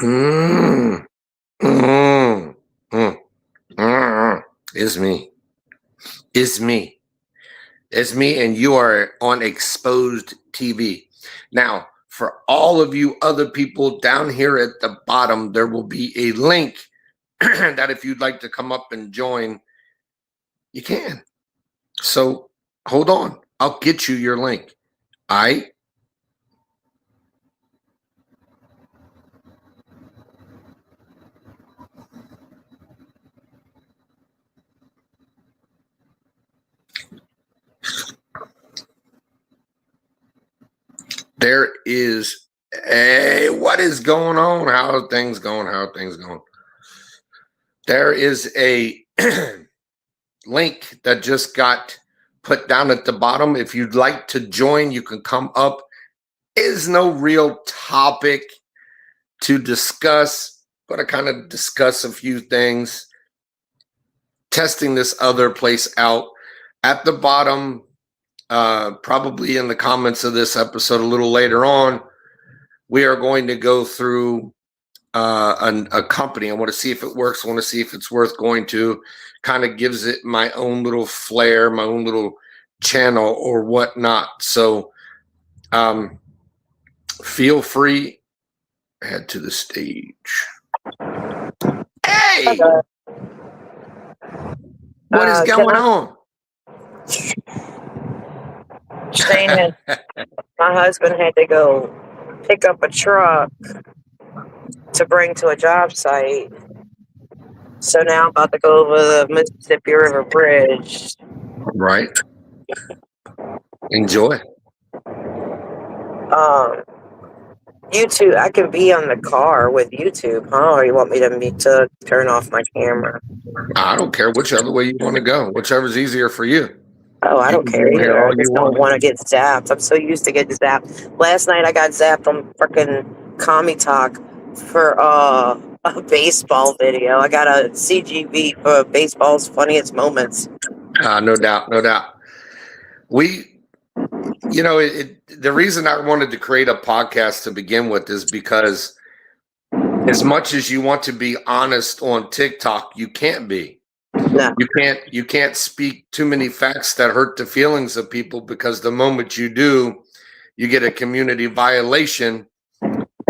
Mm, mm, mm, It's me. It's me. It's me, and you are on Exposed TV. Now, for all of you other people down here at the bottom, there will be a link that if you'd like to come up and join, you can. So hold on. I'll get you your link. All right. There is what is going on? How are things going? How are things going? There is a link that just got put down at the bottom. If you'd like to join, you can come up. Is no real topic to discuss, but I kind of discuss a few things. Testing this other place out. At the bottom, probably in the comments of this episode a little later on, we are going to go through a company. I want to see if it works. I want to see if it's worth going to. Kind of gives it my own little flair, my own little channel or whatnot. So feel free. Head to the stage. Hey! What is going on? Shane, my husband had to go pick up a truck to bring to a job site. So now I'm about to go over the Mississippi River Bridge. Right. Enjoy. YouTube, I can be on the car with YouTube, huh? Or you want me to turn off my camera? I don't care whichever way you want to go. Whichever's easier for you. Oh, I don't care either. I just don't want to get zapped. I'm so used to getting zapped. Last night I got zapped on freaking Commie Talk for a baseball video. I got a CGV for baseball's funniest moments. No doubt, no doubt. The reason I wanted to create a podcast to begin with is because as much as you want to be honest on TikTok, you can't be. No. You can't speak too many facts that hurt the feelings of people, because the moment you do, you get a community violation.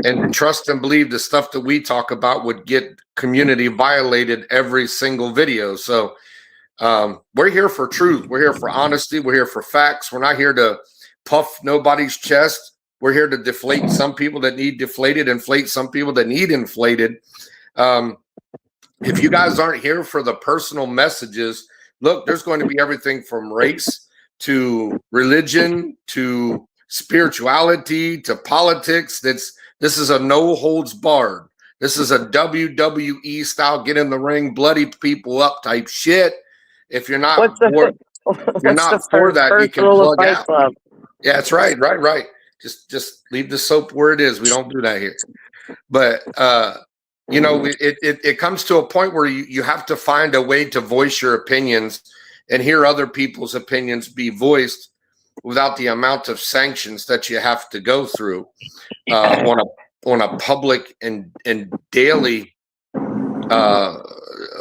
And trust and believe the stuff that we talk about would get community violated every single video. So we're here for truth. We're here for honesty. We're here for facts. We're not here to puff nobody's chest. We're here to deflate some people that need deflated, inflate some people that need inflated. If you guys aren't here for the personal messages, look, there's going to be everything from race to religion to spirituality to politics. This is a no holds barred. This is a WWE style, get in the ring, bloody people up type shit. If you're not for that, you can plug out. Club? Yeah, that's right. Just leave the soap where it is. We don't do that here. But it comes to a point where you have to find a way to voice your opinions and hear other people's opinions be voiced without the amount of sanctions that you have to go through on a public and daily.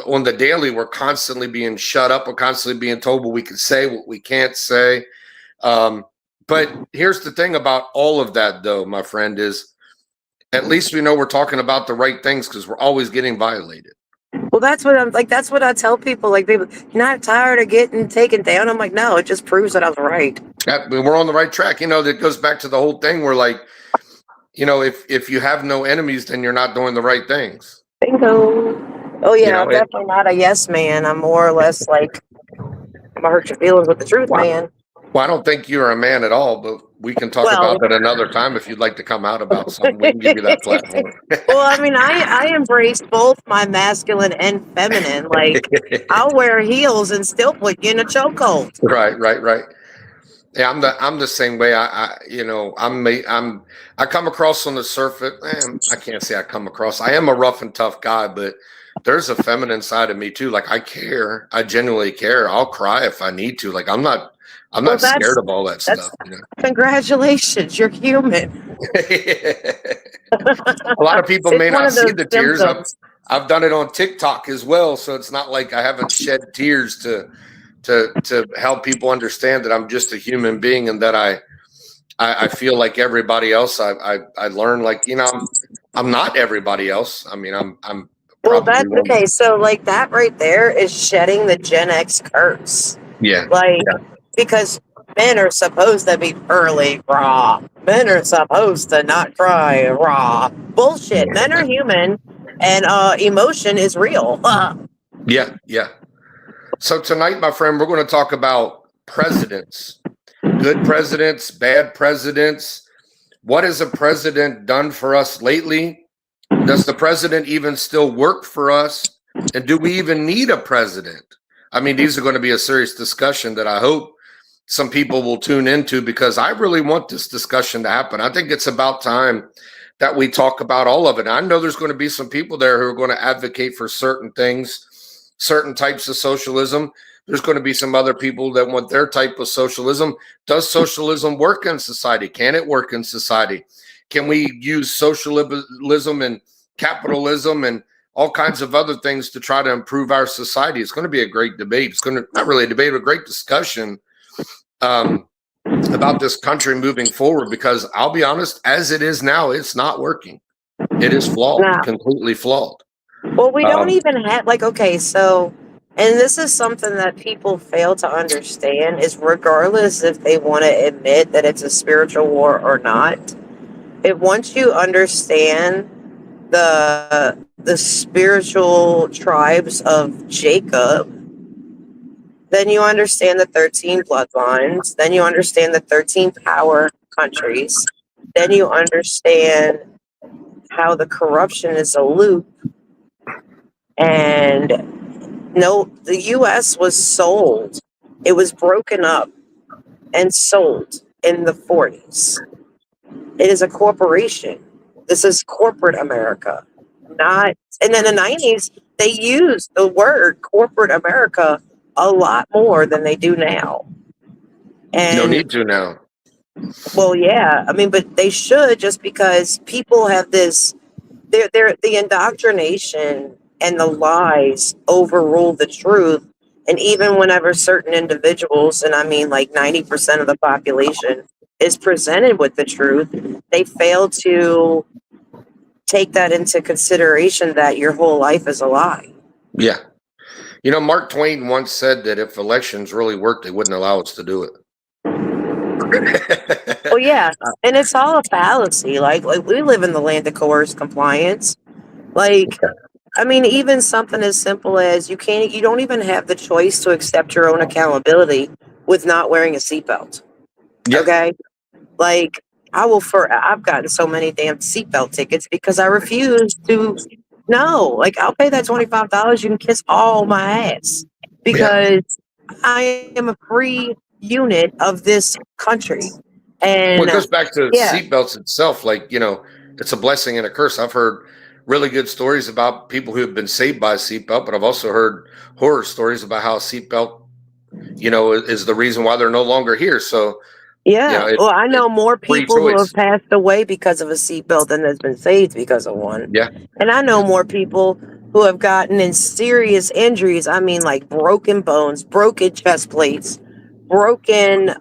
On the daily, we're constantly being shut up. We're constantly being told what we can say, what we can't say. But here's the thing about all of that, though, my friend, is at least we know we're talking about the right things, because we're always getting violated. Well, that's what I'm like. That's what I tell people. Like, people, you're not tired of getting taken down. I'm like, no, it just proves that I was right. We're on the right track. That goes back to the whole thing where, like, if you have no enemies, then you're not doing the right things. Bingo. Oh, yeah, I'm definitely not a yes man. I'm more or less like, I'm going to hurt your feelings with the truth, man. Well, I don't think you're a man at all, but we can talk about that another time if you'd like to come out about something. We can give you that platform. Well, I mean, I embrace both my masculine and feminine. Like, I'll wear heels and still put you in a chokehold. Right. Yeah, I'm the same way. I come across on the surface. I can't say I come across. I am a rough and tough guy, but there's a feminine side of me too. Like, I care. I genuinely care. I'll cry if I need to. Like, I'm not scared of all that stuff. Congratulations, you're human. A lot of people may not see the tears. I've done it on TikTok as well, so it's not like I haven't shed tears to help people understand that I'm just a human being and that I feel like everybody else. I learn like, you know, I'm not everybody else. I mean, I'm well, that's okay. So like that right there is shedding the Gen X curse. Yeah. Like, because men are supposed to be early raw. Men are supposed to not cry raw. Bullshit. Men are human and emotion is real. Yeah. So tonight, my friend, we're going to talk about presidents. Good presidents, bad presidents. What has a president done for us lately? Does the president even still work for us? And do we even need a president? I mean, these are going to be a serious discussion that I hope some people will tune into, because I really want this discussion to happen. I think it's about time that we talk about all of it. I know there's going to be some people there who are going to advocate for certain things, certain types of socialism. There's going to be some other people that want their type of socialism. Does socialism work in society? Can it work in society? Can we use socialism and capitalism and all kinds of other things to try to improve our society? It's going to be a great debate. It's going to, not really a debate, but a great discussion about this country moving forward, because I'll be honest, as it is now, it's not working. It is flawed, completely flawed. Well, we don't even have, like, okay, so, and this is something that people fail to understand, is regardless if they want to admit that it's a spiritual war or not, once you understand the spiritual tribes of Jacob, then you understand the 13 bloodlines, then you understand the 13 power countries, then you understand how the corruption is a loop. And no, the U.S. was sold. It was broken up and sold in the 40s. It is a corporation. This is corporate America. Not, and in the 90s, they used the word corporate America a lot more than they do now. And no need to now. Well, yeah. I mean, but they should, just because people have this, the indoctrination and the lies overrule the truth. And even whenever certain individuals, and I mean like 90% of the population, is presented with the truth, they fail to take that into consideration, that your whole life is a lie. Yeah. You know, Mark Twain once said that if elections really worked, they wouldn't allow us to do it. Well, yeah, and it's all a fallacy. Like we live in the land of coerced compliance. Like, I mean, even something as simple as you don't even have the choice to accept your own accountability with not wearing a seatbelt. Yep. Okay, like I've gotten so many damn seatbelt tickets because I refuse to. No, like I'll pay that $25. You can kiss all my ass, because I am a free unit of this country. And well, it goes back to seatbelts itself. Like, you know, it's a blessing and a curse. I've heard really good stories about people who have been saved by a seatbelt, but I've also heard horror stories about how a seatbelt, you know, is the reason why they're no longer here. So, yeah, you know, well, I know more people who have passed away because of a seatbelt than has been saved because of one. Yeah. And I know more people who have gotten in serious injuries. I mean, like broken bones, broken chest plates, broken,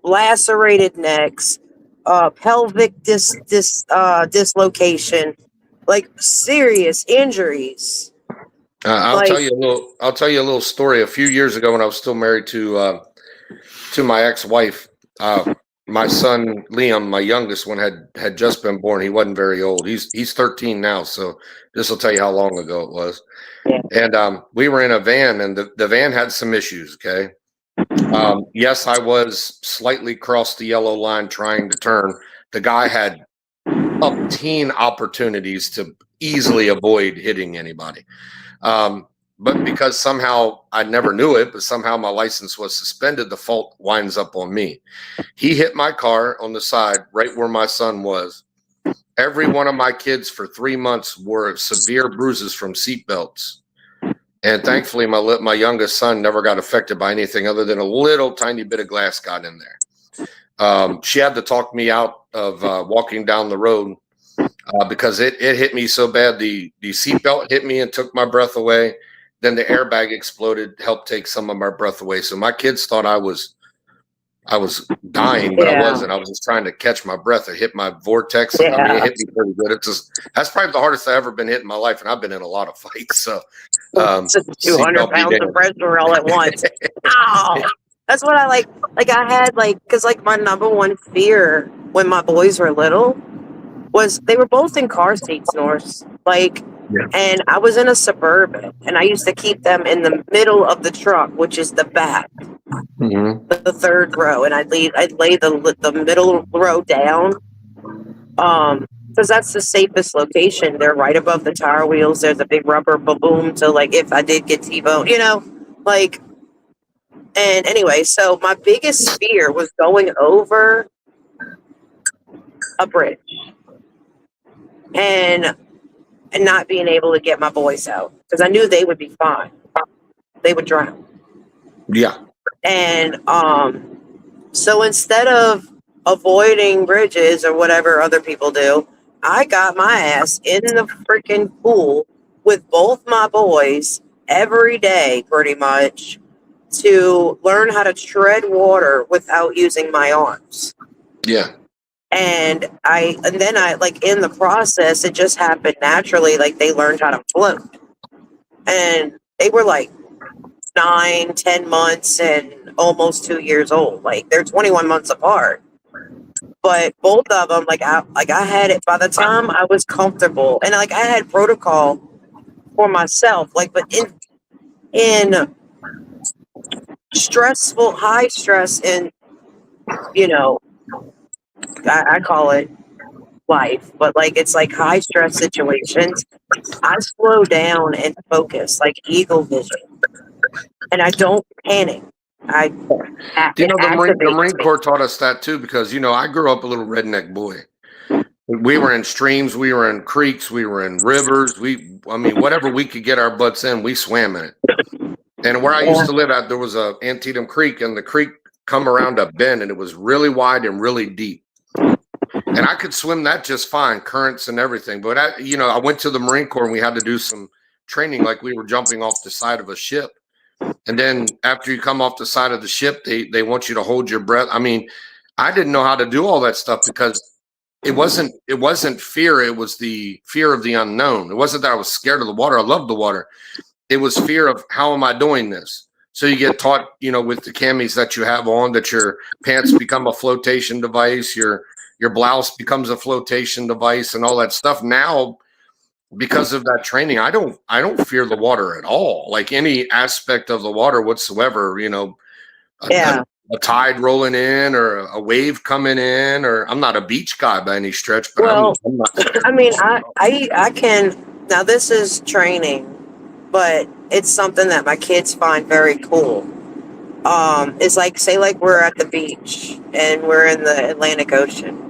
lacerated necks, pelvic dislocation, like serious injuries. I'll tell you a little story. A few years ago, when I was still married to my ex-wife, my son Liam, my youngest one, had just been born. He wasn't very old. He's 13 now, so this will tell you how long ago it was. Yeah. And we were in a van, and the van had some issues. Okay. Yes, I was slightly crossed the yellow line trying to turn. The guy had umpteen opportunities to easily avoid hitting anybody. But because somehow I never knew it, but somehow my license was suspended, the fault winds up on me. He hit my car on the side, right where my son was. Every one of my kids for 3 months wore severe bruises from seatbelts. And thankfully, my youngest son never got affected by anything other than a little tiny bit of glass got in there. She had to talk me out of walking down the road because it hit me so bad. The seatbelt hit me and took my breath away. Then the airbag exploded, helped take some of my breath away. So my kids thought I was dying, but I wasn't. I was just trying to catch my breath. It hit my vortex. I mean, it hit me pretty good. It's just, that's probably the hardest I've ever been hit in my life, and I've been in a lot of fights. So, it's just 200 pounds of pressure all at once. Ow! That's what I like. Like I had because my number one fear when my boys were little was they were both in car seats, Norse. And I was in a Suburban, and I used to keep them in the middle of the truck, which is the back, the third row, and I'd lay the middle row down, because that's the safest location. They're right above the tire wheels. There's a big rubber boom, so if I did get T-boned, And anyway, so my biggest fear was going over a bridge and not being able to get my boys out, because I knew they would be fine. They would drown. Yeah. And so instead of avoiding bridges or whatever other people do, I got my ass in the freaking pool with both my boys every day, pretty much, to learn how to tread water without using my arms. Yeah. And then I in the process, it just happened naturally. They learned how to float, and they were 9, 10 months and almost 2 years old. They're 21 months apart, but both of them, I had it by the time I was comfortable, and I had protocol for myself, but in stressful, high stress, and I call it life, but it's high stress situations. I slow down and focus, eagle vision, and I don't panic. The Marine Corps taught us that too, because I grew up a little redneck boy. We were in streams, we were in creeks, we were in rivers. Whatever we could get our butts in, we swam in it. And where I used to live at, there was a Antietam Creek, and the creek come around a bend, and it was really wide and really deep. And I could swim that just fine, currents and everything. But I went to the Marine Corps, and we had to do some training, we were jumping off the side of a ship. And then after you come off the side of the ship, they want you to hold your breath. I didn't know how to do all that stuff, because it wasn't fear. It was the fear of the unknown. It wasn't that I was scared of the water. I loved the water. It was fear of, how am I doing this? So you get taught, with the camis that you have on, that your pants become a flotation device, your blouse becomes a flotation device, and all that stuff. Now, because of that training, I don't fear the water at all. Any aspect of the water whatsoever, a tide rolling in or a wave coming in, or I'm not a beach guy by any stretch, but I'm not. I can, now this is training, but it's something that my kids find very cool. It's say we're at the beach and we're in the Atlantic Ocean.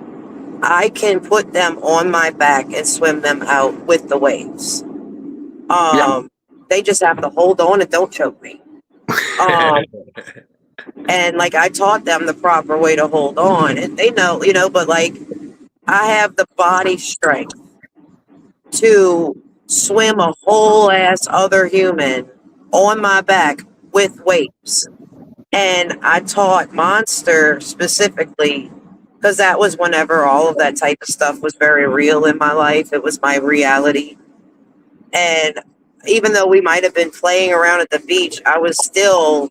I can put them on my back and swim them out with the waves. They just have to hold on and don't choke me. And I taught them the proper way to hold on, and they know, but I have the body strength to swim a whole ass other human on my back with waves. And I taught Monster specifically, because that was whenever all of that type of stuff was very real in my life. It was my reality. And even though we might have been playing around at the beach, I was still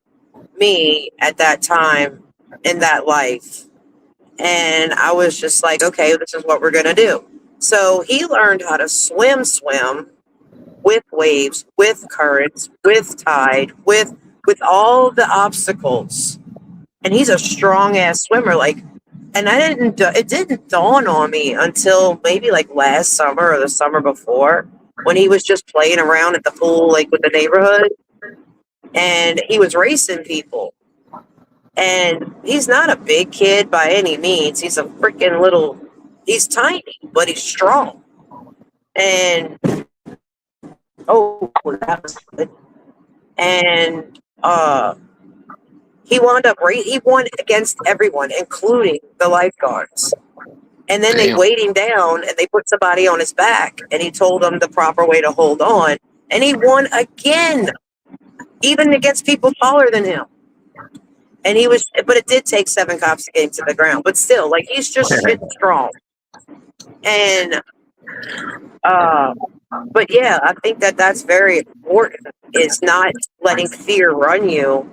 me at that time in that life. And I was just okay, this is what we're going to do. So he learned how to swim with waves, with currents, with tide, with all the obstacles. And he's a strong ass swimmer. And it didn't dawn on me until maybe last summer or the summer before, when he was just playing around at the pool, with the neighborhood, and he was racing people. And he's not a big kid by any means. He's a freaking he's tiny, but he's strong. And, that was good. And, he won against everyone, including the lifeguards. And then they weighed him down and they put somebody on his back and he told them the proper way to hold on. And he won again, even against people taller than him. And but it did take 7 cops to get him to the ground. But still, like, he's just shit strong. And, but yeah, I think that's very important, is not letting fear run you.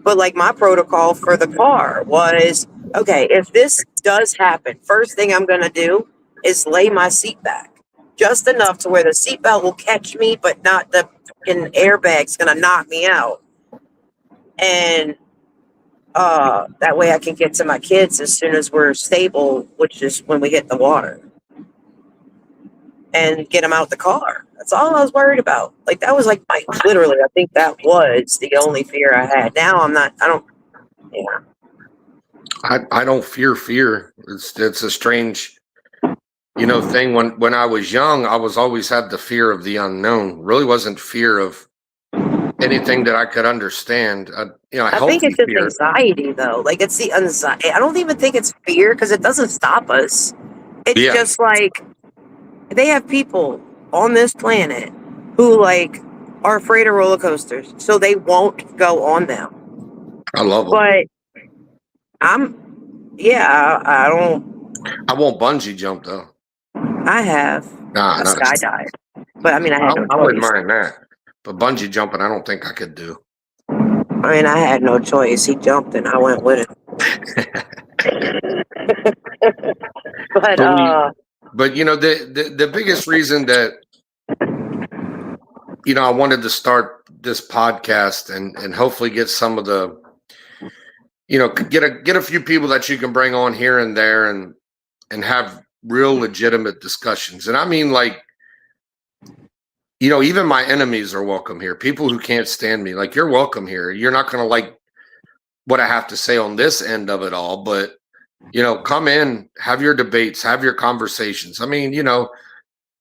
But like, my protocol for the car was, okay, if this does happen, first thing I'm going to do is lay my seat back just enough to where the seatbelt will catch me, but not the fucking airbag's going to knock me out. And that way I can get to my kids as soon as we're stable, which is when we hit the water, and get them out the car. That's all I was worried about. Like, that was like literally, I think that was the only fear I had. Now I don't fear. It's a strange, thing. When I was young, I was always had the fear of the unknown. Really wasn't fear of anything that I could understand. I think it's just anxiety, though. Like, it's the anxiety. I don't even think it's fear, because it doesn't stop us. It's just like, they have people on this planet who like are afraid of roller coasters, so they won't go on them. I love them. But I don't. I won't bungee jump though. I have. Nah, skydive. But I mean, I wouldn't mind that. But bungee jumping, I don't think I could do. I mean, I had no choice. He jumped and I went with him. But the biggest reason that I wanted to start this podcast and hopefully get some of the get a few people that you can bring on here and there and have real legitimate discussions. And I mean, like, even my enemies are welcome here. People who can't stand me, like, you're welcome here. You're not going to like what I have to say on this end of it all, but come in, have your debates, have your conversations. I mean,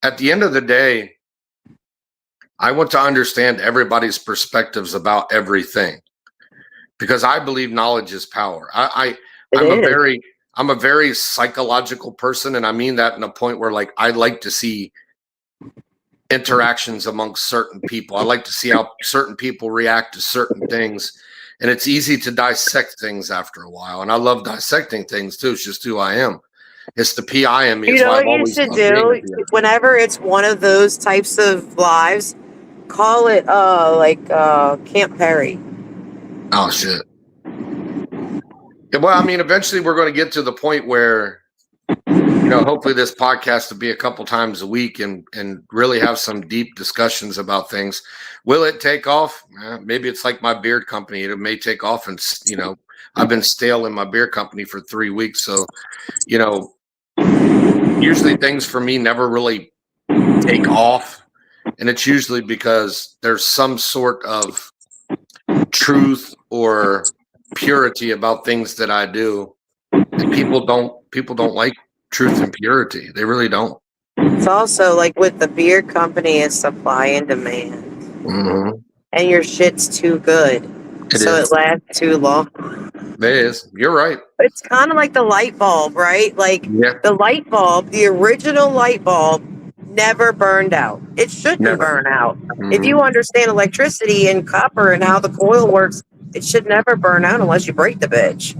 at the end of the day, I want to understand everybody's perspectives about everything, because I believe knowledge is power. I'm a very psychological person, and I mean that in a point where, like, I like to see interactions amongst certain people. I like to see how certain people react to certain things. And it's easy to dissect things after a while. And I love dissecting things too. It's just who I am. It's the PI in me. You know what you should do? Whenever it's one of those types of lives, call it Camp Perry. Oh, shit. Yeah, well, I mean, eventually we're going to get to the point where, hopefully this podcast will be a couple times a week and really have some deep discussions about things. Will it take off? Maybe it's like my beard company. It may take off, and I've been stale in my beer company for 3 weeks. So, usually things for me never really take off. And it's usually because there's some sort of truth or purity about things that I do. And people don't like truth and purity. They really don't. It's also like with the beer company, it's supply and demand. Mm-hmm. And your shit's too good. It lasts too long. It is. You're right. It's kind of like the light bulb, right? Like, the light bulb, the original light bulb, never burned out. It shouldn't burn out. Mm-hmm. If you understand electricity and copper and how the coil works, it should never burn out unless you break the bitch.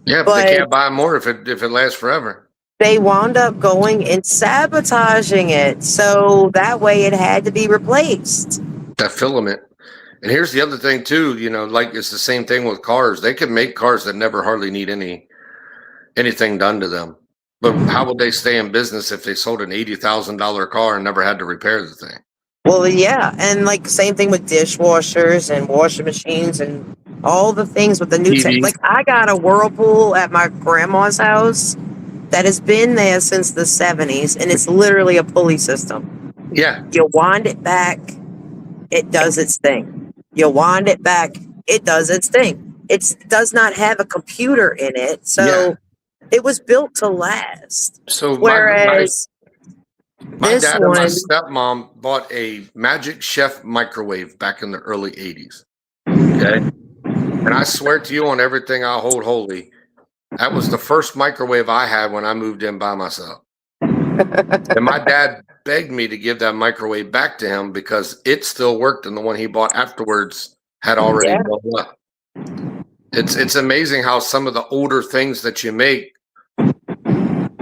Yeah, but they can't buy more if it lasts forever. They wound up going and sabotaging it, so that way it had to be replaced. That filament. And here's the other thing too, like, it's the same thing with cars. They can make cars that never hardly need anything done to them. But how would they stay in business if they sold an $80,000 car and never had to repair the thing? Well, yeah, and like same thing with dishwashers and washing machines and all the things with the new tech. Like, I got a Whirlpool at my grandma's house that has been there since the 70s, and it's literally a pulley system. Yeah. You wind it back, it does its thing. You wind it back, it does its thing. It does not have a computer in it, so it was built to last. So whereas my dad and my stepmom bought a Magic Chef microwave back in the early 80s. Okay. And I swear to you on everything I hold holy, That was the first microwave I had when I moved in by myself. And my dad begged me to give that microwave back to him because it still worked, and the one he bought afterwards had already blown up. It's amazing how some of the older things that you make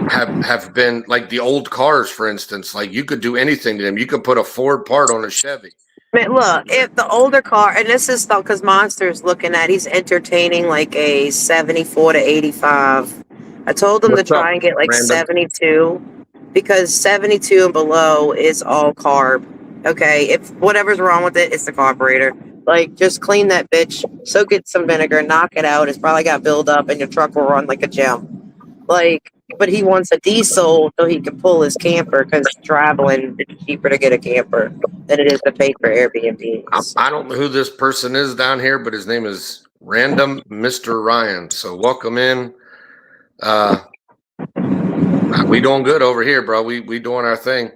have been, like the old cars, for instance. Like, you could do anything to them. You could put a Ford part on a Chevy. Man, look, if the older car, and this is stuff because Monster's looking at, he's entertaining like a 74 to 85. I told him to try and get like 72 because 72 and below is all carb. Okay, if whatever's wrong with it, it's the carburetor. Like, just clean that bitch, soak it in some vinegar, knock it out. It's probably got buildup, and your truck will run like a gem. Like, but he wants a diesel so he can pull his camper because traveling it's cheaper to get a camper than it is to pay for Airbnb. I don't know who this person is down here, but his name is Random Mr. Ryan. So welcome in. We doing good over here, bro. We doing our thing.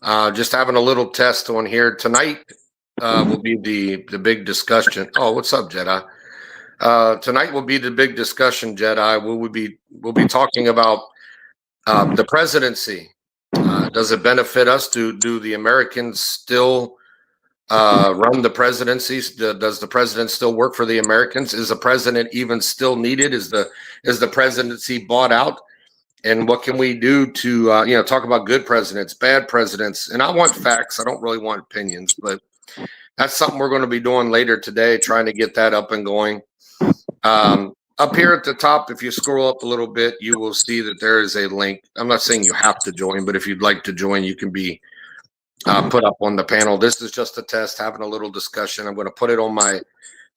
Just having a little test on here tonight. Will be the big discussion. Oh, what's up, Jedi? Tonight will be the big discussion, Jedi. We'll be talking about the presidency. Does it benefit us? Do the Americans still run the presidencies? Does the president still work for the Americans? Is the president even still needed? Is the presidency bought out? And what can we do to talk about good presidents, bad presidents? And I want facts. I don't really want opinions, but that's something we're going to be doing later today, trying to get that up and going. Up here at the top, if you scroll up a little bit, you will see that there is a link. I'm not saying you have to join, but if you'd like to join, you can be put up on the panel. This is just a test, having a little discussion. I'm going to put it on my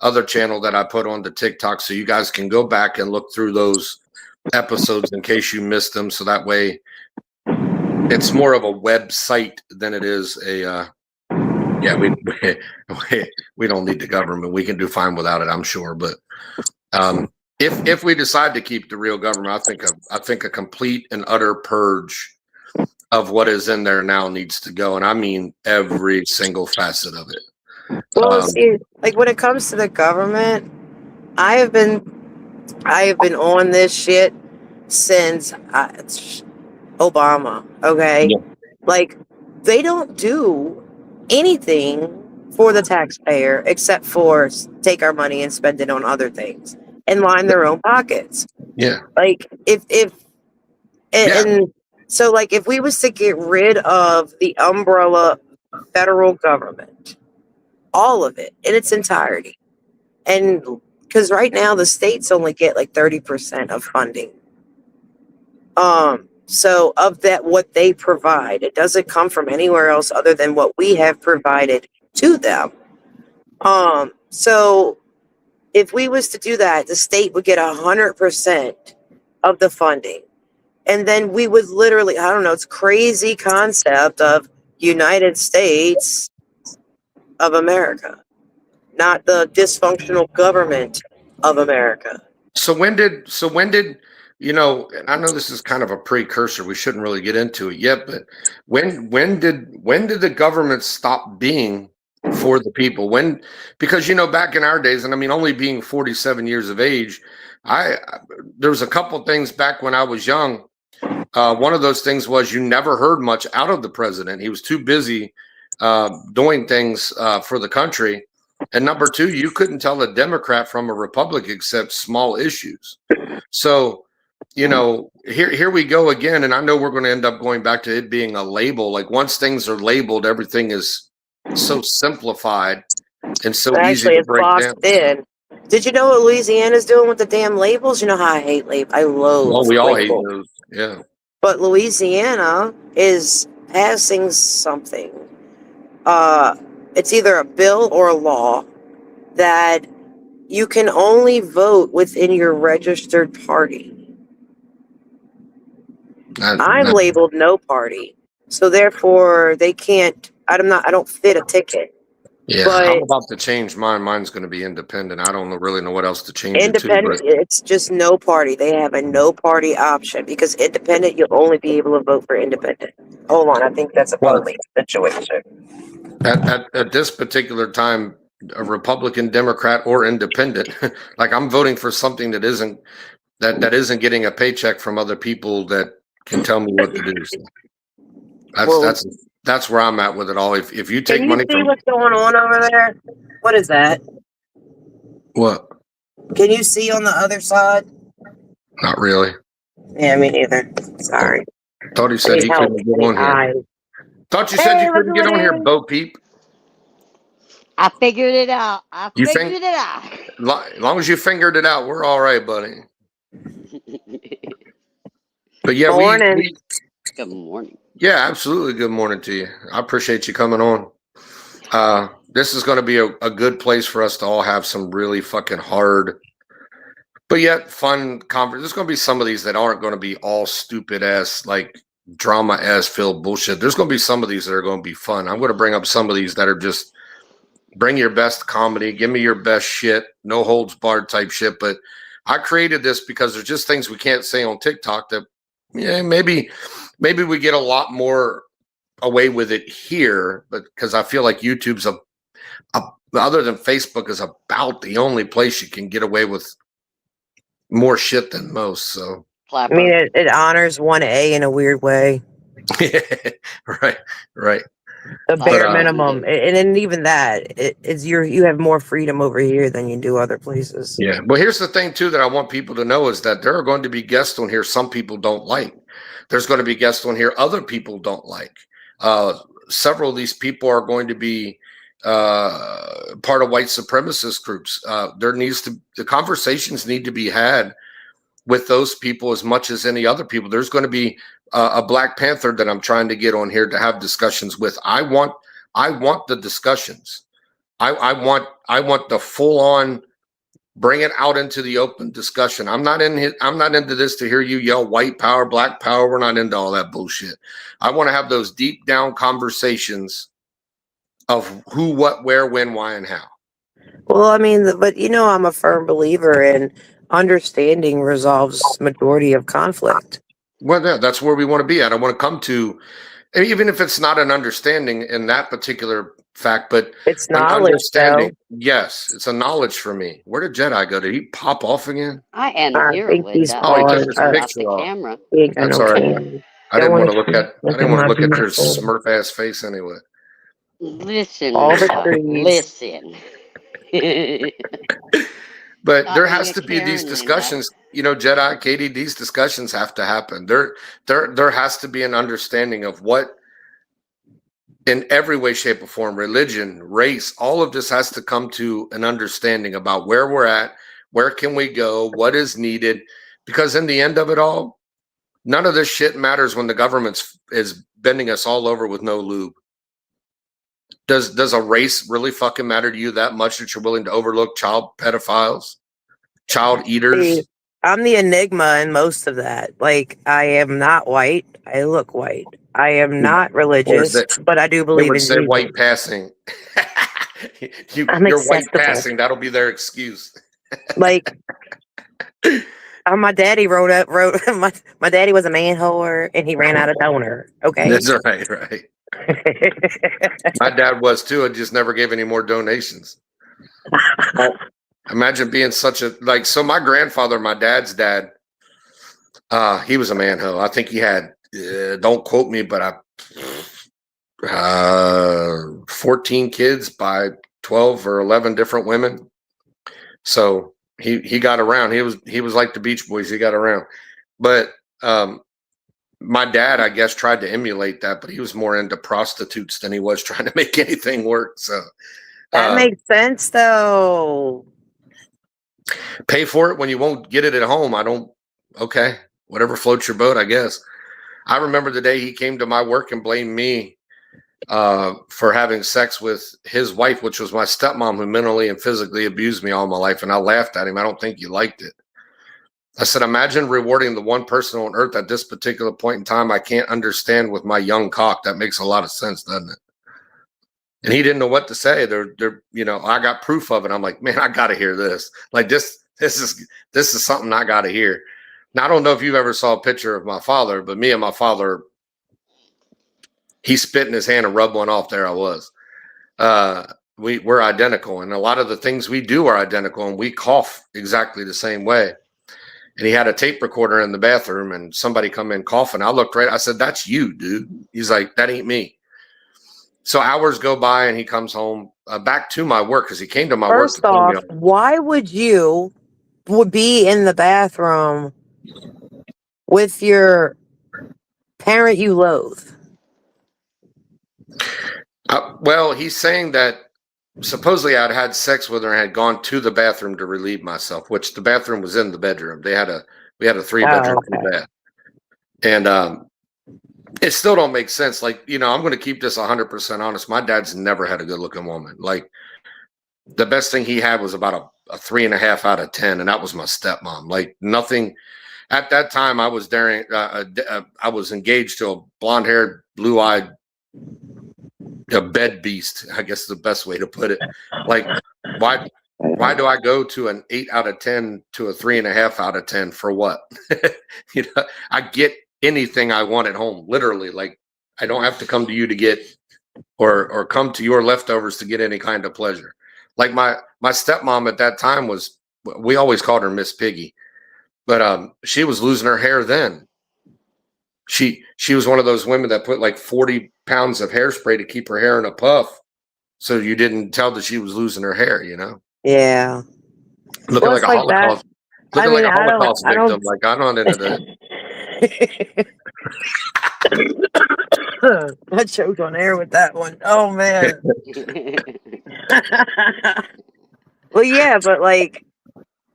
other channel that I put on the TikTok, so you guys can go back and look through those episodes in case you missed them. So that way it's more of a website than it is a we don't need the government. We can do fine without it, I'm sure. But if we decide to keep the real government, I think a complete and utter purge of what is in there now needs to go, and I mean every single facet of it. Well, see, like when it comes to the government, I have been on this shit since Obama. Okay, like they don't do anything for the taxpayer except for take our money and spend it on other things and line their own pockets. Yeah. Like so like if we was to get rid of the umbrella federal government, all of it in its entirety, and because right now the states only get like 30% of funding. So of that, what they provide, it doesn't come from anywhere else other than what we have provided to them. So if we was to do that, the state would get 100% of the funding. And then we would literally, I don't know, it's crazy concept of United States of America, not the dysfunctional government of America. So when did and I know this is kind of a precursor, we shouldn't really get into it yet, but when did the government stop being for the people? Because back in our days, and I mean only being 47 years of age, there was a couple things back when I was young. One of those things was you never heard much out of the president. He was too busy doing things for the country. And number two, you couldn't tell a Democrat from a Republican except small issues. So here we go again, and I know we're going to end up going back to it being a label. Like once things are labeled, everything is so simplified and so easy to break down. In. Did you know what Louisiana's doing with the damn labels? You know how I hate labels. I loathe. Well, we all hate those. Yeah. But Louisiana is passing something. It's either a bill or a law that you can only vote within your registered party. I'm labeled no party, so therefore they can't. I don't fit a ticket. Yeah, but I'm about to change mine. Mine's going to be independent. I don't really know what else to change independent, it to. It's just no party. They have a no party option because independent, you'll only be able to vote for independent. Hold on, I think that's a public situation. At this particular time, a Republican, Democrat, or independent, like I'm voting for something that isn't that isn't getting a paycheck from other people that can tell me what to do. So that's where I'm at with it all. If you take money Can you see from what's going on over there? What is that? what? Can you see on the other side? Not really. Yeah, me neither. Sorry. Thought he said he couldn't get on here. Thought you said you couldn't get on here, Bo Peep. I figured it out. As long as you figured it out, we're all right, buddy. But yeah, morning. Good morning. Yeah, absolutely. Good morning to you. I appreciate you coming on. This is going to be a good place for us to all have some really fucking hard, but yet fun conversation. There's going to be some of these that aren't going to be all stupid ass, like drama ass filled bullshit. There's going to be some of these that are going to be fun. I'm going to bring up some of these that are just bring your best comedy, give me your best shit, no holds barred type shit. But I created this because there's just things we can't say on TikTok that, yeah, maybe we get a lot more away with it here, but because I feel like YouTube's other than Facebook is about the only place you can get away with more shit than most. So I mean, it honors 1A in a weird way. right. The bare minimum, and then even that, it's you have more freedom over here than you do other places. Yeah, but here's the thing too that I want people to know is that there are going to be guests on here some people don't like. There's going to be guests on here other people don't like. Several of these people are going to be part of white supremacist groups. The conversations need to be had with those people as much as any other people. There's going to be a Black Panther that I'm trying to get on here to have discussions with. I want the discussions. I want the full on bring it out into the open discussion. I'm not into this to hear you yell white power, black power. We're not into all that bullshit. I want to have those deep down conversations of who, what, where, when, why, and how. Well, I mean, but I'm a firm believer in understanding resolves majority of conflict. Well, yeah, that's where we want to be at. I want to come to, even if it's not an understanding in that particular fact, but it's knowledge. Understanding. Yes, it's a knowledge for me. Where did Jedi go? Did he pop off again? I am here with he took his picture off. Camera. That's all right. I didn't want to look at your Smurf ass face anyway. Listen. But there has to be these discussions, Jedi, Katie, these discussions have to happen. There has to be an understanding of what, in every way, shape, or form, religion, race, all of this has to come to an understanding about where we're at, where can we go, what is needed. Because in the end of it all, none of this shit matters when the government is bending us all over with no lube. Does a race really fucking matter to you that much that you're willing to overlook child pedophiles, child eaters? I'm the enigma in most of that. Like, I am not white. I look white. I am not religious, but I do believe in say white passing. You're white passing. That'll be their excuse. Like, my daddy wrote my daddy was a man whore and he ran out of donor. Okay. That's right. My dad was too. I just never gave any more donations. Imagine being such a so my grandfather, my dad's dad, he was a man hoe. I think he had don't quote me, but 14 kids by 12 or 11 different women. So he got around. He was like the Beach Boys. He got around. But my dad, I guess, tried to emulate that, but he was more into prostitutes than he was trying to make anything work. So that makes sense, though. Pay for it when you won't get it at home. Okay, whatever floats your boat, I guess. I remember the day he came to my work and blamed me for having sex with his wife, which was my stepmom, who mentally and physically abused me all my life. And I laughed at him. I don't think he liked it. I said, imagine rewarding the one person on earth at this particular point in time I can't understand with my young cock. That makes a lot of sense, doesn't it? And he didn't know what to say. I got proof of it. I'm like, man, I got to hear this. Like this is something I got to hear. Now, I don't know if you ever saw a picture of my father, but me and my father, he spit in his hand and rubbed one off. There I was. We're identical. And a lot of the things we do are identical, and we cough exactly the same way. and he had a tape recorder in the bathroom, and somebody come in coughing. I looked right. I said, "That's you, dude." He's like, "That ain't me." So hours go by, and he comes home back to my work because he came to my work. First off, why would you be in the bathroom with your parent you loathe? Well, he's saying that supposedly I'd had sex with her and had gone to the bathroom to relieve myself, which the bathroom was in the bedroom. We had a 3-bedroom bed. And it still don't make sense. Like, I'm going to keep this 100% honest. My dad's never had a good looking woman. Like, the best thing he had was about a 3.5 out of 10. And that was my stepmom. Like, nothing at that time. I was I was engaged to a blonde haired, blue eyed, a bed beast, I guess is the best way to put it. Like, why do I go to an 8 out of 10 to a 3.5 out of 10 for what? I get anything I want at home, literally. Like, I don't have to come to you to get or come to your leftovers to get any kind of pleasure. Like my stepmom at that time we always called her Miss Piggy, but she was losing her hair then. She was one of those women that put like 40 pounds of hairspray to keep her hair in a puff, so you didn't tell that she was losing her hair. Yeah. Looking like a Holocaust. Looking like a Holocaust victim. Like, I don't into that. I choked on air with that one. Oh man. Well, yeah, but like,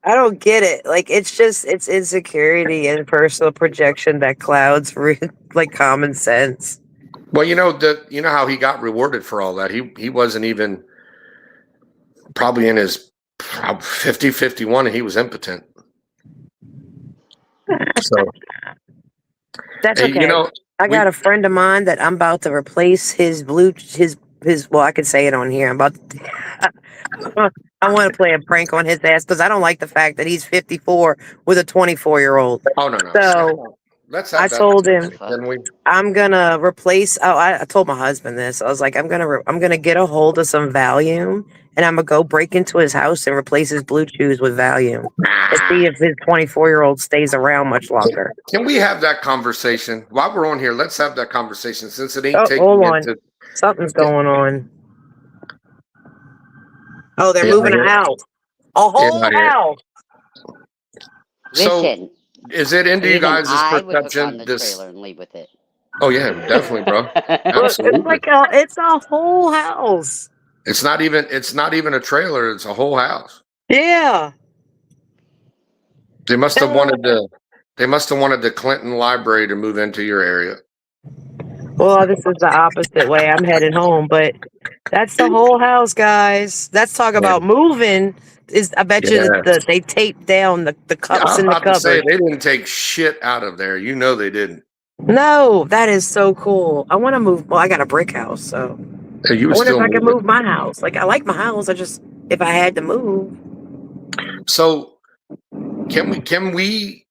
I don't get it. Like, it's insecurity and personal projection that clouds like common sense. Well, you know how he got rewarded for all that. He wasn't even probably in his 50, 51, and he was impotent. So that's okay. I got a friend of mine that I'm about to replace his well, I can say it on here. I want to play a prank on his ass because I don't like the fact that he's 54 with a 24-year-old. Oh, no. So I told him I'm gonna replace. Oh, I told my husband this. I was like, I'm gonna get a hold of some Valium, and I'm gonna go break into his house and replace his blue chews with Valium and see if his 24-year-old stays around much longer. Can we have that conversation while we're on here? Let's have that conversation since it ain't taking. Hold on, something's going on. Oh, they're moving a house. A whole house. Listen. Is it into you guys' perception? This trailer and leave with it. Oh yeah, definitely, bro. Absolutely. It's a whole house. It's not even a trailer. It's a whole house. Yeah. They must have wanted the Clinton Library to move into your area. Well, this is the opposite way. I'm headed home, but that's the whole house, guys. Let's talk about moving. I bet you that they taped down the cups in the cupboard. They didn't take shit out of there. They didn't. No, that is so cool. I want to move. Well, I got a brick house, so I wonder if I can move my house. Like, I like my house. If I had to move. So, can we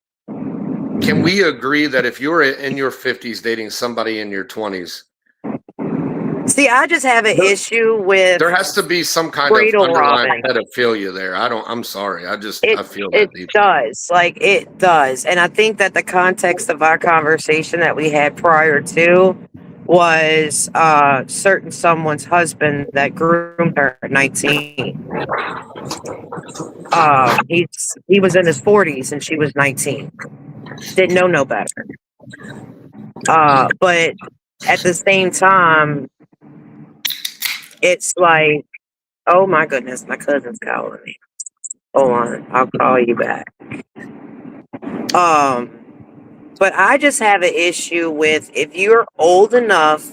agree that if you're in your 50s dating somebody in your 20s? See, I just have an issue with. There has to be some kind of underlying pedophilia there. I'm sorry. I feel that deeply. It does. And I think that the context of our conversation that we had prior to was certain someone's husband that groomed her at 19. He was in his 40s and she was 19. Didn't know no better. But at the same time, it's like, oh my goodness, my cousin's calling me. Hold on, I'll call you back. But I just have an issue with, if you're old enough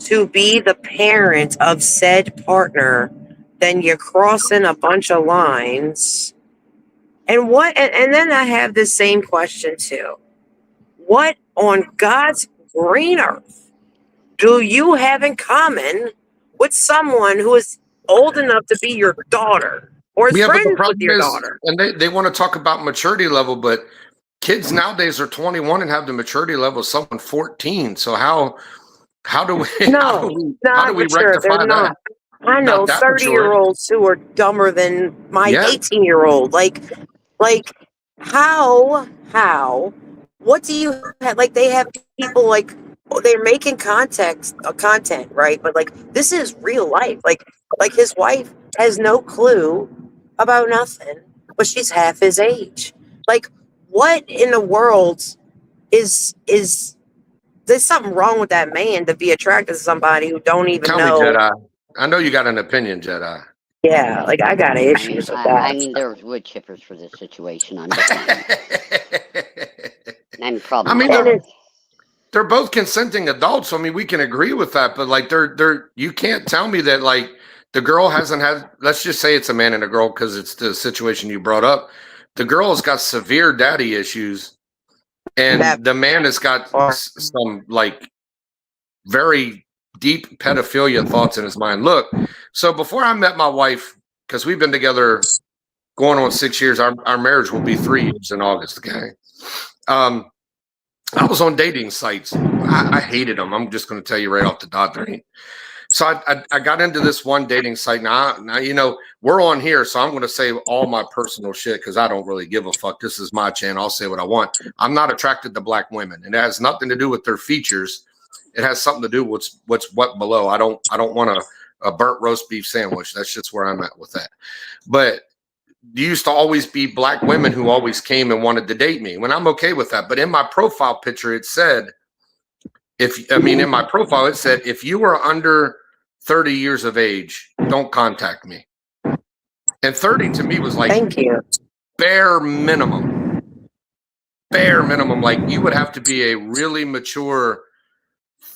to be the parent of said partner, then you're crossing a bunch of lines. And then I have the same question too. What on God's green earth do you have in common with someone who is old enough to be your daughter or is friends with your daughter? And they want to talk about maturity level, but kids nowadays are 21 and have the maturity level of someone 14. So how do we rectify that? I know 30-year-olds who are dumber than my 18-year-old. Like how, what do you have? Like, they have people like, they're making content, right? But like, this is real life. Like his wife has no clue about nothing, but she's half his age. Like, what in the world is there's something wrong with that man to be attracted to somebody who don't even Tell know? me, Jedi. I know you got an opinion, Jedi. Yeah, like I got issues with that. I mean, there's wood chippers for this situation. I'm just saying. I'm probably. I mean, And they're both consenting adults. So, I mean, we can agree with that, but like, you can't tell me that like the girl hasn't had. Let's just say it's a man and a girl because it's the situation you brought up. The girl has got severe daddy issues, and the man has got some like very deep pedophilia thoughts in his mind. Look, so before I met my wife, because we've been together going on 6 years, our marriage will be 3 years in August. Okay. I was on dating sites. I hated them. I'm just going to tell you right off the dot there. So I got into this one dating site. Now, you know, we're on here, so I'm going to say all my personal shit because I don't really give a fuck. This is my channel. I'll say what I want. I'm not attracted to black women, and it has nothing to do with their features. It has something to do with what's what below. I don't want a burnt roast beef sandwich. That's just where I'm at with that. But there used to always be black women who always came and wanted to date me. When I'm okay with that. But in my profile picture, it said, in my profile, it said, if you are under 30 years of age, don't contact me. And 30 to me was like, thank you. Bare minimum. Like you would have to be a really mature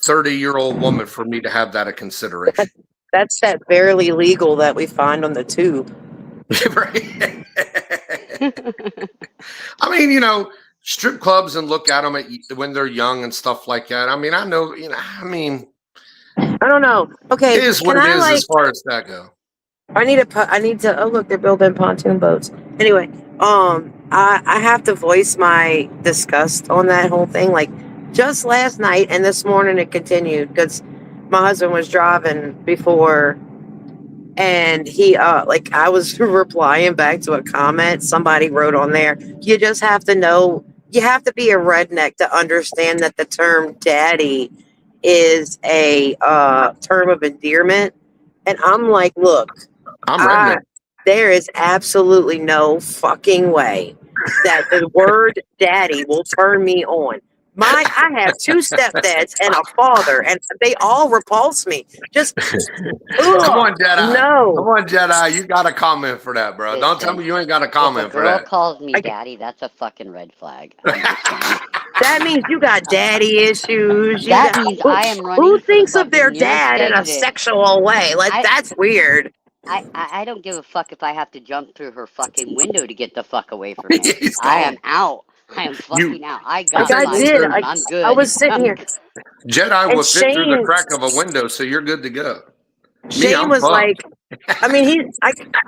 30-year-old woman for me to have that a consideration. That's that barely legal that we find on the tube. Right. I mean, you know, strip clubs and look at them when they're young and stuff like that. I mean, I know, you know, I don't know. Okay. It is what it is as far as that go. I need to, oh look, they're building pontoon boats. Anyway, I have to voice my disgust on that whole thing. Like, just last night and this morning it continued because my husband was driving before and he like I was replying back to a comment somebody wrote on there. You just have to know, you have to be a redneck to understand that the term daddy is a term of endearment. And I'm like, look, I'm redneck. There is absolutely no fucking way that the word daddy will turn me on. I have 2 stepdads and a father, and they all repulse me. Just come on, Jedi. No, come on, Jedi. You got a comment for that, bro. Don't tell me you ain't got a comment for that. If a girl calls me daddy, that's a fucking red flag. That means you got daddy issues. That means I am running. Who thinks of their dad in a sexual way? Like, that's weird. I don't give a fuck if I have to jump through her fucking window to get the fuck away from her. I am out. I am fucking out. I got mine. I'm good. I was sitting here. Jedi will fit through the crack of a window, so you're good to go. Shane was like, I mean,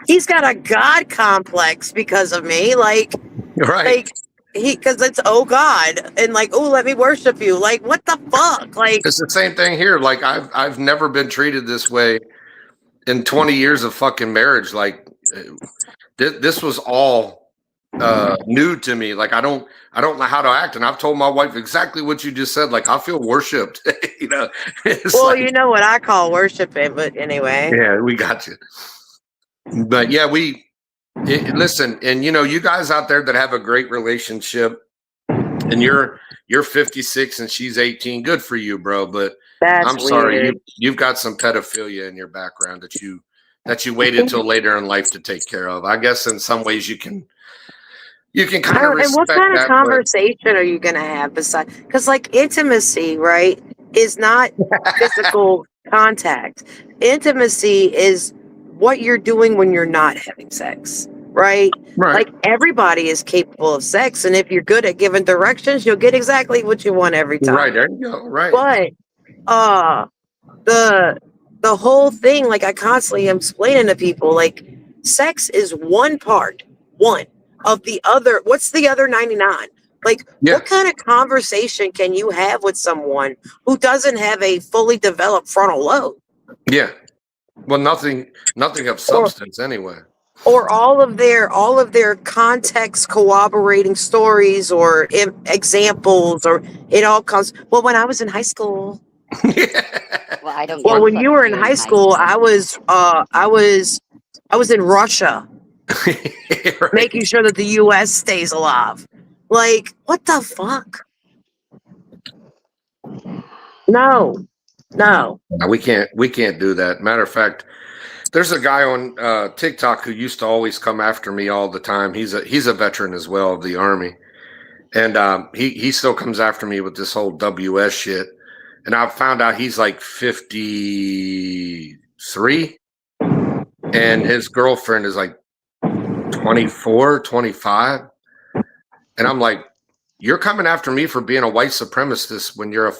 he's got a God complex because of me. Like, right. Like, because it's, oh God, and like, oh, let me worship you. Like, what the fuck? Like, it's the same thing here. Like, I've never been treated this way in 20 years of fucking marriage. Like, this was all new to me. Like, I don't know how to act, and I've told my wife exactly what you just said. Like, I feel worshipped. You know. Well, like, you know what I call worshiping, but anyway. Yeah, we got you. But yeah, listen, and you know, you guys out there that have a great relationship, and you're 56 and she's 18. Good for you, bro. But I'm sorry, you've got some pedophilia in your background that you waited till later in life to take care of. I guess in some ways you can kind of respect. And what kind of that, conversation are you gonna have besides? Because like intimacy, right, is not physical contact. Intimacy is what you're doing when you're not having sex, right? Like everybody is capable of sex, and if you're good at giving directions, you'll get exactly what you want every time. Right, there you go. Right. But the whole thing, like I constantly am explaining to people, like sex is one of the other. What's the other 99? Like, what kind of conversation can you have with someone who doesn't have a fully developed frontal lobe? Yeah. Well, nothing of substance anyway. or all of their context corroborating stories or examples, or it all comes. Well, when I was in high school. Well, I don't. Well, give a when fuck you if were in you're high school, I was in Russia, Right. making sure that the U.S. stays alive. Like, what the fuck? No. No, we can't do that. Matter of fact, there's a guy on TikTok who used to always come after me all the time. He's a veteran as well of the Army, and he still comes after me with this whole WS shit. And I found out he's like 53, and his girlfriend is like 24, 25. And I'm like, you're coming after me for being a white supremacist when you're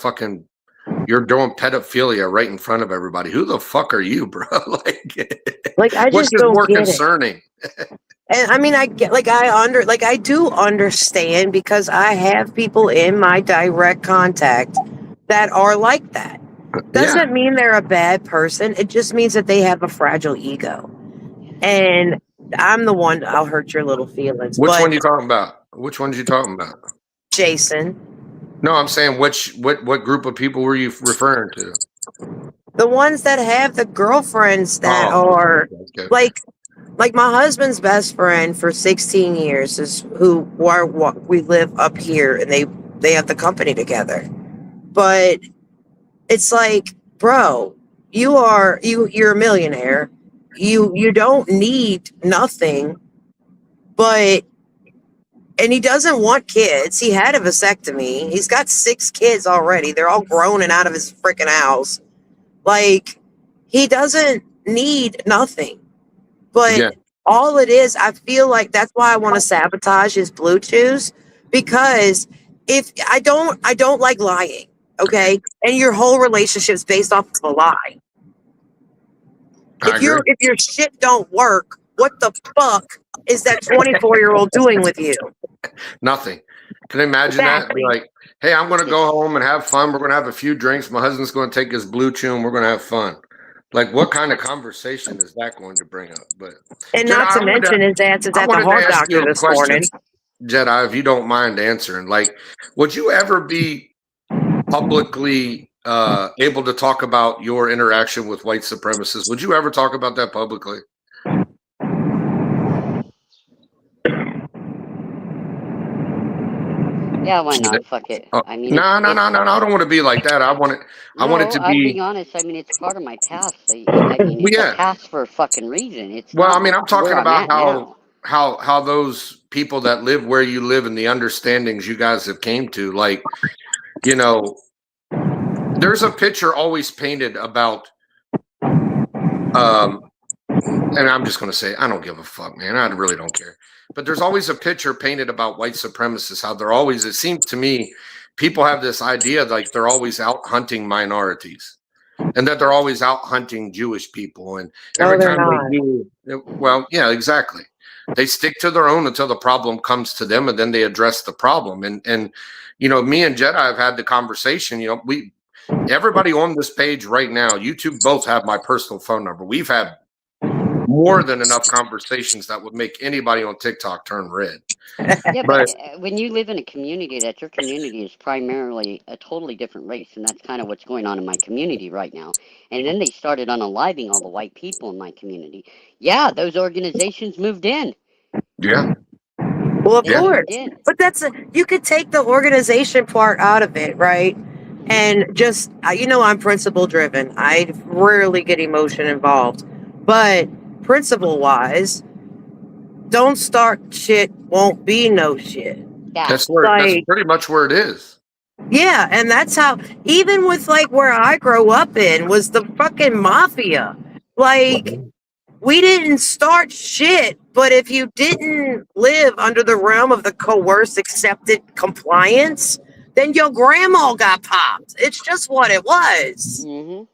doing pedophilia right in front of everybody. Who the fuck are you, bro? Like I just don't more get concerning. And I mean, I get, I do understand, because I have people in my direct contact that are like that. Doesn't mean they're a bad person. It just means that they have a fragile ego. And I'm the one, I'll hurt your little feelings. Which one you talking about? Which ones you talking about? Jason. No, I'm saying what group of people were you referring to? The ones that have the girlfriends that are okay. like my husband's best friend for 16 years is we live up here, and they have the company together. But it's like, bro, you're a millionaire. You don't need nothing, and he doesn't want kids. He had a vasectomy. He's got 6 kids already. They're all grown and out of his freaking house. Like, he doesn't need nothing. But all it is, I feel like that's why I want to sabotage his Bluetooth, because if I don't like lying, okay? And your whole relationship's based off of a lie. If your shit don't work, what the fuck is that 24-year-old doing with you? Nothing. Can you imagine that? Be like, hey, I'm going to go home and have fun. We're going to have a few drinks. My husband's going to take his Blue Chew and we're going to have fun. Like, what kind of conversation is that going to bring up? And not to mention his ass is at the heart doctor this morning. Jedi, if you don't mind answering, like, would you ever be publicly able to talk about your interaction with white supremacists? Would you ever talk about that publicly? Yeah, why not? Fuck it. I mean, no. I don't want to be like that. I want it to be. I'm being honest. I mean, it's part of my past. I mean, it's a past for a fucking reason. It's I mean, I'm talking about how those people that live where you live and the understandings you guys have came to, like, you know, there's a picture always painted about, and I'm just going to say, I don't give a fuck, man. I really don't care. But there's always a picture painted about white supremacists, how they're always, it seems to me, people have this idea like they're always out hunting minorities and that they're always out hunting Jewish people. And every time they do, well, yeah, exactly. They stick to their own until the problem comes to them, and then they address the problem. And you know, me and Jedi have had the conversation, you know, everybody on this page right now, you two both have my personal phone number. We've had more than enough conversations that would make anybody on TikTok turn red. Yeah, but when you live in a community, that your community is primarily a totally different race, and that's kind of what's going on in my community right now. And then they started unaliving all the white people in my community. Yeah, those organizations moved in. Yeah. Well, of course. But you could take the organization part out of it, right? And just, you know, I'm principle driven. I rarely get emotion involved. But principle wise, don't start shit, won't be no shit. Yeah. That's pretty much where it is. Yeah, and that's how, even with like where I grew up in was the fucking mafia. Like, we didn't start shit, but if you didn't live under the realm of the coerced, accepted compliance, then your grandma got popped. It's just what it was. Mm-hmm.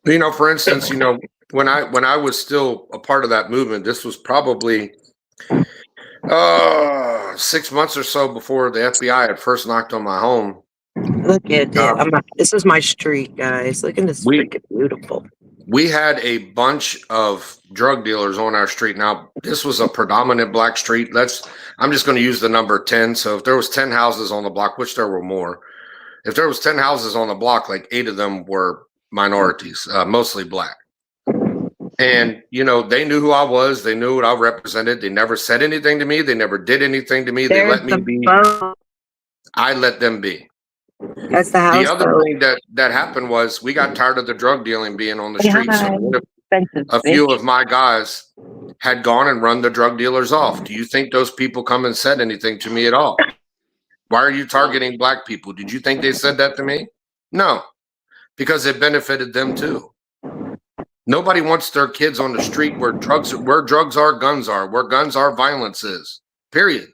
You know, for instance, you know, when I was still a part of that movement, this was probably 6 months or so before the FBI had first knocked on my home. Look at it. This is my street, guys. Look at this. Freaking beautiful. we had a bunch of drug dealers on our street. Now, this was a predominant black street. I'm just going to use the number 10. So if there was 10 houses on the block, which there were more, if there was 10 houses on the block, like 8 of them were minorities, mostly black. And, you know, they knew who I was. They knew what I represented. They never said anything to me. They never did anything to me. They let me be. I let them be. That's the house. The other thing that happened was we got tired of the drug dealing being on the street. So a few of my guys had gone and run the drug dealers off. Do you think those people come and said anything to me at all? Why are you targeting black people? Did you think they said that to me? No, because it benefited them too. Nobody wants their kids on the street where drugs are, guns are, where guns are, violence is. Period.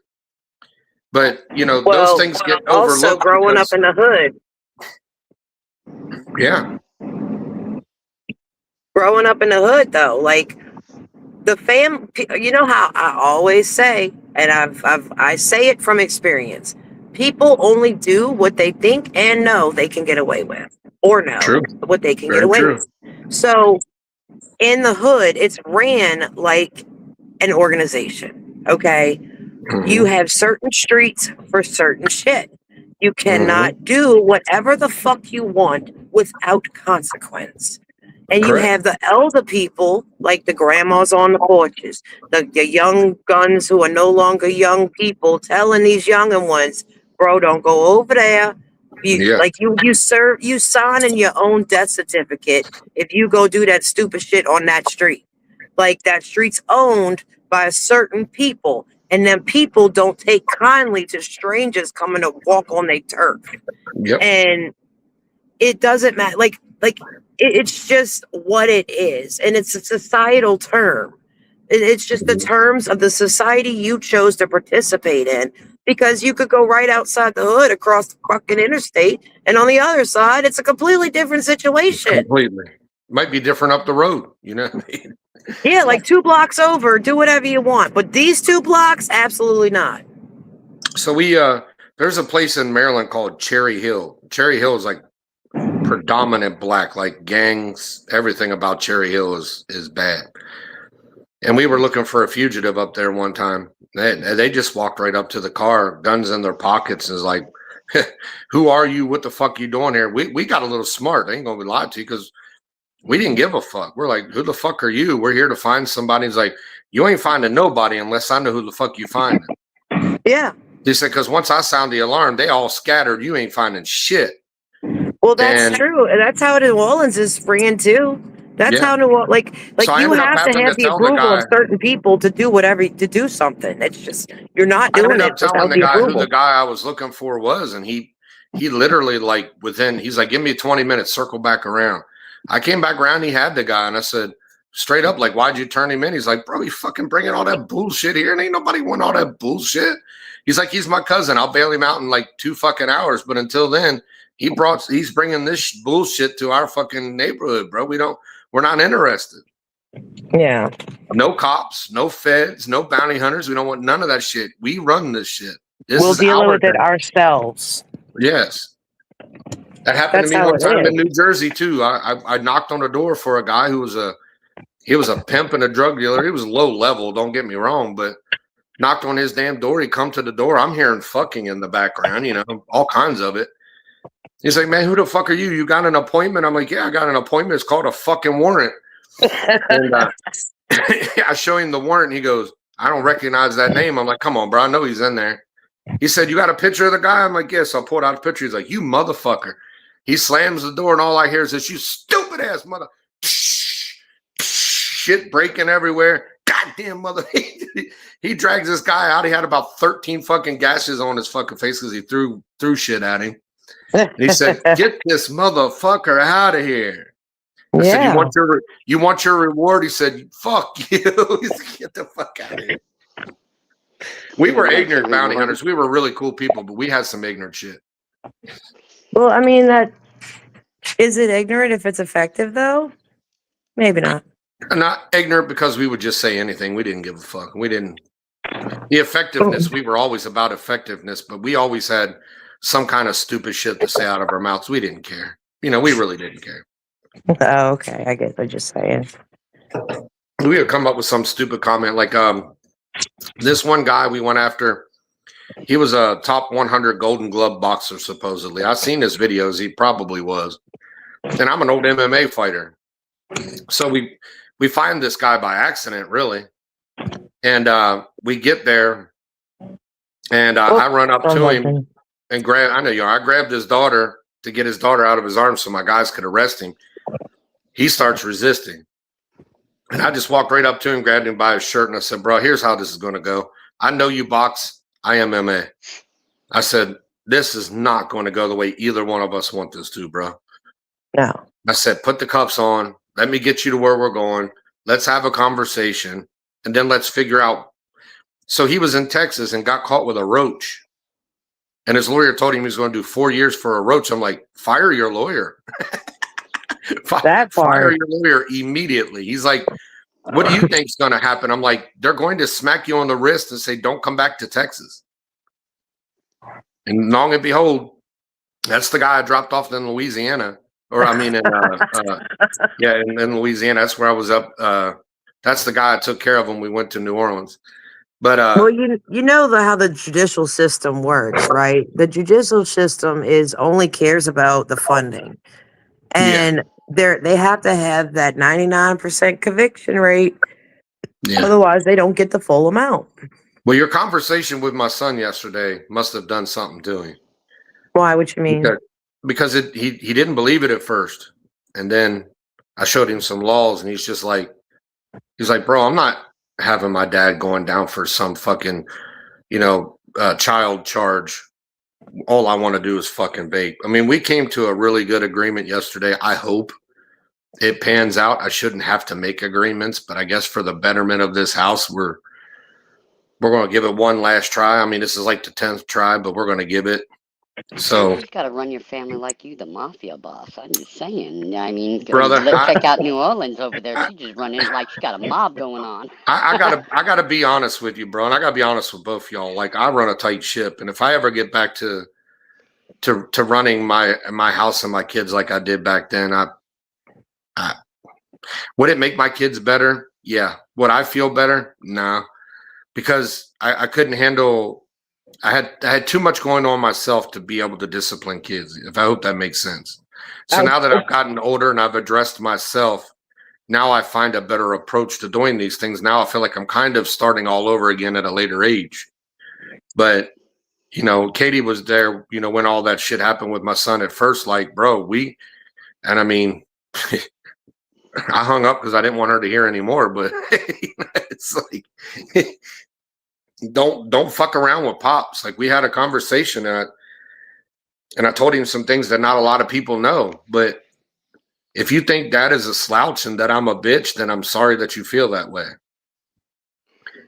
But you know, those things get overlooked. Also, growing up in the hood. Yeah. Growing up in the hood, though, like you know how I always say, and I say it from experience. People only do what they think and know they can get away with, or know what they can get away with. So. In the hood, it's ran like an organization, okay? Mm-hmm. You have certain streets for certain shit. You cannot do whatever the fuck you want without consequence. And you have the elder people, like the grandmas on the porches, the young guns who are no longer young people, telling these younger ones, bro, don't go over there. Like you sign in your own death certificate if you go do that stupid shit on that street. Like that street's owned by certain people, and then people don't take kindly to strangers coming to walk on their turf. Yep. And it doesn't matter. Like it's just what it is, and it's a societal term. It's just the terms of the society you chose to participate in. Because you could go right outside the hood across the fucking interstate, and on the other side, it's a completely different situation. Completely. Might be different up the road, you know what I mean? Yeah, like 2 blocks over, do whatever you want. But these 2 blocks, absolutely not. So there's a place in Maryland called Cherry Hill. Cherry Hill is like predominant black, like gangs, everything about Cherry Hill is bad. And we were looking for a fugitive up there one time. They just walked right up to the car, guns in their pockets, and is like, who are you? What the fuck you doing here? We got a little smart. I ain't gonna be lied to you because we didn't give a fuck. We're like, who the fuck are you? We're here to find somebody. He's like, you ain't finding nobody unless I know who the fuck you finding. Yeah. He said, because once I sound the alarm, they all scattered. You ain't finding shit. Well, that's true. And that's how New Orleans is freeing too. That's how New Orleans, like so you have to have the approval of certain people to do something. It's just, you're not doing it. Telling the guy who the guy I was looking for was, and he literally like he's like, give me 20 minutes, circle back around. I came back around, he had the guy, and I said straight up, like, why'd you turn him in? He's like, bro, you fucking bringing all that bullshit here, and ain't nobody want all that bullshit. He's like, he's my cousin. I'll bail him out in like 2 fucking hours, but until then, he's bringing this bullshit to our fucking neighborhood, bro. We're not interested. Yeah. No cops, no feds, no bounty hunters. We don't want none of that shit. We run this shit. We'll deal with it ourselves. Yes. That happened to me one time in New Jersey too. I knocked on the door for a guy who was a pimp and a drug dealer. He was low level, don't get me wrong, but knocked on his damn door. He come to the door. I'm hearing fucking in the background, you know, all kinds of it. He's like, man, who the fuck are you? You got an appointment? I'm like, yeah, I got an appointment. It's called a fucking warrant. And I show him the warrant. He goes, I don't recognize that name. I'm like, come on, bro. I know he's in there. He said, you got a picture of the guy? I'm like, yes. I pulled out a picture. He's like, you motherfucker. He slams the door and all I hear is this, you stupid ass mother. Shit breaking everywhere. Goddamn mother. He drags this guy out. He had about 13 fucking gashes on his fucking face because he threw shit at him. And he said, get this motherfucker out of here. I said, you want your reward? He said, fuck you. He said, get the fuck out of here. We were ignorant bounty hunters. We were really cool people, but we had some ignorant shit. Well, I mean, is it ignorant if it's effective though? Maybe not. Not ignorant because we would just say anything. We didn't give a fuck. The effectiveness, we were always about effectiveness, but we always had some kind of stupid shit to say out of our mouths. We didn't care. You know, we really didn't care. Oh, okay. I get what you're saying. We would come up with some stupid comment like this one guy we went after. He was a top 100 Golden Glove boxer, supposedly. I've seen his videos. He probably was. And I'm an old MMA fighter. So we find this guy by accident, really. And we get there, and I run up to him and I grabbed his daughter to get his daughter out of his arms so my guys could arrest him. He starts resisting. And I just walked right up to him, grabbed him by his shirt, and I said, bro, here's how this is going to go. I know you box. I am MMA. I said, this is not going to go the way either one of us want this to, bro. No. I said, put the cuffs on. Let me get you to where we're going. Let's have a conversation, and then let's figure out. So he was in Texas and got caught with a roach. And his lawyer told him he was going to do 4 years for a roach. I'm like, fire your lawyer. Fire your lawyer immediately. He's like, what do you think's going to happen? I'm like, they're going to smack you on the wrist and say, don't come back to Texas. And long and behold, that's the guy I dropped off in Louisiana. Or I mean, in Louisiana. That's where I was up. That's the guy I took care of when we went to New Orleans. But well, you know how the judicial system works, right? The judicial system only cares about the funding, and they have to have that 99% conviction rate. Yeah. Otherwise, they don't get the full amount. Well, your conversation with my son yesterday must have done something to him. Why? What you mean? Because he didn't believe it at first, and then I showed him some laws, and he's like, bro, I'm not having my dad going down for some fucking, child charge. All I want to do is fucking vape. I mean, we came to a really good agreement yesterday. I hope it pans out. I shouldn't have to make agreements, but I guess for the betterment of this house, we're going to give it one last try. I mean, this is like the 10th try, but we're going to give it. So you got to run your family like you, the mafia boss. I'm just saying. I mean, brother, check out New Orleans over there. She just running like she got a mob going on. I gotta be honest with you, bro, and I gotta be honest with both y'all. Like, I run a tight ship, and if I ever get back to running my house and my kids like I did back then, I would it make my kids better? Yeah. Would I feel better? No, because I couldn't handle. I had too much going on myself to be able to discipline kids. If I hope that makes sense. So now that I've gotten older and I've addressed myself, now I find a better approach to doing these things. Now I feel like I'm kind of starting all over again at a later age. But, Katie was there, when all that shit happened with my son at first, like, bro, and I mean, I hung up because I didn't want her to hear anymore, but it's like, don't fuck around with pops. Like, we had a conversation and I told him some things that not a lot of people know. But if you think Dad is a slouch and that I'm a bitch, then I'm sorry that you feel that way.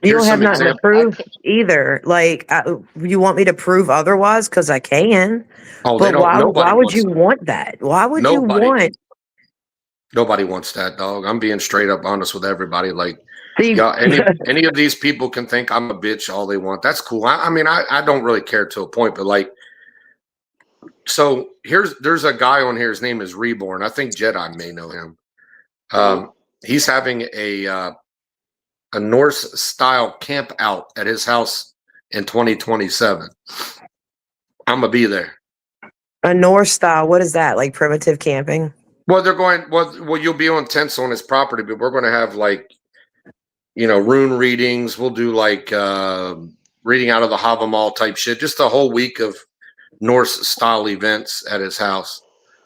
You don't have nothing to prove either. Like, you want me to prove otherwise? Because I can. Oh, but why would you want that? Why would you want? Nobody wants that, dog. I'm being straight up honest with everybody. Like, any of these people can think I'm a bitch all they want. That's cool. I mean, I don't really care to a point, but like, so there's a guy on here. His name is Reborn. I think Jedi may know him. He's having a Norse style camp out at his house in 2027. I'm gonna be there. A Norse style. What is that? Like primitive camping? Well, they're going. Well, you'll be on tents on his property, but we're going to have like, rune readings. We'll do like reading out of the Havamal type shit. Just a whole week of Norse style events at his house.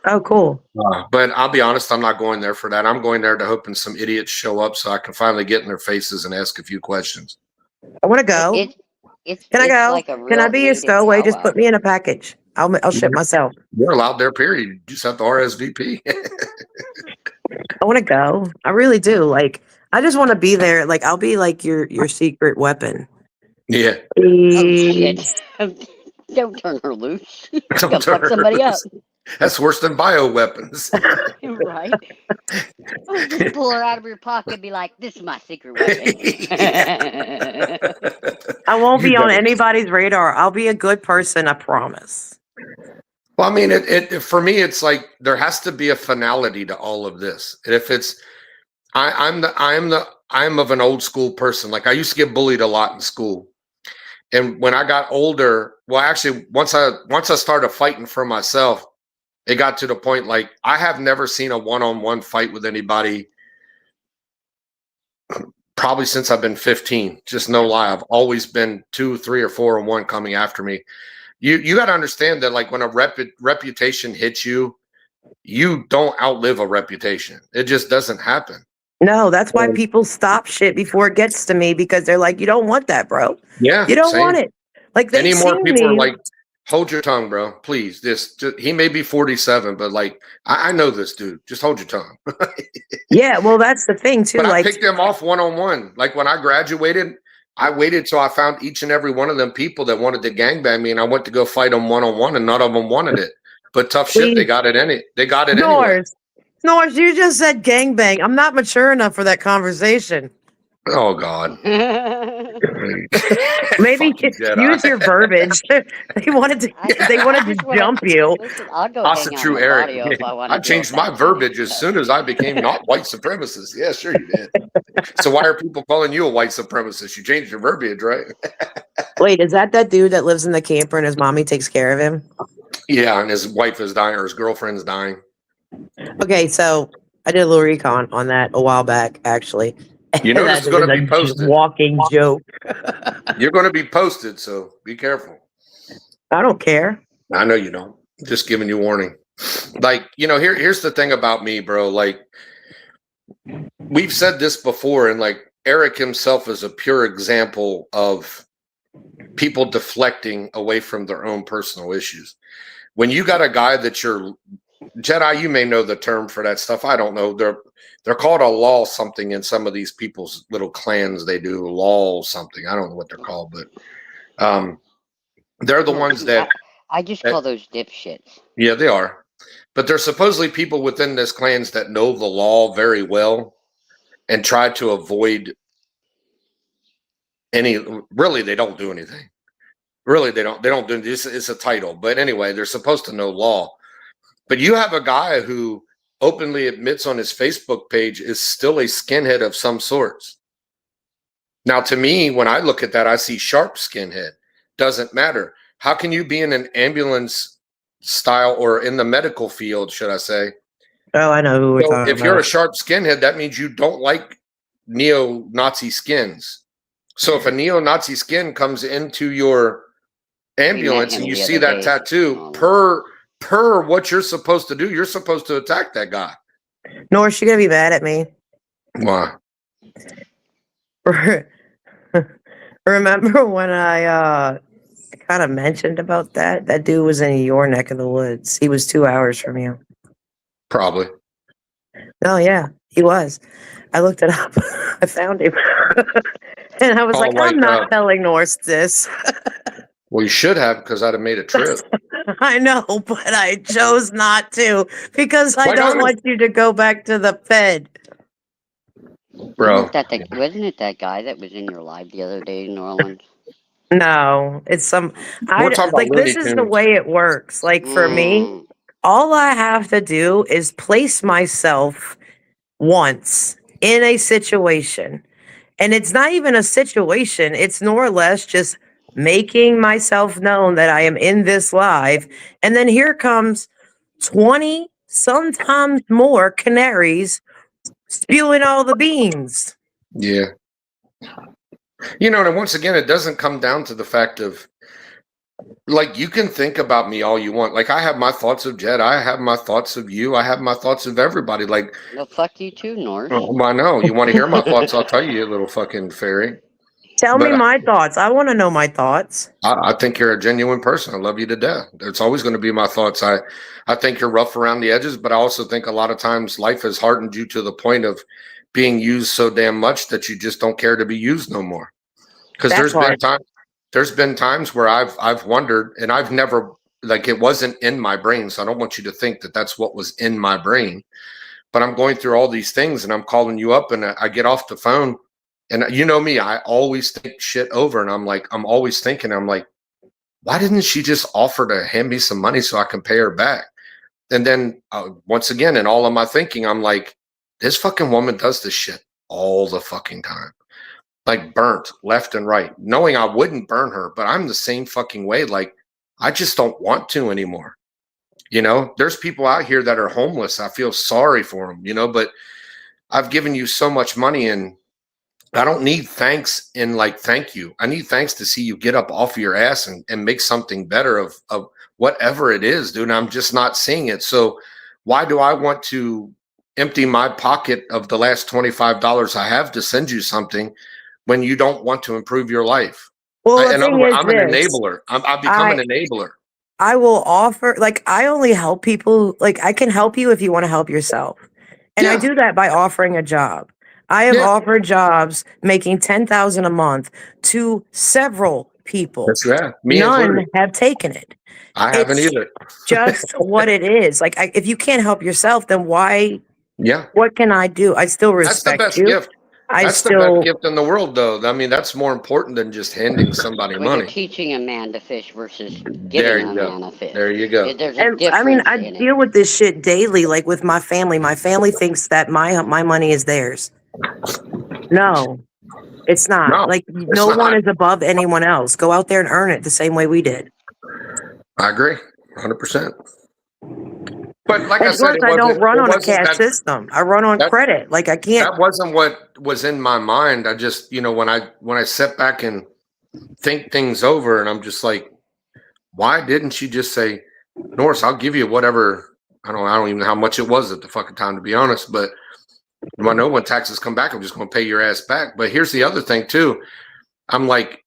Oh, cool. But I'll be honest, I'm not going there for that. I'm going there to hoping some idiots show up so I can finally get in their faces and ask a few questions. I want to go. Can I go? Like can I be your stowaway? Just put me in a package. I'll ship myself. You're allowed there, period. You just have to RSVP. I want to go. I really do. Like, I just want to be there. Like, I'll be like your secret weapon. Yeah. Oh, shit. Don't turn her loose. Don't fuck somebody up. That's worse than bioweapons. Right. Just pull her out of your pocket and be like, this is my secret weapon. I won't be on anybody's radar. I'll be a good person, I promise. Well, I mean, it for me, it's like there has to be a finality to all of this. And if it's, I'm of an old school person. Like I used to get bullied a lot in school, and when I got older, well, actually, once I started fighting for myself, it got to the point like I have never seen a one-on-one fight with anybody probably since I've been 15. Just no lie, I've always been 2, 3, or 4 on one coming after me. You got to understand that like when a reputation hits you, you don't outlive a reputation. It just doesn't happen. No, that's why people stop shit before it gets to me, because they're like, you don't want that, bro. Yeah, you don't want it. Like they any more people me. are like, hold your tongue, bro. Please. He may be 47, but like I know this dude. Just hold your tongue. Yeah, well, that's the thing too. But like I picked them off one-on-one. Like when I graduated, I waited till I found each and every one of them people that wanted to gangbang me, and I went to go fight them one-on-one, and none of them wanted it. But tough shit, they got it anyway. Norris, you just said gangbang. I'm not mature enough for that conversation. Oh God. Maybe use your verbiage. They wanted to jump you. Listen, I'll go That's hang a out true in Eric. audio if I want I changed my verbiage as soon as I became not white supremacist. Yeah, sure you did. So why are people calling you a white supremacist? You changed your verbiage, right? Wait, is that dude that lives in the camper and his mommy takes care of him? Yeah, and his wife is dying, or his girlfriend's dying. Okay, so I did a little recon on that a while back, actually. You know this is going to be posted. Walking joke. You're going to be posted, so be careful. I don't care. I know you don't. Just giving you warning. Like, here's the thing about me, bro. Like, we've said this before, and like Eric himself is a pure example of people deflecting away from their own personal issues. When you got a guy that you're Jedi, you may know the term for that stuff. I don't know. They're called a law something in some of these people's little clans. They do law something. I don't know what they're called, but they're the ones that I just call those dipshits. Yeah, they are. But there's supposedly people within this clans that know the law very well and try to avoid really they don't do anything. Really, they don't do this. It's a title. But anyway, they're supposed to know law. But you have a guy who openly admits on his Facebook page is still a skinhead of some sorts. Now, to me, when I look at that, I see sharp skinhead. Doesn't matter. How can you be in an ambulance style or in the medical field, should I say? Oh, I know who we're talking about. If you're a sharp skinhead, that means you don't like neo-Nazi skins. So if a neo-Nazi skin comes into your ambulance and you see that tattoo, per what you're supposed to do, you're supposed to attack that guy. Norris, you're gonna be mad at me. Why? Remember when I kind of mentioned about that? That dude was in your neck of the woods. He was 2 hours from you. Probably. Oh yeah, he was. I looked it up. I found him. And I was I'm not telling Norris this. Well, you should have, because I'd have made a trip. I know, but I chose not to because I don't want you to go back to the Fed. Bro. Wasn't it that guy that was in your live the other day in New Orleans? No, it's some. This is the way it works. Like for me, all I have to do is place myself once in a situation. And it's not even a situation. It's more or less just making myself known that I am in this live. And then here comes 20, sometimes more canaries spewing all the beans. Yeah. And once again, it doesn't come down to the fact of, like, you can think about me all you want. Like, I have my thoughts of Jed. I have my thoughts of you. I have my thoughts of everybody. Like, no, fuck you too, Norris. Oh, I know. You want to hear my thoughts? I'll tell you, you little fucking fairy. Tell me my thoughts. I want to know my thoughts. I think you're a genuine person. I love you to death. It's always going to be my thoughts. I think you're rough around the edges, but I also think a lot of times life has hardened you to the point of being used so damn much that you just don't care to be used no more. Because there's been times where I've wondered, and I've never, like, it wasn't in my brain, so I don't want you to think that that's what was in my brain. But I'm going through all these things, and I'm calling you up, and I get off the phone. And you know me, I always think shit over, and I'm always thinking, why didn't she just offer to hand me some money so I can pay her back? And then once again, in all of my thinking, I'm like, this fucking woman does this shit all the fucking time. Like burnt left and right, knowing I wouldn't burn her, but I'm the same fucking way. Like, I just don't want to anymore. You know, there's people out here that are homeless. I feel sorry for them, you know, but I've given you so much money and I don't need thanks and like, thank you. I need thanks to see you get up off of your ass and make something better of whatever it is, dude. I'm just not seeing it. So why do I want to empty my pocket of the last $25 I have to send you something when you don't want to improve your life? Well, I'm an enabler. I've become an enabler. I will offer, like, I only help people, like, I can help you if you want to help yourself. And I do that by offering a job. I have offered jobs making $10,000 a month to several people. That's right. None have taken it. I haven't either. Just what it is. Like, if you can't help yourself, then why? Yeah. What can I do? I still respect That's the best you. gift. That's the best gift in the world, though. I mean, that's more important than just handing somebody money. You're teaching a man to fish versus giving a man a fish. There you go. There's a difference. I mean, I deal with this shit daily, like with my family. My family thinks that my money is theirs. No, it's not. No, like no one is above anyone else. Go out there and earn it the same way we did. I agree, 100%. But like I said, I don't run on a cash system. I run on credit. Like I can't. That wasn't what was in my mind. I just, you know, when I sit back and think things over, and I'm just like, why didn't she just say, Norris, I'll give you whatever. I don't even know how much it was at the fucking time, to be honest. But I know when taxes come back, I'm just going to pay your ass back. But here's the other thing too. I'm like,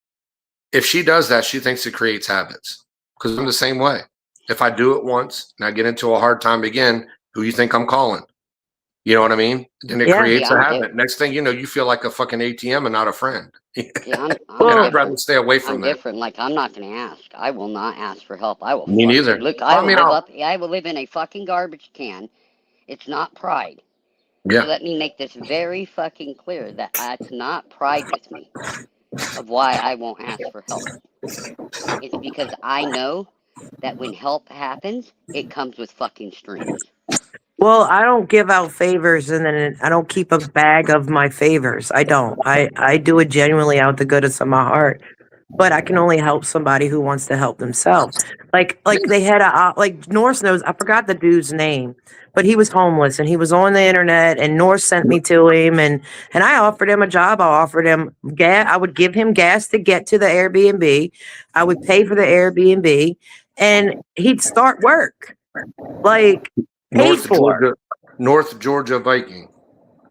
if she does that, she thinks it creates habits, because I'm the same way. If I do it once and I get into a hard time again, who you think I'm calling? You know what I mean? Then it creates a habit. Next thing you know, you feel like a fucking ATM and not a friend. I'd rather stay away from that. I'm different. Like, I'm not going to ask. I will not ask for help. I will. Me neither. Look, I will live in a fucking garbage can. It's not pride. Yeah. So let me make this very fucking clear that it's not pride with me of why I won't ask for help. It's because I know that when help happens, it comes with fucking strings. Well, I don't give out favors, and then I don't keep a bag of my favors. I don't. I do it genuinely out the goodness of my heart. But I can only help somebody who wants to help themselves. Like they had like Norris knows. I forgot the dude's name, but he was homeless and he was on the internet. And Norris sent me to him, and I offered him a job. I offered him gas. I would give him gas to get to the Airbnb. I would pay for the Airbnb, and he'd start work. Like North Georgia Viking.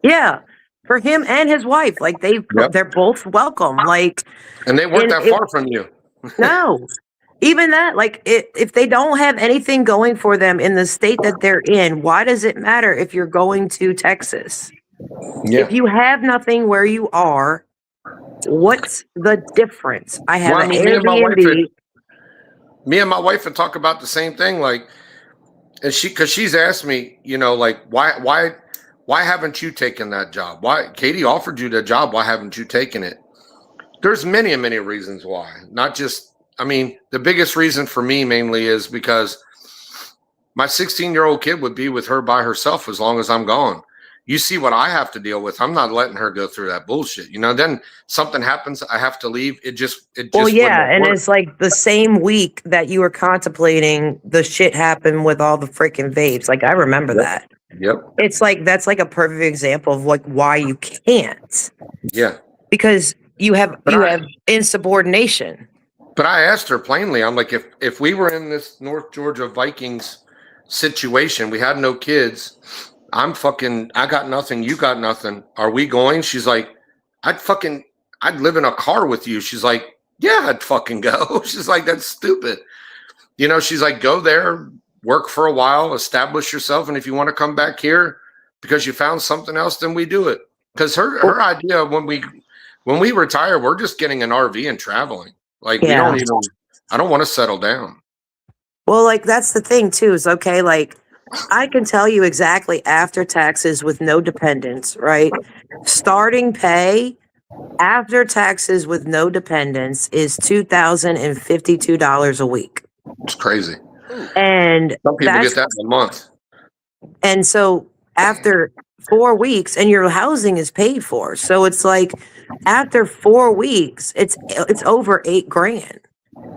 Yeah, for him and his wife. Like they're both welcome. Like, and they weren't that far from you. No, even that. Like, if they don't have anything going for them in the state that they're in, why does it matter if you're going to Texas? Yeah. If you have nothing where you are, what's the difference? I have an Airbnb. Me and my wife would talk about the same thing. Like, and because she's asked me, you know, like, why haven't you taken that job? Why Katie offered you the job? Why haven't you taken it? There's many reasons why. Not just, I mean, the biggest reason for me mainly is because my 16-year-old kid would be with her by herself as long as I'm gone. You see what I have to deal with. I'm not letting her go through that bullshit. You know, then something happens, I have to leave. It just well, yeah, and it's like the same week that you were contemplating, the shit happened with all the freaking vapes. Like, I remember that. Yep. It's like, that's like a perfect example of like why you can't. Yeah. Because you have insubordination. But I asked her plainly, I'm like, if we were in this North Georgia Vikings situation, we had no kids, I got nothing, you got nothing, are we going? She's like, I'd live in a car with you. She's like, yeah, I'd fucking go. She's like, that's stupid. You know, she's like, go there, work for a while, establish yourself, and if you want to come back here because you found something else, then we do it. Because her idea when we retire, we're just getting an RV and traveling. Like, I don't want to settle down. Well, like, that's the thing too, is okay, like, I can tell you exactly after taxes with no dependents, right? Starting pay After taxes with no dependents is $2,052 a week. It's crazy. And Some people get that in a month. And so after 4 weeks, and your housing is paid for, so it's like after 4 weeks, it's over $8,000.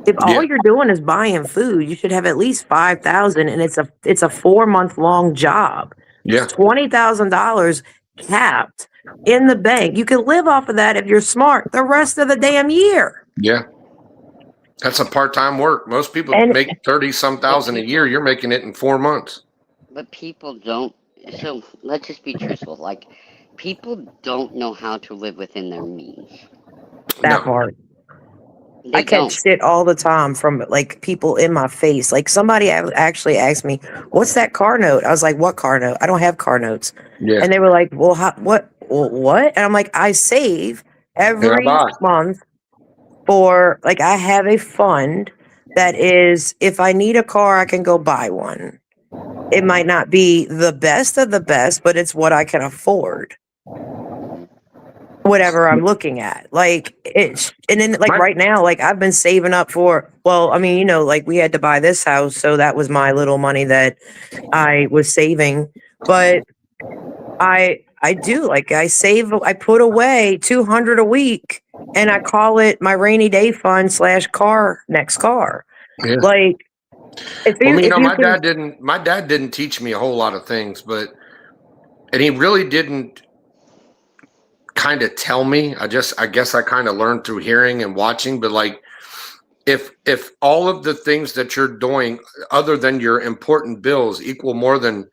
If all you're doing is buying food, you should have at least 5,000, and it's a 4-month long job. Yeah, $20,000 capped in the bank. You can live off of that if you're smart the rest of the damn year. yeah. That's a part-time work. Most people make 30-some thousand a year. You're making it in 4 months. But people don't. So let's just be truthful. Like, people don't know how to live within their means. That part. They I catch shit all the time from like people in my face. Like somebody actually asked me, "What's that car note?" I was like, "What car note? I don't have car notes." Yeah. And they were like, "Well, what? And I'm like, "I save every month for like I have a fund that is if I need a car, I can go buy one. It might not be the best of the best, but it's what I can afford." Whatever I'm looking at, like it's, and then like right now, like I've been saving up for, well, I mean, like we had to buy this house, so that was my little money that I was saving. But I do like I put away $200 a week, and I call it my rainy day fund / next car. Yeah. Like, my dad didn't teach me a whole lot of things, and he really didn't kind of tell me. I guess I kind of learned through hearing and watching, but like if all of the things that you're doing other than your important bills equal more than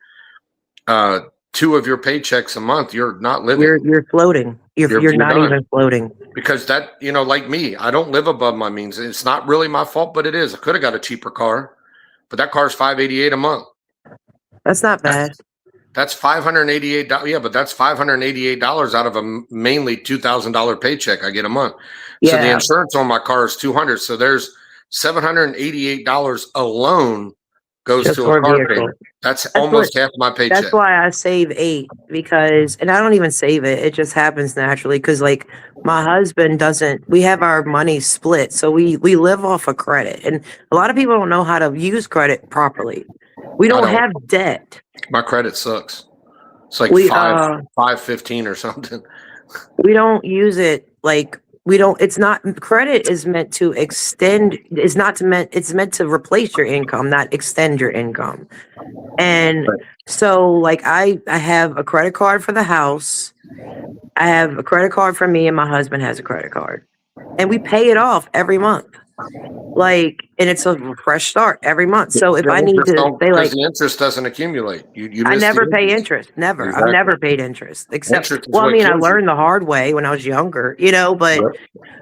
2 of your paychecks a month, you're not living. You're floating. You're not done. Even floating. Because that, like me, I don't live above my means. It's not really my fault, but it is. I could have got a cheaper car, but that car's $588 a month. That's not bad. That's $588. Yeah, but that's $588 out of a mainly $2,000 paycheck I get a month. Yeah. So the insurance on my car is $200. So there's $788 alone goes just to a car payment. That's almost half my paycheck. That's why I save $8 because, and I don't even save it. It just happens naturally because, like, my husband doesn't. We have our money split, so we live off of credit, and a lot of people don't know how to use credit properly. We don't have debt. My credit sucks. It's like 515 or something. We don't use it like we don't. It's not credit is meant to extend. It's meant to replace your income, not extend your income. And so, like, I have a credit card for the house. I have a credit card for me, and my husband has a credit card, and we pay it off every month. Like, and it's a fresh start every month. So if I need to say, like, the interest doesn't accumulate, I never pay interest. Never. Exactly. I've never paid interest except. Well, I mean, I learned the hard way when I was younger, but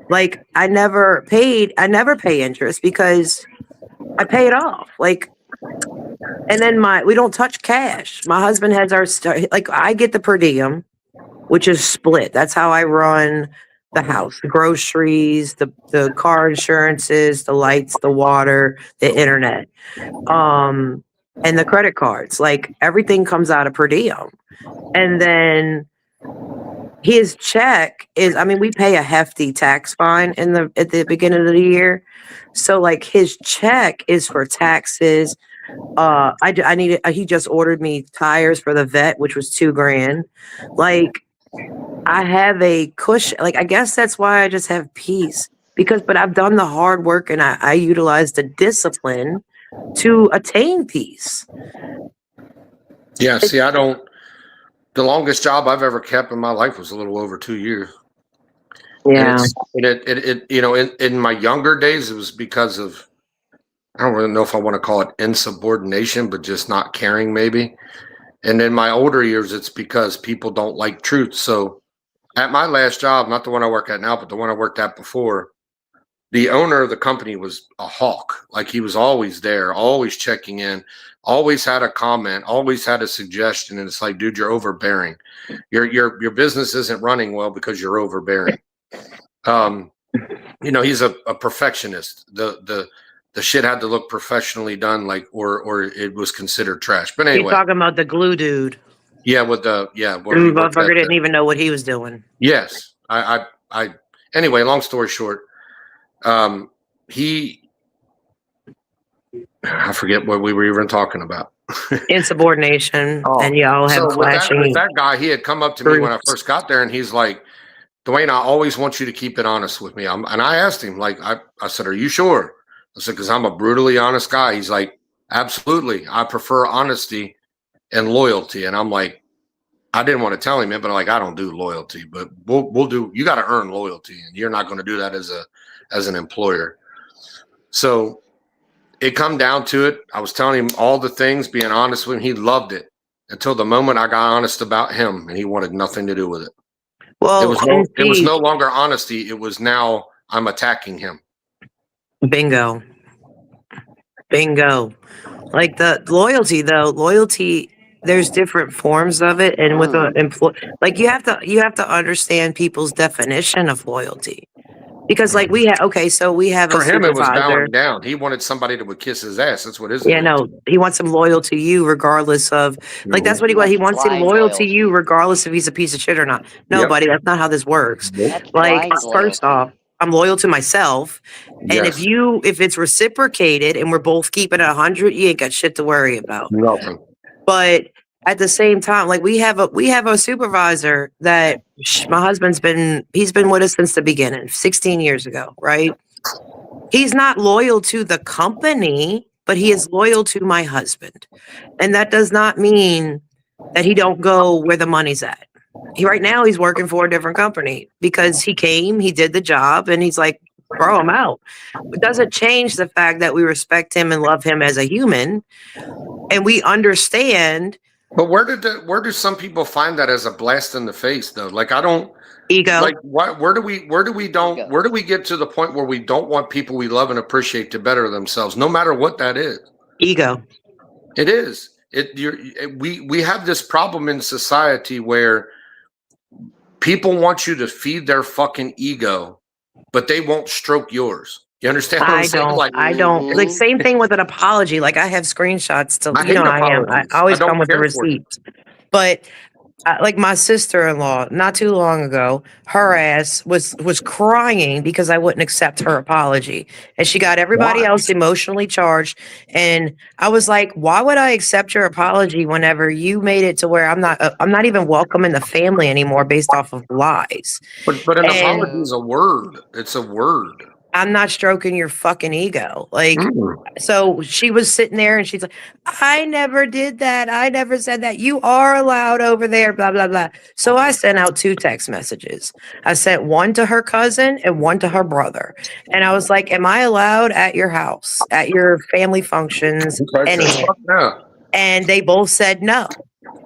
like I never pay interest because I pay it off. Like, and then we don't touch cash. My husband has like I get the per diem, which is split. That's how I run the house, the groceries, the car insurances, the lights, the water, the internet, and the credit cards. Like everything comes out of per diem. And then his check is, I mean, we pay a hefty tax fine at the beginning of the year. So like his check is for taxes. He just ordered me tires for the vet, which was $2,000. Like, I have a cushion. Like, I guess that's why I just have peace but I've done the hard work and I utilize the discipline to attain peace. Yeah. See, the longest job I've ever kept in my life was a little over 2 years. Yeah. And in my younger days, it was because of, I don't really know if I want to call it insubordination, but just not caring maybe. And in my older years, it's because people don't like truth. So at my last job, not the one I work at now, but the one I worked at before, the owner of the company was a hawk. Like he was always there, always checking in, always had a comment, always had a suggestion. And it's like, dude, you're overbearing. Your business isn't running well because you're overbearing. He's a perfectionist. The shit had to look professionally done, like, or it was considered trash. But anyway, you're talking about the glue dude. Yeah, motherfucker didn't even know what he was doing. Yes, I Anyway, long story short, I forget what we were even talking about. Insubordination, and y'all have so clashing. with that guy, he had come up to me when I first got there, and he's like, Dwayne, I always want you to keep it honest with me. And I asked him, like, I said, are you sure? I said, because I'm a brutally honest guy. He's like, absolutely. I prefer honesty and loyalty. And I'm like, I didn't want to tell him it, but like, I don't do loyalty, but we'll do, you got to earn loyalty, and you're not going to do that as an employer. So it come down to it. I was telling him all the things, being honest with him. He loved it until the moment I got honest about him, and he wanted nothing to do with it. Well, it was no longer honesty. It was now I'm attacking him. Bingo. Like the loyalty, though, there's different forms of it, and with an employee, like you have to understand people's definition of loyalty, because like we have for him it was bowing down. He wanted somebody that would kiss his ass. That's what his he wants him loyal to you regardless of like that's what he wants. He wants him loyal to you regardless if he's a piece of shit or not. No, buddy, that's not how this works. Like first off, I'm loyal to myself, and if it's reciprocated and we're both keeping it 100, you ain't got shit to worry about. Nothing. But at the same time, like we have a supervisor that my husband's been with us since the beginning, 16 years ago, right? He's not loyal to the company, but he is loyal to my husband. And that does not mean that he don't go where the money's at. Right now he's working for a different company because he did the job, and he's like, throw him out. It doesn't change the fact that we respect him and love him as a human, and we understand. But where do some people find that as a blast in the face, though? Like, I don't ego. Like, where do we get to the point where we don't want people we love and appreciate to better themselves, no matter what that is? Ego. It is. We have this problem in society where people want you to feed their fucking ego, but they won't stroke yours. You understand what I'm saying? I don't. Like, same thing with an apology. Like, I have screenshots to, I always come with the receipts. But like my sister-in-law, not too long ago, her ass was crying because I wouldn't accept her apology. And she got everybody else emotionally charged. And I was like, why would I accept your apology whenever you made it to where I'm not even welcome in the family anymore based off of lies? But an apology is a word. It's a word. I'm not stroking your fucking ego. Like, so she was sitting there and she's like, I never did that. I never said that. You are allowed over there, blah, blah, blah. So I sent out 2 text messages. I sent one to her cousin and one to her brother. And I was like, am I allowed at your house, at your family functions, anywhere? No. And they both said no.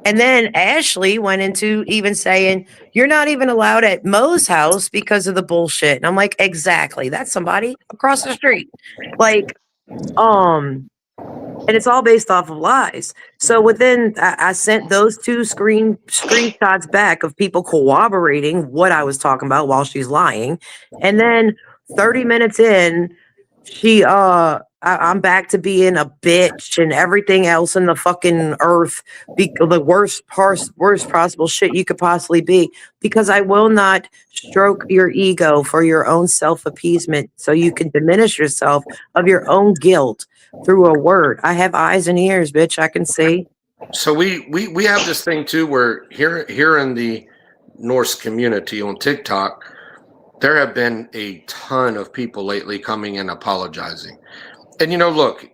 And then Ashley went into even saying, you're not even allowed at Mo's house because of the bullshit. And I'm like, exactly. That's somebody across the street. Like, and it's all based off of lies. So I sent those 2 screenshots back of people corroborating what I was talking about while she's lying. And then 30 minutes in, I'm back to being a bitch and everything else in the fucking earth, the worst possible shit you could possibly be, because I will not stroke your ego for your own self-appeasement so you can diminish yourself of your own guilt through a word. I have eyes and ears, bitch. I can see. So we have this thing too where here in the Norse community on TikTok, there have been a ton of people lately coming and apologizing. And, look,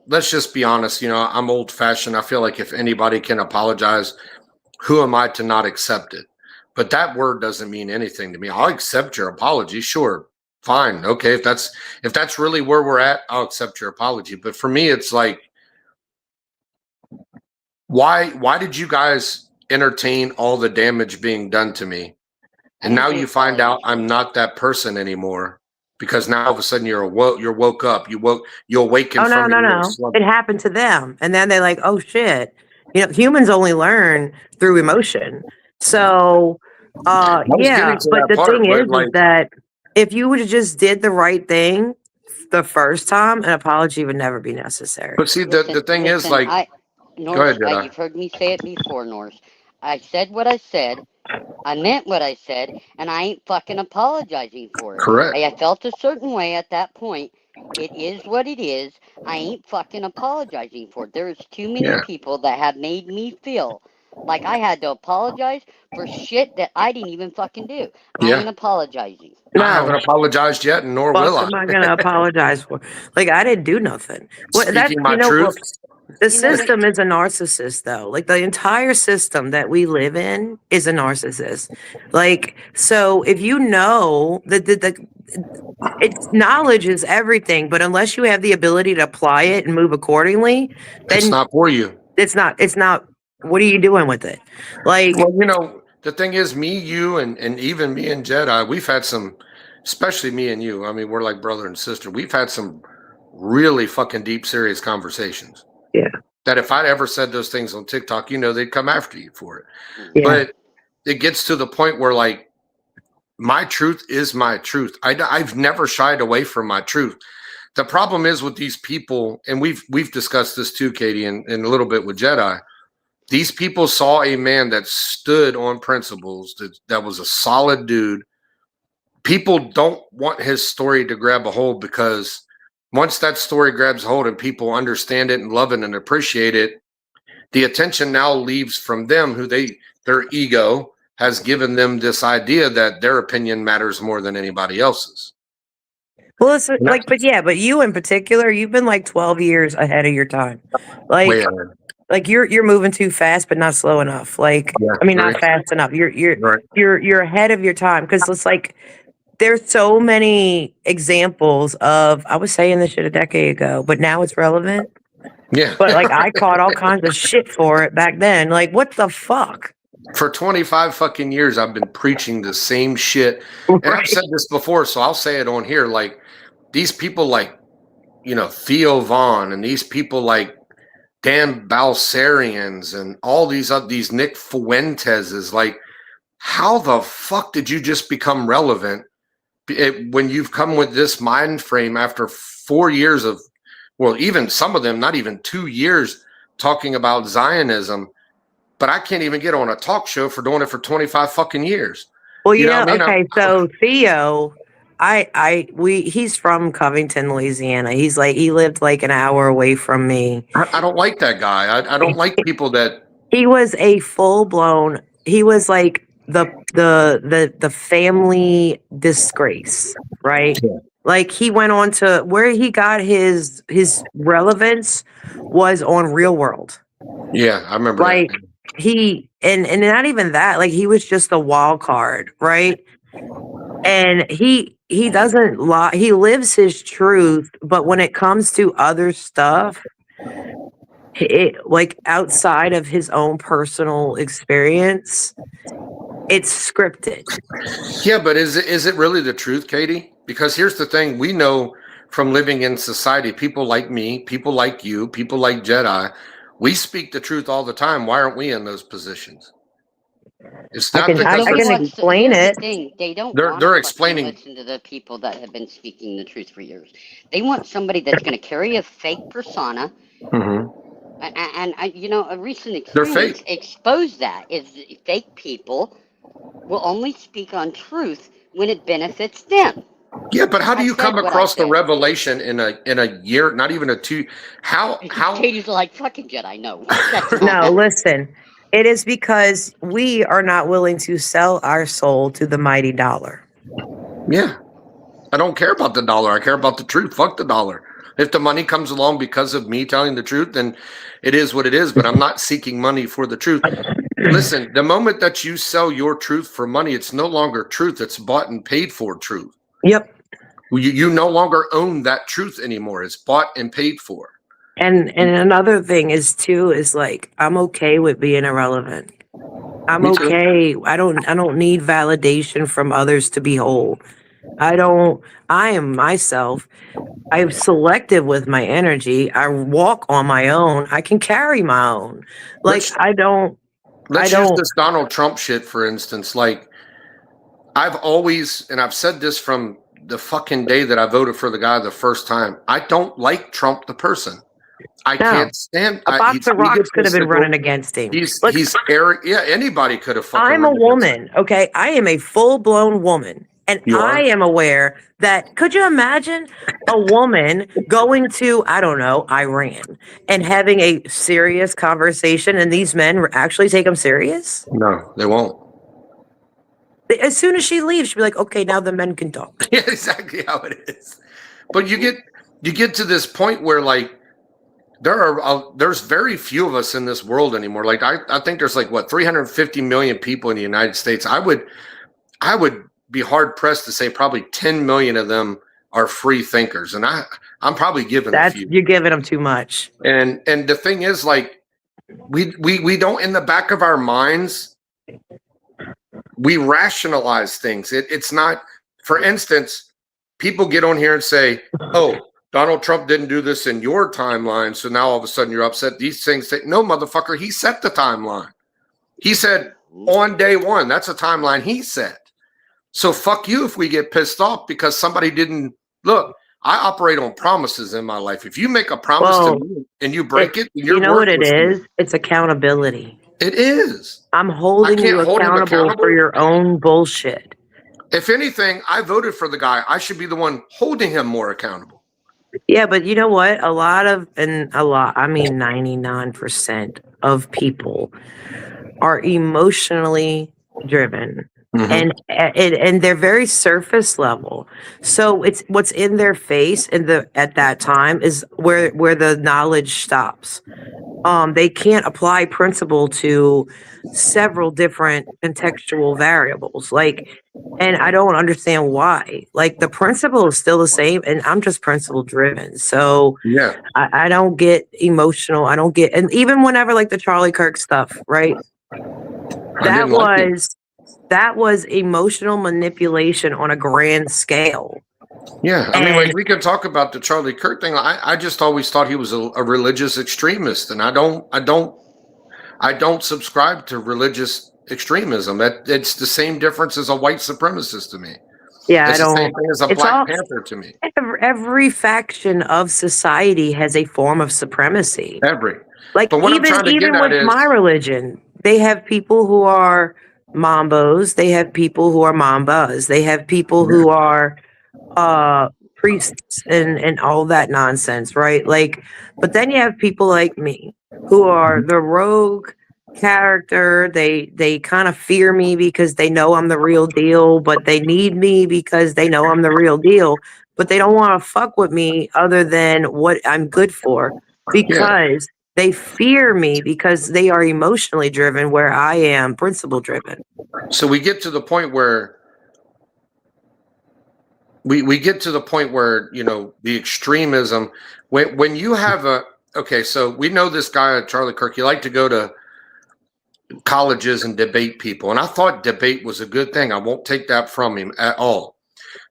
let's just be honest. I'm old fashioned. I feel like if anybody can apologize, who am I to not accept it? But that word doesn't mean anything to me. I'll accept your apology. Sure. Fine. Okay. If that's really where we're at, I'll accept your apology. But for me, it's like, why did you guys entertain all the damage being done to me? And now you find out I'm not that person anymore. Because now all of a sudden you're woke up. You awaken. Oh, no. It happened to them. And then they're like, oh shit. Humans only learn through emotion. So but the thing is that if you would have just did the right thing the first time, an apology would never be necessary. But see, the thing is, like, Norse, go ahead, you've heard me say it before, Norse. I said what I said. I meant what I said, and I ain't fucking apologizing for it. Correct. I felt a certain way at that point. It is what it is. I ain't fucking apologizing for it. There's too many people that have made me feel like I had to apologize for shit that I didn't even fucking do. I ain't apologizing. No. I haven't apologized yet, nor will I. What am I going to apologize for? Like, I didn't do nothing. Speaking my truth. The system is a narcissist, though. Like, the entire system that we live in is a narcissist. Like, so if you know that it's knowledge is everything, but unless you have the ability to apply it and move accordingly, then It's not for you. It's not. What are you doing with it? Like, Well, you know, the thing is, me, you, and even me and Jedi, we've had some, especially me and you. I mean, we're like brother and sister. We've had some really fucking deep, serious conversations. Yeah. That if I'd ever said those things on TikTok, you know, they'd come after you for it. Yeah. But it gets to the point where, like, my truth is my truth. I've never shied away from my truth. The problem is with these people, and we've discussed this too, Katie, and a little bit with Jedi. These people saw a man that stood on principles, that was a solid dude. People don't want his story to grab a hold, because once that story grabs hold and people understand it and love it and appreciate it, the attention now leaves from them, their ego has given them this idea that their opinion matters more than anybody else's. Well, it's like, but you in particular, you've been like 12 years ahead of your time. Like you're moving too fast, but not slow enough. Like, Yeah, I mean, not fast enough. You're ahead of your time, because it's like there's so many examples of, I was saying this shit a decade ago, but now it's relevant. Yeah. But like, I caught all kinds of shit for it back then. Like, what the fuck? For 25 fucking years, I've been preaching the same shit. And I've said this before, so I'll say it on here. Like, these people like, you know, Theo Vaughn, and these people like Dan Balsarians, and all these Nick Fuentes, like, how the fuck did you just become relevant when you've come with this mind frame after 4 years of, well, even some of them, not even 2 years talking about Zionism, but I can't even get on a talk show for doing it for 25 fucking years. Well, you know what I mean? Okay, so Theo, he's from Covington, Louisiana. He lived like an hour away from me. I don't like that guy. I don't like people that. He was a full-blown, he was like the family disgrace, right? Yeah. Like, he went on to where he got his relevance was on Real World. Yeah, I remember like that. He and not even that, like, he was just a wild card, right? And he doesn't lie. He lives his truth, but when it comes to other stuff, like outside of his own personal experience, it's scripted. Yeah, but is it really the truth, Katie? Because here's the thing: we know from living in society, people like me, people like you, people like Jedi, we speak the truth all the time. Why aren't we in those positions? It's not because I can explain it. They don't. They're explaining. Listen to the people that have been speaking the truth for years. They want somebody that's going to carry a fake persona. Mm-hmm. And you know, a recent experience exposed that is fake people will only speak on truth when it benefits them. Yeah, but how do you come across the revelation in a year, not even a 2? How Katie's like, fucking Jedi, no. No, listen. It is because we are not willing to sell our soul to the mighty dollar. Yeah. I don't care about the dollar. I care about the truth. Fuck the dollar. If the money comes along because of me telling the truth, then it is what it is, but I'm not seeking money for the truth. Listen, the moment that you sell your truth for money, it's no longer truth. It's bought and paid for truth. Yep. You no longer own that truth anymore. It's bought and paid for. And another thing is like, I'm okay with being irrelevant. I'm okay. I don't need validation from others to be whole. I am myself. I'm selective with my energy. I walk on my own. I can carry my own. Like, let's use this Donald Trump shit, for instance. Like, I've always, and I've said this from the fucking day that I voted for the guy the first time, I don't like Trump the person. I can't stand. A box of rocks could have been running against him. He's arrogant. Yeah, anybody could have fucking. I'm a woman, okay? I am a full-blown woman. And I am aware that, could you imagine a woman going to, I don't know, Iran and having a serious conversation and these men actually take them serious? No, they won't. As soon as she leaves, she'll be like, okay, now the men can talk. Yeah, exactly how it is. But you get to this point where like there's very few of us in this world anymore. Like I think there's like what 350 million people in the United States. I would be hard pressed to say probably 10 million of them are free thinkers, and I'm probably giving a few. You're giving them too much. And the thing is, like, we don't, in the back of our minds, we rationalize things. It's not. For instance, people get on here and say, "Oh, Donald Trump didn't do this in your timeline, so now all of a sudden you're upset." These things say, "No, motherfucker, he set the timeline. He said on day one. That's a timeline he set." So fuck you if we get pissed off because somebody didn't look. I operate on promises in my life. If you make a promise to me and you break it, you know what it is? It's accountability. It is. I'm holding you accountable for your own bullshit. If anything, I voted for the guy. I should be the one holding him more accountable. Yeah, but you know what? I mean 99% of people are emotionally driven. Mm-hmm. And they're very surface level. So it's what's in their face at that time is where the knowledge stops. They can't apply principle to several different contextual variables. And I don't understand why. Like the principle is still the same, and I'm just principle driven. So yeah, I don't get emotional. And even whenever like the Charlie Kirk stuff, right? That was emotional manipulation on a grand scale. Yeah, I mean, like we could talk about the Charlie Kirk thing. I just always thought he was a religious extremist, and I don't subscribe to religious extremism. It's the same difference as a white supremacist to me. Yeah, it's the same thing as a Black Panther to me. Every faction of society has a form of supremacy. Like even with my religion, they have people who are Mambos, they have people who are Mambas, they have people who are priests and all that nonsense, right? Like, but then you have people like me who are the rogue character. They kind of fear me because they know I'm the real deal, but they need me because they know I'm the real deal, but they don't want to fuck with me other than what I'm good for because they fear me because they are emotionally driven where I am principle driven. So we get to the point where we get to the point where, you know, the extremism, when you have so we know this guy, Charlie Kirk, he liked to go to colleges and debate people. And I thought debate was a good thing. I won't take that from him at all.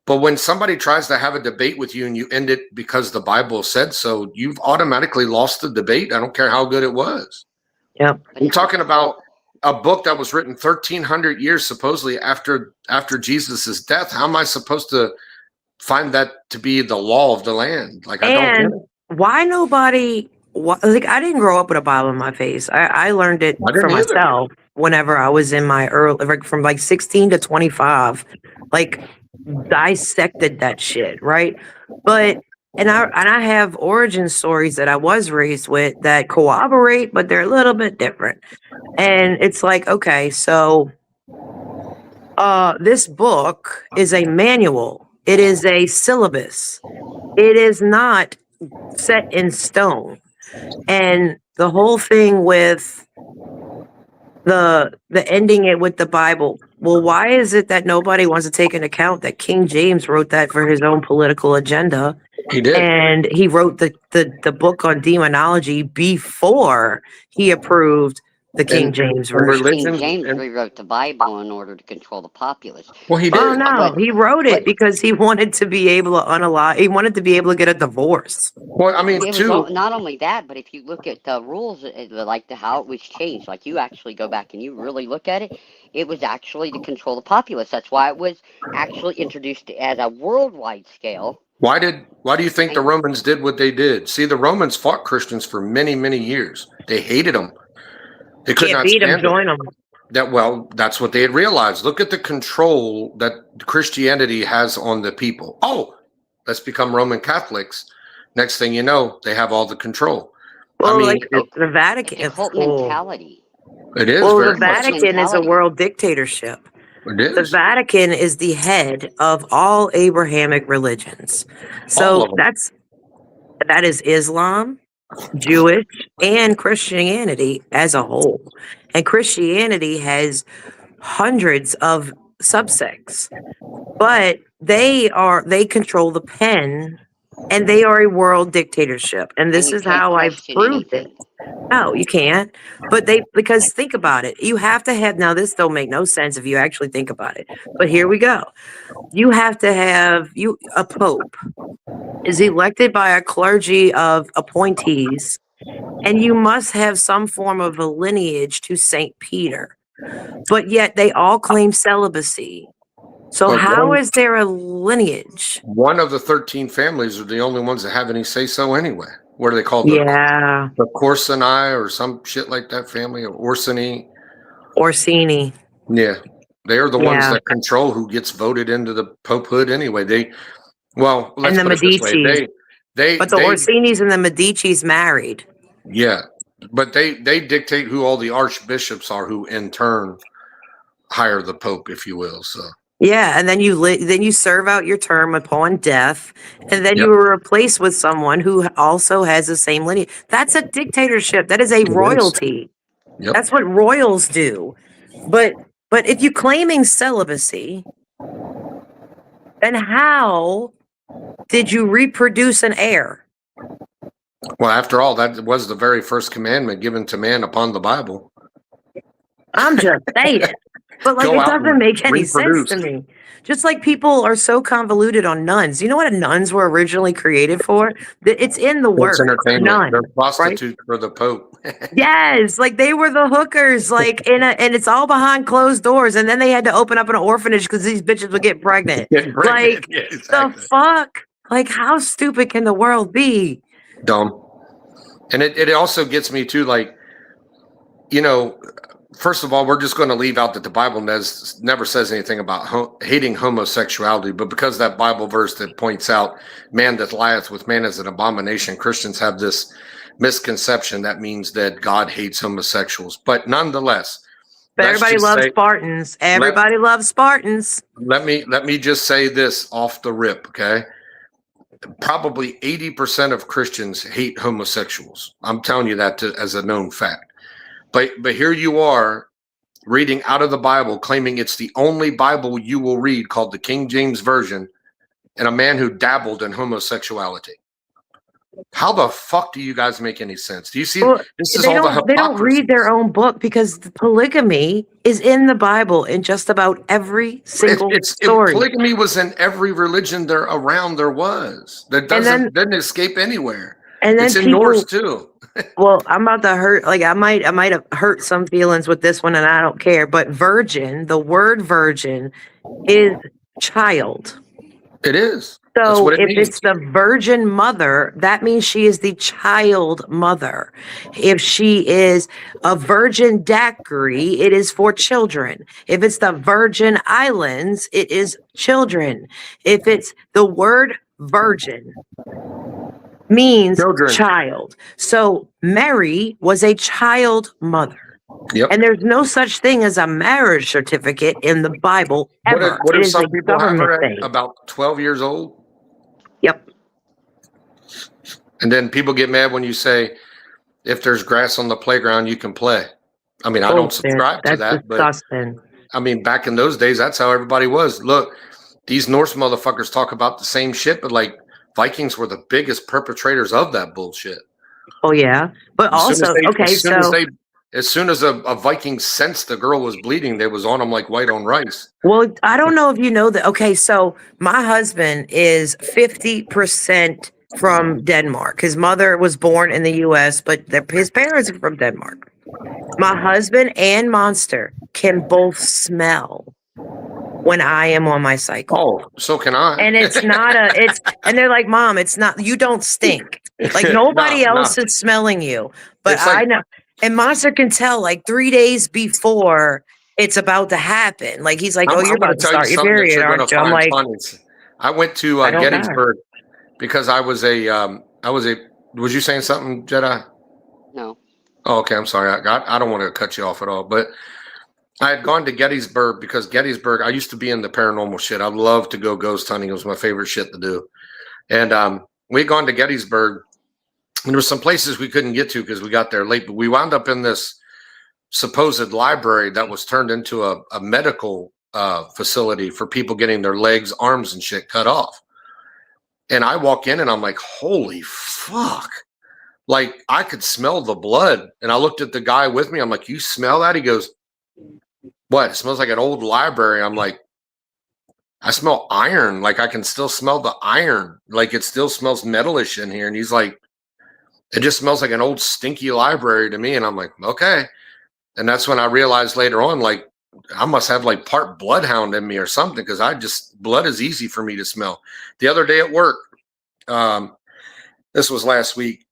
But when somebody tries to have a debate with you and you end it because the Bible said so, you've automatically lost the debate. I don't care how good it was. Yeah. I'm talking about a book that was written 1,300 years supposedly after Jesus's death. How am I supposed to find that to be the law of the land? Like, I don't get it. Why nobody, like, I didn't grow up with a Bible in my face. I learned it for myself whenever I was in my from like 16 to 25, like dissected that shit, right? But I have origin stories that I was raised with that corroborate, but they're a little bit different. And it's like, okay, so this book is a manual. It is a syllabus. It is not set in stone. And the whole thing with the ending it with the Bible. Well, why is it that nobody wants to take into account that King James wrote that for his own political agenda? He did. And he wrote the book on demonology before he approved the King James version. King James rewrote the Bible in order to control the populace. Well, he did. Oh no, he wrote it because he wanted to be able to unalive. He wanted to be able to get a divorce. Well, I mean, not only that, but if you look at the rules, like how it was changed, like you actually go back and you really look at it, it was actually to control the populace. That's why it was actually introduced as a worldwide scale. Why do you think the Romans did what they did? See, the Romans fought Christians for many, many years. They hated them. They could not beat them, stand join them. That's what they had realized. Look at the control that Christianity has on the people. Oh, let's become Roman Catholics. Next thing you know, they have all the control. Well, the Vatican. It's a cult mentality. It is. Well, the Vatican is a world dictatorship. It is. The Vatican is the head of all Abrahamic religions. So that is Islam, Jewish, and Christianity as a whole. And Christianity has hundreds of subsects, but they control the pen, and they are a world dictatorship. And this is how I've proved it. No, you can't. But because think about it. You have to have, now this don't make no sense if you actually think about it. But here we go. You have to have a pope is elected by a clergy of appointees, and you must have some form of a lineage to St. Peter. But yet they all claim celibacy. So how is there a lineage? One of the 13 families are the only ones that have any say-so anyway. What are they called? The Corsini or some shit like that family, or Orsini. Yeah. They are the ones that control who gets voted into the popehood anyway. Let's and the Medici. But the Orsinis and the Medicis married. Yeah. But they dictate who all the archbishops are, who in turn hire the pope, if you will. So yeah, and then you serve out your term upon death, and then you are replaced with someone who also has the same lineage. That's a dictatorship. That is a royalty. Yep. That's what royals do. But if you're claiming celibacy, then how did you reproduce an heir? Well, after all, that was the very first commandment given to man upon the Bible. I'm just saying. But it doesn't make any sense to me. Just like people are so convoluted on nuns. You know what nuns were originally created for? It's in the word. Entertainment. They're prostitutes for the Pope. Yes, they were the hookers, and it's all behind closed doors. And then they had to open up an orphanage because these bitches would get pregnant. The fuck? How stupid can the world be? Dumb. And it also gets me too, first of all, we're just going to leave out that the Bible never says anything about hating homosexuality, but because that Bible verse that points out man that lieth with man is an abomination, Christians have this misconception that means that God hates homosexuals. But nonetheless, everybody loves Spartans. Everybody loves Spartans. Let me just say this off the rip, okay? Probably 80% of Christians hate homosexuals. I'm telling you that as a known fact. But here you are reading out of the Bible, claiming it's the only Bible you will read, called the King James Version, and a man who dabbled in homosexuality. How the fuck do you guys make any sense? Do you see? This is all the hypocrisy. They don't read their own book because the polygamy is in the Bible in just about every single story. Polygamy was in every religion there was. That doesn't escape anywhere. And then it's in Norse too. Well, I'm about to hurt. I might have hurt some feelings with this one, and I don't care. But virgin, the word virgin, is child. It is. So if it's the virgin mother, that means she is the child mother. If she is a virgin daiquiri, it is for children. If it's the Virgin Islands, it is children. If it's the word virgin, means child. So Mary was a child mother. Yep. And there's no such thing as a marriage certificate in the Bible ever. What if some people have her at about 12 years old? Yep. And then people get mad when you say, if there's grass on the playground, you can play. I mean, I don't subscribe to that. Disgusting. But I mean, back in those days, that's how everybody was. Look, these Norse motherfuckers talk about the same shit, but Vikings were the biggest perpetrators of that bullshit. Oh yeah, but as soon as a Viking sensed the girl was bleeding, they was on them like white on rice. Well, I don't know if you know that. Okay, so my husband is 50% from Denmark. His mother was born in the U.S., but his parents are from Denmark. My husband and Monster can both smell. when I am on my cycle. Oh, so can I. And it's not and they're like, Mom, it's not, you don't stink. Like nobody else is smelling you. But like, I know. And Monster can tell like 3 days before it's about to happen. Like he's like, oh, you're about to start your period, aren't you? I'm like, funny. I went to Gettysburg because I was was you saying something, Jedi? No. Oh, okay. I'm sorry. I don't want to cut you off at all, but I had gone to Gettysburg because Gettysburg, I used to be in the paranormal shit. I love to go ghost hunting. It was my favorite shit to do. And we'd gone to Gettysburg, and there were some places we couldn't get to because we got there late, but we wound up in this supposed library that was turned into a medical facility for people getting their legs, arms, and shit cut off. And I walk in and I'm like, holy fuck. Like I could smell the blood. And I looked at the guy with me. I'm like, you smell that? He goes, what? It smells like an old library. I'm like, I smell iron. Like I can still smell the iron. Like it still smells metalish in here. And he's like, it just smells like an old stinky library to me. And I'm like, okay. And that's when I realized later on, like, I must have like part bloodhound in me or something because blood is easy for me to smell. The other day at work, this was last week,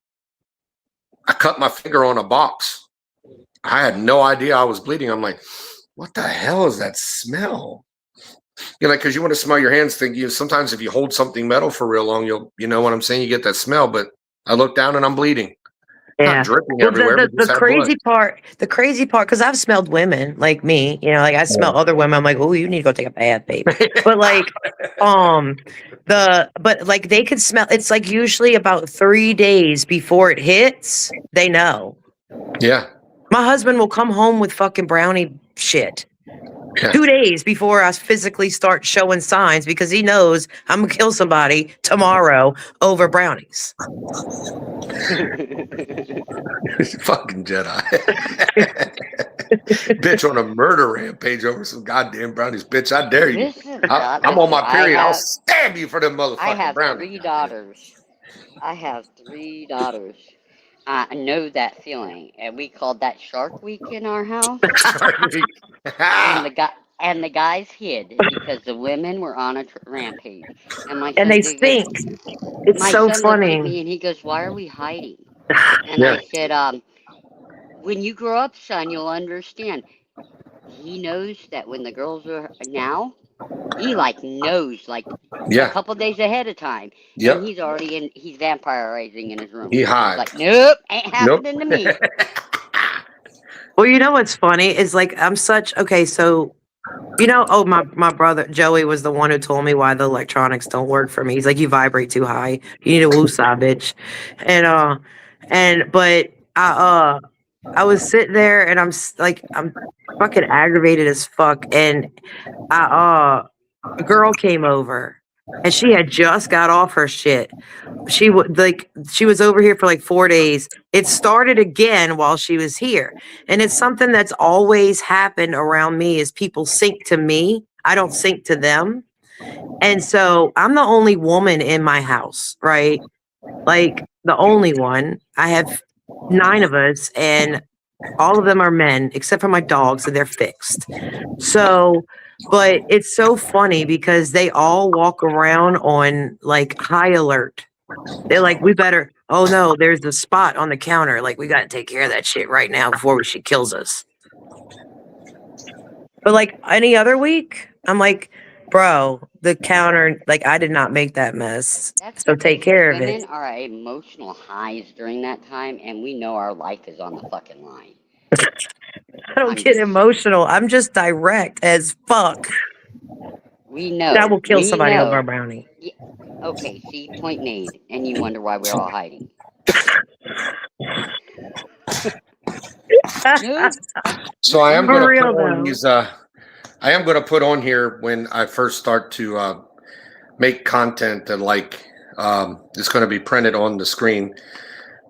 I cut my finger on a box. I had no idea I was bleeding. I'm like, what the hell is that smell? You know, because you want to smell your hands. Sometimes if you hold something metal for real long, you know what I'm saying? You get that smell. But I look down and I'm bleeding. Yeah. Not dripping everywhere. The crazy part, because I've smelled women like me, you know, like I smell other women. I'm like, oh, you need to go take a bath, babe. But like, but like they could smell. It's like usually about 3 days before it hits, they know. Yeah. My husband will come home with fucking brownie shit. Yeah. 2 days before I physically start showing signs because he knows I'm gonna kill somebody tomorrow over brownies. Fucking Jedi. Bitch on a murder rampage over some goddamn brownies. Bitch, I dare you. I'm on my period. I'll stab you for them motherfucking brownies. I have 3 daughters. I know that feeling, and we called that Shark Week in our house. and the guys hid because the women were on a rampage. And they stink. It's so funny. At me and he goes, "Why are we hiding?" And I said, "When you grow up, son, you'll understand." He knows that when the girls are now. He knows a couple days ahead of time. Yeah. And he's already he's vampirizing in his room. He hides. Like, nope, ain't happening to me. Well, you know what's funny is so you know, my brother Joey was the one who told me why the electronics don't work for me. He's like, you vibrate too high. You need a woosah, bitch. But I was sitting there and I'm fucking aggravated as fuck. And a girl came over and she had just got off her shit. She was over here for like 4 days. It started again while she was here. And it's something that's always happened around me is people sync to me. I don't sync to them. And so I'm the only woman in my house, right? Like the only one. I have 9 of us and all of them are men except for my dogs, so they're fixed. So, but it's so funny because they all walk around on like high alert. They're like, we better, oh no, there's a spot on the counter. Like we got to take care of that shit right now before she kills us. But like any other week, I'm like, bro, the counter, like I did not make that mess. So take care of it. Women are at emotional highs during that time, and we know our life is on the fucking line. I don't get emotional. I'm just direct as fuck. We know. That will kill somebody over a brownie. Yeah. Okay, see, point made. And you wonder why we're all hiding. So I am going to put on these. I am going to put on here when I first start to make content that it's going to be printed on the screen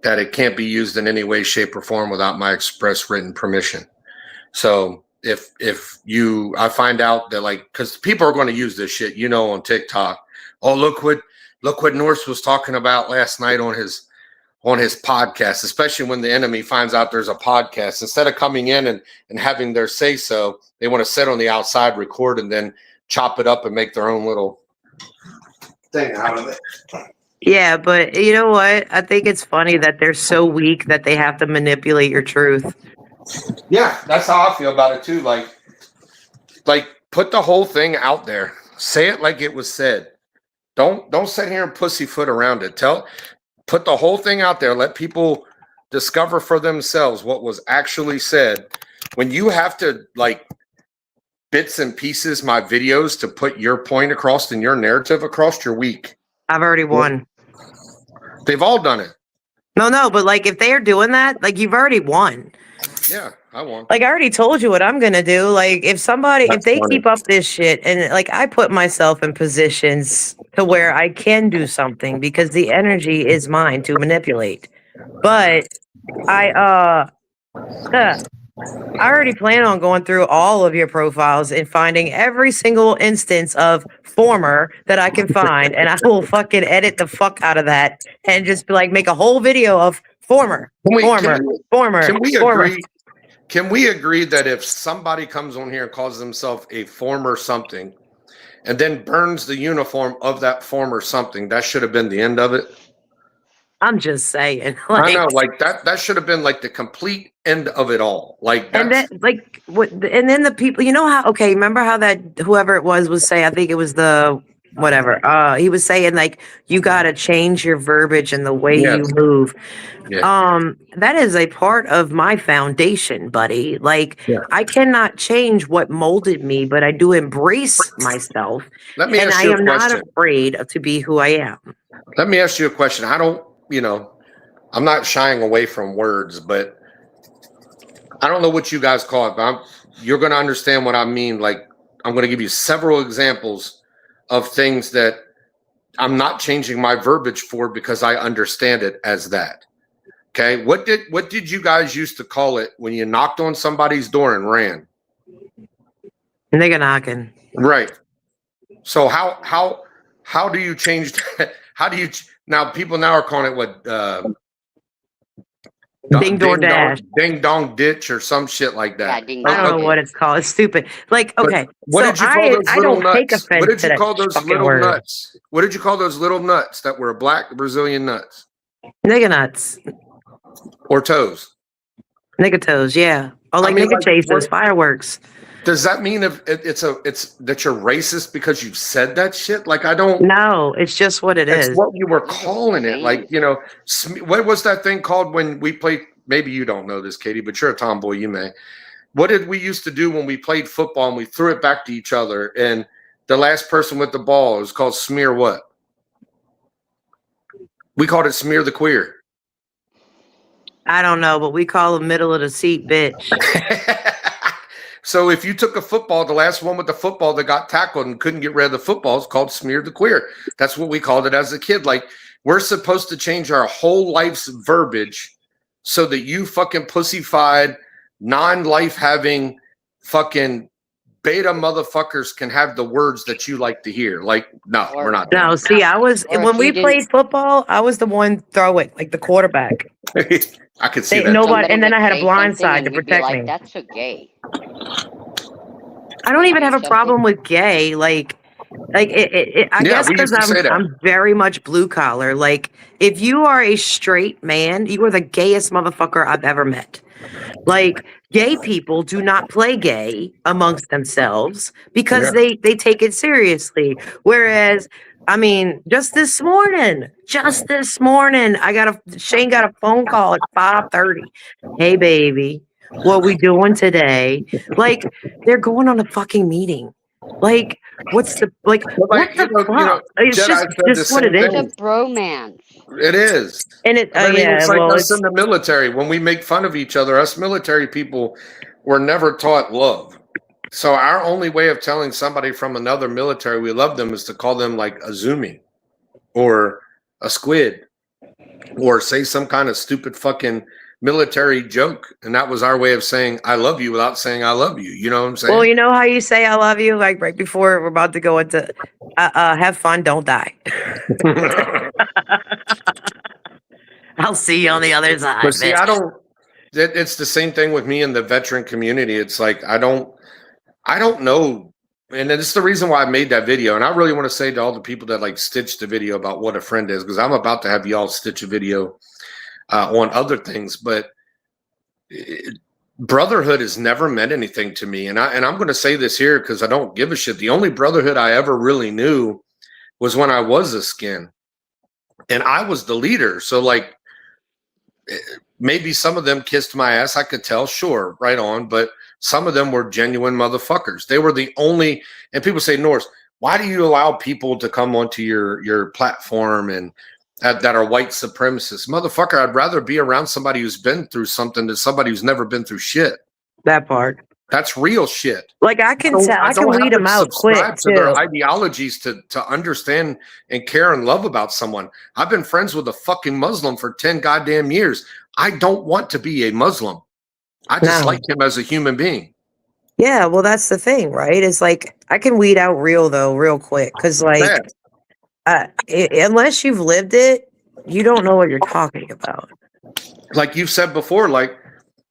that it can't be used in any way, shape, or form without my express written permission. So if I find out that because people are going to use this shit, on TikTok. Oh, look what Norse was talking about last night on his podcast, especially when the enemy finds out there's a podcast. Instead of coming in and having their say so, they want to sit on the outside, record, and then chop it up and make their own little thing out of it. Yeah, but you know what? I think it's funny that they're so weak that they have to manipulate your truth. Yeah, that's how I feel about it too. Like put the whole thing out there. Say it like it was said. Don't sit here and pussyfoot around it. Put the whole thing out there. Let people discover for themselves what was actually said. When you have to like bits and pieces my videos to put your point across and your narrative across, you're weak. I've already won. They've all done it. No, but like if they're doing that, like you've already won. Yeah, I won. Like I already told you what I'm gonna do. Like if they keep up this shit, and like I put myself in positions to where I can do something because the energy is mine to manipulate. But I already plan on going through all of your profiles and finding every single instance of former that I can find, and I will fucking edit the fuck out of that and just be like make a whole video of former. Can we agree that if somebody comes on here and calls themselves a former something and then burns the uniform of that former something, that should have been the end of it? I'm just saying. I know, like that should have been like the complete end of it all. Like and then like what and then the people, you know how okay, remember how that whoever it was saying, I think it was the whatever, he was saying like you gotta change your verbiage and the way you move. That is a part of my foundation, buddy. Like I cannot change what molded me, but I do embrace myself. Let me ask you a question. I am not afraid to be who I am. Let me ask you a question. I'm not shying away from words, but I don't know what you guys call it, but you're going to understand what I mean. Like, I'm going to give you several examples of things that I'm not changing my verbiage for because I understand it as that. Okay. What did you guys used to call it when you knocked on somebody's door and ran? Nigga knocking. Right. So how do you change that? Now people now are calling it what ding door dash, ding dong ditch or some shit like that. Yeah, I don't know what it's called. It's stupid. Like okay, what did you call those little nuts? What did you call those little nuts? What did you call those little nuts that were black Brazilian nuts? Nigga nuts or toes. Nigga toes, yeah. Oh, like nigga chases, fireworks. Does that mean if it's that you're racist because you said that shit? Like I don't. No, it's just what it is. It's what you were calling it. Like what was that thing called when we played? Maybe you don't know this, Katie, but you're a tomboy. You may. What did we used to do when we played football and we threw it back to each other? And the last person with the ball was called smear what? We called it smear the queer. I don't know, but we call him middle of the seat, bitch. So if you took a football, the last one with the football that got tackled and couldn't get rid of the football is called smear the queer. That's what we called it as a kid. Like we're supposed to change our whole life's verbiage so that you fucking pussyfied, non-life having fucking beta motherfuckers can have the words that you like to hear. Like, no, we're not. No, see, when we played football, I was the one throw it, like the quarterback. I could see that. Nobody, and then I had a blind side to protect me. That's so gay. I don't even have a problem with gay. I guess because I'm very much blue collar. Like, if you are a straight man, you are the gayest motherfucker I've ever met. Like, gay people do not play gay amongst themselves because they take it seriously. Whereas, I mean, just this morning, Shane got a phone call at 5:30. Hey, baby, what we doing today? Like, they're going on a fucking meeting. Like, what's the fuck? It's just what it is. It's a bromance. It is. And it's like us in the military. When we make fun of each other, us military people were never taught love. So our only way of telling somebody from another military we love them is to call them like a zoomie or a squid or say some kind of stupid fucking military joke. And that was our way of saying I love you without saying I love you. You know what I'm saying? Well, you know how you say I love you? Like right before we're about to go into have fun, don't die. I'll see you on the other side. But see, it's the same thing with me in the veteran community. It's like I don't know and it's the reason why I made that video. And I really want to say to all the people that like stitched the video about what a friend is, because I'm about to have y'all stitch a video on other things. But brotherhood has never meant anything to me. And I'm going to say this here because I don't give a shit. The only brotherhood I ever really knew was when I was a skin, and I was the leader. So like, maybe some of them kissed my ass. I could tell, sure, right on. But some of them were genuine motherfuckers. They were the only, and people say, Norris, why do you allow people to come onto your platform and that are white supremacists? Motherfucker, I'd rather be around somebody who's been through something than somebody who's never been through shit. That part. That's real shit. Like I can tell, I can weed them out quick to their ideologies to understand and care and love about someone. I've been friends with a fucking Muslim for 10 goddamn years. I don't want to be a Muslim. I just like him as a human being. Yeah, well, that's the thing, right? It's like I can weed out real quick because, like, unless you've lived it, you don't know what you're talking about. Like you've said before, like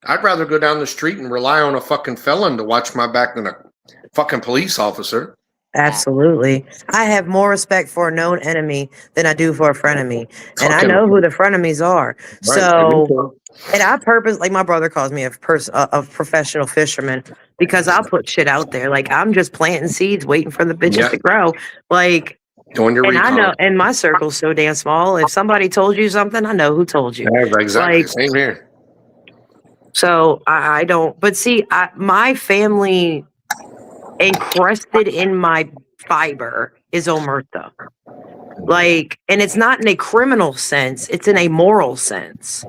I'd rather go down the street and rely on a fucking felon to watch my back than a fucking police officer. Absolutely. I have more respect for a known enemy than I do for a frenemy. And I know who the frenemies are. Right. So, and I like my brother calls me a professional fisherman because I'll put shit out there. Like I'm just planting seeds, waiting for the bitches to grow. Like, doing your I know, and my circle's so damn small. If somebody told you something, I know who told you. Yeah, exactly. Like, same here. So I don't, but see, my family encrusted in my fiber is omerta. Like, and it's not in a criminal sense, it's in a moral sense.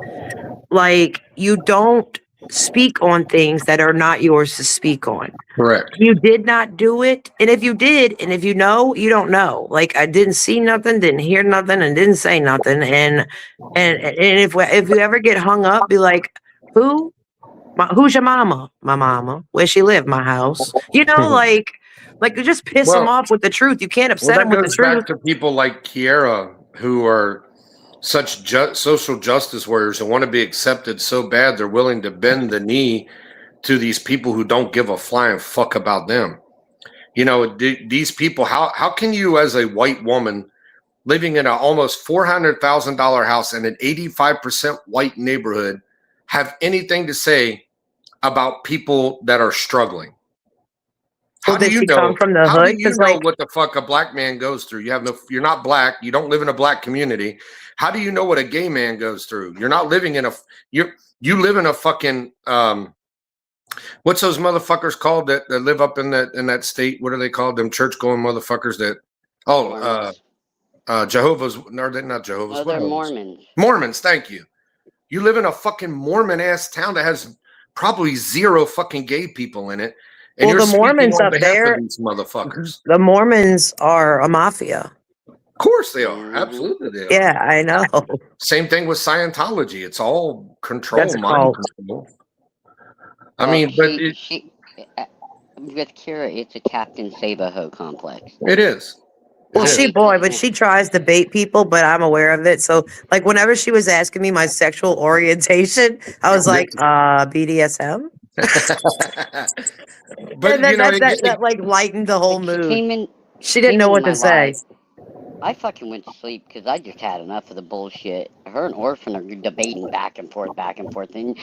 Like, you don't speak on things that are not yours to speak on. Correct. You did not do it. And if you did, and if you know, you don't know. Like, I didn't see nothing, didn't hear nothing, and didn't say nothing. And if you ever get hung up, be like, who's your mama? My mama. Where she live? My house. You know, like you just piss them off with the truth. You can't upset them with the truth. That goes back to people like Kiera who are such social justice warriors and want to be accepted so bad they're willing to bend the knee to these people who don't give a flying fuck about them. You know, these people, how can you as a white woman living in an almost $400,000 house in an 85% white neighborhood have anything to say about people that are struggling? How do you know? Come from the hood? You know what the fuck a black man goes through? You're not black. You don't live in a black community. How do you know what a gay man goes through? You're not living in you live in a fucking what's those motherfuckers called that live up in that state? What are they called? Them church going motherfuckers that Jehovah's, no, they're not Jehovah's. Oh, they're Mormons. Mormons, thank you. You live in a fucking Mormon ass town that has probably 0 fucking gay people in it. And well, the Mormons up there, these motherfuckers. The Mormons are a mafia. Of course they are. Absolutely they are. Yeah, I know. Same thing with Scientology. It's all control, mind control. I mean, but with Kira, it's a Captain Save-A-Ho complex. It is. Well, but she tries to bait people, but I'm aware of it. So, like, whenever she was asking me my sexual orientation, I was like, BDSM? But and then that like lightened the whole mood. She didn't know what to say. I fucking went to sleep because I just had enough of the bullshit. Her and Orphan are debating back and forth, and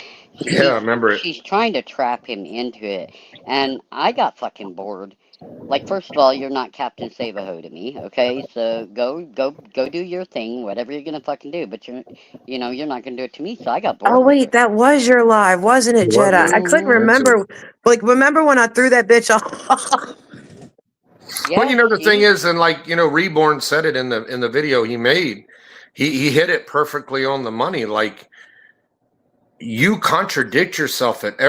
I remember it. She's trying to trap him into it, and I got fucking bored. Like, first of all, you're not Captain Save-A-Ho to me, okay? So go do your thing, whatever you're gonna fucking do. But you're not gonna do it to me. So I got bored. Oh wait, that was your live, wasn't it, Jedi? I couldn't remember. Like, remember when I threw that bitch off? Yeah, well, the thing is, and like Reborn said it in the video he made. He hit it perfectly on the money. Like, you contradict yourself at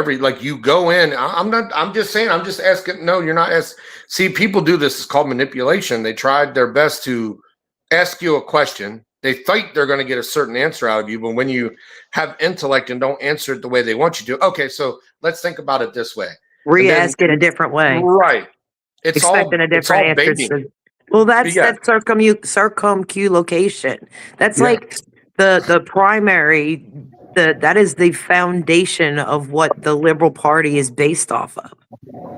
you go in. I'm just saying, I'm just asking. No, you're not. See, people do this. It's called manipulation. They tried their best to ask you a question. They think they're going to get a certain answer out of you. But when you have intellect and don't answer it the way they want you to, okay, so let's think about it this way. Re-ask it a different way. Right. It's expecting a different answer. Well, that's circumlocution. That's like the primary. That is the foundation of what the Liberal Party is based off of.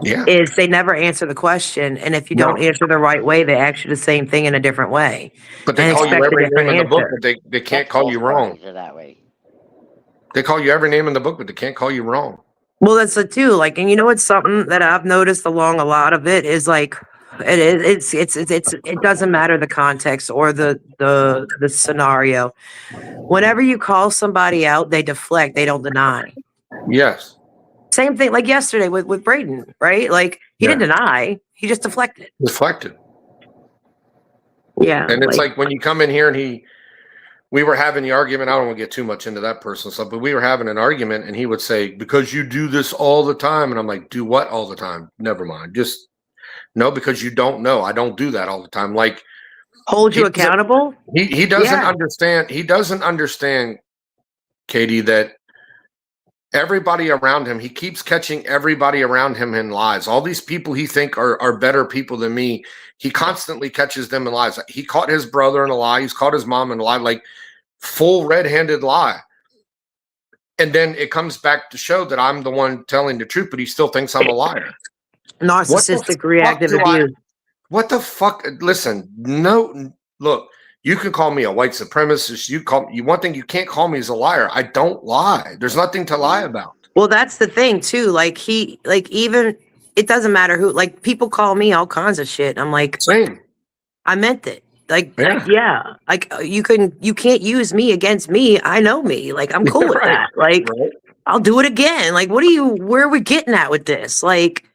Yeah. is they never answer the question, and if you don't answer the right way, they ask you the same thing in a different way. But they and call you expect a every different name in the book, answer. but they can't That's call you both wrong. parties are that way. They call you every name in the book, but they can't call you wrong. Well, that's it too. Like, and you know what's something that I've noticed along a lot of it is like, it doesn't matter the context or the scenario. Whenever you call somebody out, they deflect. They don't deny. Yes. Same thing like yesterday with Braden, right? Like he didn't deny. He just deflected. Deflected. Yeah. And it's like when you come in here and we were having the argument. I don't want to get too much into that personal stuff, but we were having an argument and he would say, because you do this all the time. And I'm like, do what all the time? Never mind. Just no, because you don't know. I don't do that all the time. Like hold you accountable. He doesn't understand. He doesn't understand, Katie, that everybody around him, he keeps catching everybody around him in lies. All these people he think are better people than me, he constantly catches them in lies. He caught his brother in a lie. He's caught his mom in a lie, like full red-handed lie. And then it comes back to show that I'm the one telling the truth, but he still thinks I'm a liar. Narcissistic reactive abuse. What the fuck? Listen, no, look, you can call me a white supremacist. One thing you can't call me is a liar. I don't lie. There's nothing to lie about. Well, that's the thing too. Like even it doesn't matter who. Like people call me all kinds of shit. I'm like, same. I meant it. Like yeah. Like you can't use me against me. I know me. Like I'm cool with that. Like I'll do it again. Like where are we getting at with this? Like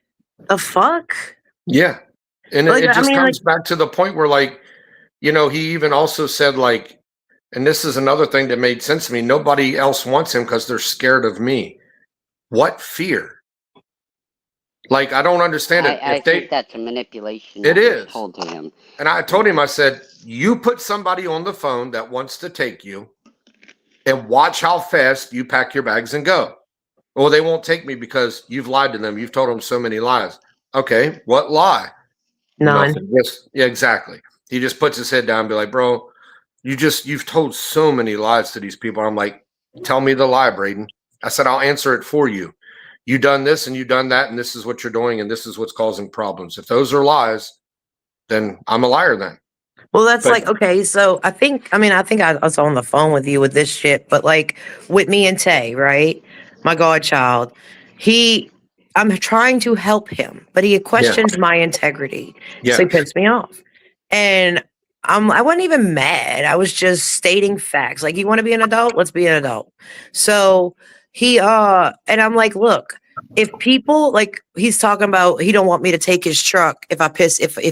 the fuck? Yeah. And it just comes back to the point where, like, you know, he even also said, like, and this is another thing that made sense to me. Nobody else wants him because they're scared of me. What fear? Like, I don't understand it. I think that's a manipulation. It is. Told to him. And I told him, I said, you put somebody on the phone that wants to take you and watch how fast you pack your bags and go. Well, they won't take me because you've lied to them. You've told them so many lies. Okay, what lie? None. Yes, yeah, exactly. He just puts his head down and be like, bro, you've told so many lies to these people. I'm like, tell me the lie, Braden. I said, I'll answer it for you. You done this and you done that, and this is what you're doing, and this is what's causing problems. If those are lies, then I'm a liar then. Well, that's like, okay, so I think I was on the phone with you with this shit, but like with me and Tay, right? My godchild, I'm trying to help him, but he questions my integrity. So he pissed me off. And I wasn't even mad. I was just stating facts. Like, you want to be an adult? Let's be an adult. So and I'm like, look, if people, like, he's talking about he don't want me to take his truck if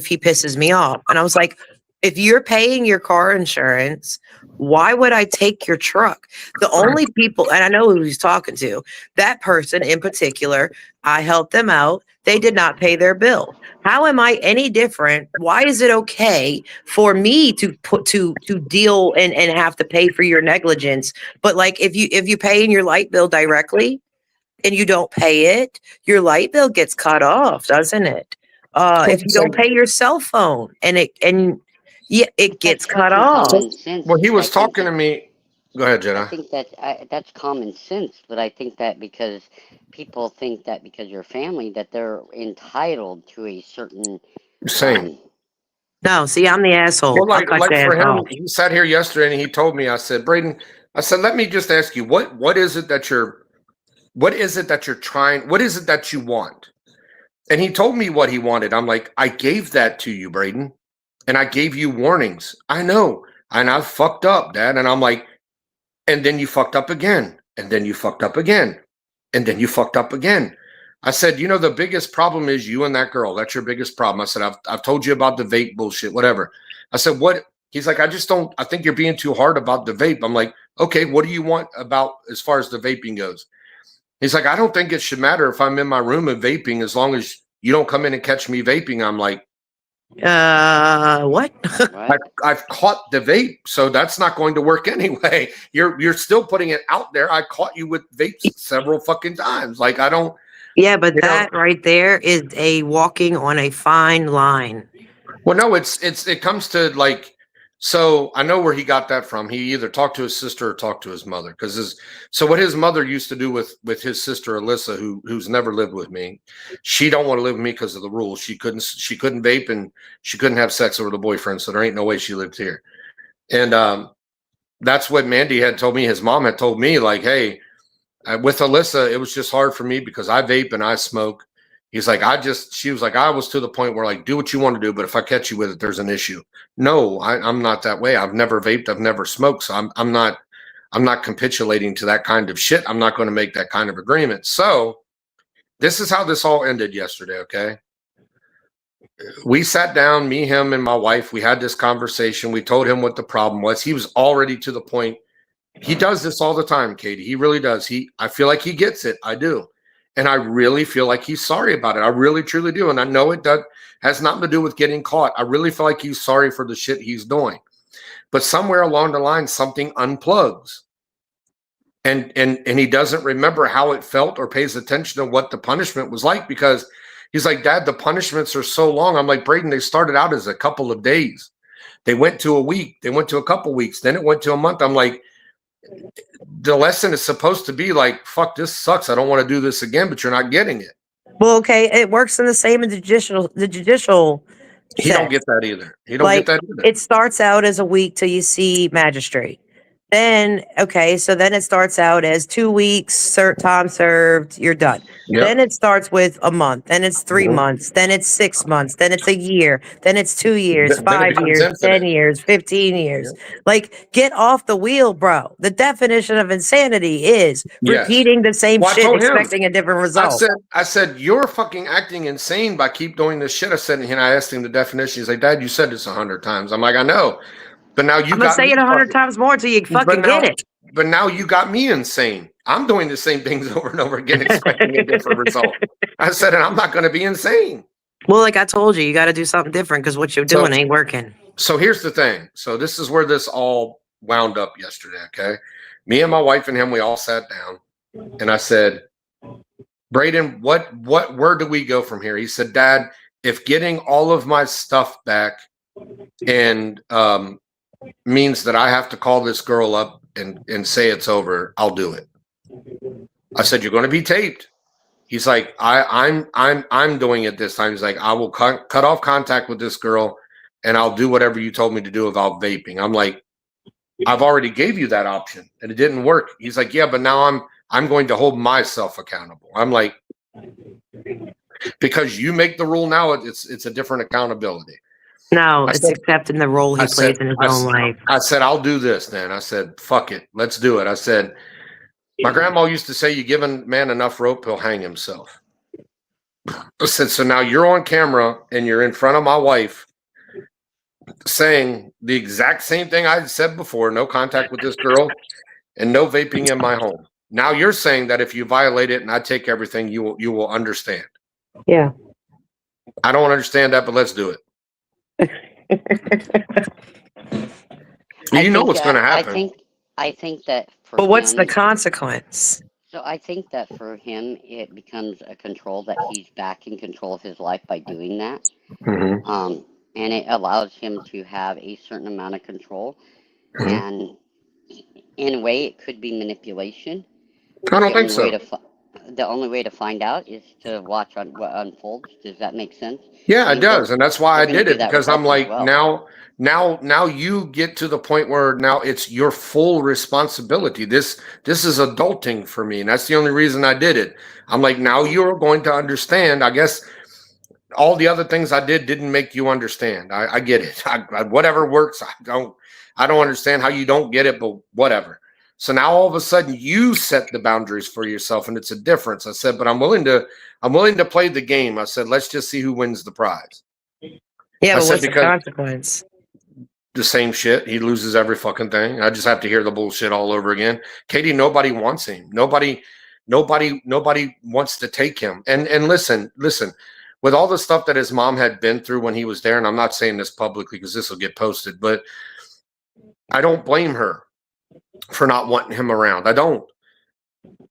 he pisses me off. And I was like, if you're paying your car insurance, why would I take your truck? The only people, and I know who he's talking to, that person in particular, I helped them out. They did not pay their bill. How am I any different? Why is it okay for me to deal and have to pay for your negligence? But like if you pay in your light bill directly and you don't pay it, your light bill gets cut off, doesn't it? If you don't pay your cell phone and it gets cut off. Well, he was talking to me. Go ahead, Jenna. I think that's common sense, but I think that because people think that because you're family that they're entitled to a certain. Same. No, see, I'm the asshole. Well, like for him, he sat here yesterday and he told me. I said, Braden, I said, let me just ask you, what is it that you're trying? What is it that you want? And he told me what he wanted. I'm like, I gave that to you, Braden. And I gave you warnings. I know. And I fucked up, Dad. And I'm like, and then you fucked up again. And then you fucked up again. And then you fucked up again. I said, you know, the biggest problem is you and that girl. That's your biggest problem. I said, I've told you about the vape bullshit, whatever. I said, what? He's like, I think you're being too hard about the vape. I'm like, okay, what do you want about as far as the vaping goes? He's like, I don't think it should matter if I'm in my room and vaping as long as you don't come in and catch me vaping. I'm like, what? I've caught the vape, so that's not going to work anyway. You're still putting it out there. I caught you with vapes several fucking times. Like, I don't. Yeah, but that right there is a walking on a fine line. Well, no, it comes to like So I know where he got that from. He either talked to his sister or talked to his mother. Because so what his mother used to do with his sister Alyssa, who's never lived with me, she don't want to live with me because of the rules. She couldn't vape and she couldn't have sex with her boyfriend. So there ain't no way she lived here. And that's what Mandy had told me. His mom had told me, like, hey, with Alyssa, it was just hard for me because I vape and I smoke. He's like, she was like, I was to the point where, like, do what you want to do, but if I catch you with it, there's an issue. No, I'm not that way. I've never vaped. I've never smoked. So I'm not capitulating to that kind of shit. I'm not going to make that kind of agreement. So this is how this all ended yesterday. Okay. We sat down, me, him, and my wife. We had this conversation. We told him what the problem was. He was already to the point. He does this all the time, Katie. He really does. I feel like he gets it. I do. And I really feel like he's sorry about it. I really, truly do. And I know it has nothing to do with getting caught. I really feel like he's sorry for the shit he's doing. But somewhere along the line, something unplugs. And he doesn't remember how it felt or pays attention to what the punishment was like, because he's like, Dad, the punishments are so long. I'm like, Braden, they started out as a couple of days. They went to a week. They went to a couple weeks. Then it went to a month. I'm like, the lesson is supposed to be like, fuck, this sucks. I don't want to do this again, but you're not getting it. Well, okay, it works in the same in the judicial. He don't get that either. He don't get that either. It starts out as a week till you see magistrate. Then, okay, so then it starts out as 2 weeks, time served, you're done. Yep. Then it starts with a month, then it's 3 months, then it's 6 months, then it's a year, then it's 2 years, 5 years, infinite. 10 years, 15 years. Yep. Like, get off the wheel, bro. The definition of insanity is repeating the same shit, expecting a different result. I said, you're fucking acting insane by keep doing this shit. I said, and I asked him the definition. He's like, Dad, you said this 100 times. I'm like, I know. But now I'm gonna say it 100 times more till you fucking get it. But now you got me insane. I'm doing the same things over and over again, expecting a different result. I said, and I'm not going to be insane. Well, like I told you, you got to do something different because what you're doing ain't working. So here's the thing. So this is where this all wound up yesterday. Okay, me and my wife and him, we all sat down, and I said, Braden, where do we go from here? He said, Dad, if getting all of my stuff back and means that I have to call this girl up and say it's over, I'll do it. I said, you're going to be taped. He's like, I'm doing it this time. He's like, I will cut off contact with this girl and I'll do whatever you told me to do about vaping. I'm like, I've already gave you that option and it didn't work. He's like, yeah, but now I'm going to hold myself accountable. I'm like, because you make the rule now, it's a different accountability. No, it's accepting the role he plays in his own life. I said, I'll do this then. I said, fuck it. Let's do it. I said, my grandma used to say, you give a man enough rope, he'll hang himself. I said, so now you're on camera and you're in front of my wife saying the exact same thing I said before, no contact with this girl and no vaping in my home. Now you're saying that if you violate it and I take everything, you will understand. Yeah. I don't understand that, but let's do it. You know what's going to happen. I think that for but what's the consequence? So I think that for him, it becomes a control that he's back in control of his life by doing that. Mm-hmm. And it allows him to have a certain amount of control. Mm-hmm. And in a way, it could be manipulation. I don't think so. The only way to find out is to watch on what unfolds. Does that make sense? Yeah, it does, and that's why I did it, because I'm like, now you get to the point where now it's your full responsibility. This is adulting for me, and that's the only reason I did it. I'm like, now you're going to understand. I guess all the other things I didn't make you understand. I get it. Whatever works. I don't understand how you don't get it, but whatever. So now all of a sudden you set the boundaries for yourself, and it's a difference. I said, but I'm willing to play the game. I said, let's just see who wins the prize. Yeah, but what's the consequence? The same shit. He loses every fucking thing. I just have to hear the bullshit all over again. Katie, nobody wants him. Nobody wants to take him. And listen, with all the stuff that his mom had been through when he was there, and I'm not saying this publicly because this will get posted, but I don't blame her for not wanting him around. I don't.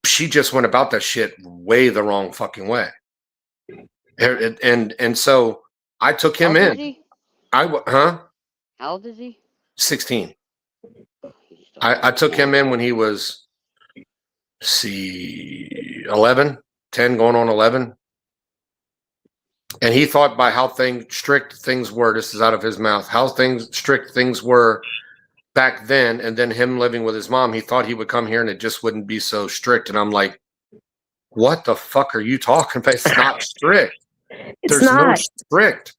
She just went about that shit way the wrong fucking way. And so I took him in. How old is he? 16. I took him in when he was 11, 10 going on 11. And he thought by how strict things were, this is out of his mouth, how strict things were back then, and then him living with his mom, he thought he would come here and it just wouldn't be so strict. And I'm like, what the fuck are you talking about? It's not strict. There's no strict.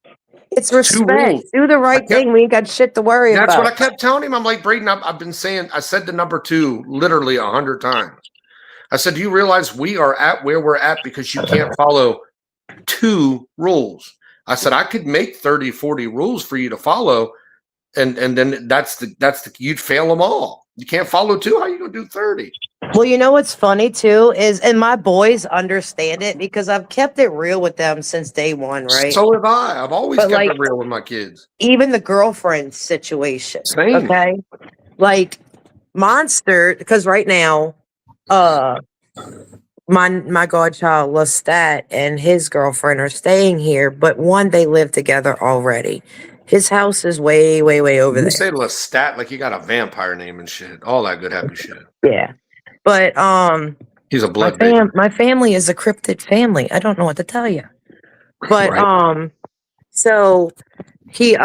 It's respect. Do the right thing. We ain't got shit to worry about. That's what I kept telling him. I'm like, Braden, I've been saying, I said the number 2 literally 100 times. I said, do you realize we are at where we're at because you can't follow 2 rules? I said, I could make 30, 40 rules for you to follow. And then you'd fail them all. You can't follow 2. How are you going to do 30? Well, you know what's funny too is, and my boys understand it because I've kept it real with them since day one, right? So have I. I've always kept it real with my kids. Even the girlfriend situation. Same. Okay. Like Monster, because right now, my godchild Lestat and his girlfriend are staying here, but they live together already. His house is way, way, way over there. You say Lestat like you got a vampire name and shit. All that good happy shit. Yeah. But he's a blood baby. My family is a cryptid family. I don't know what to tell you. But right. So he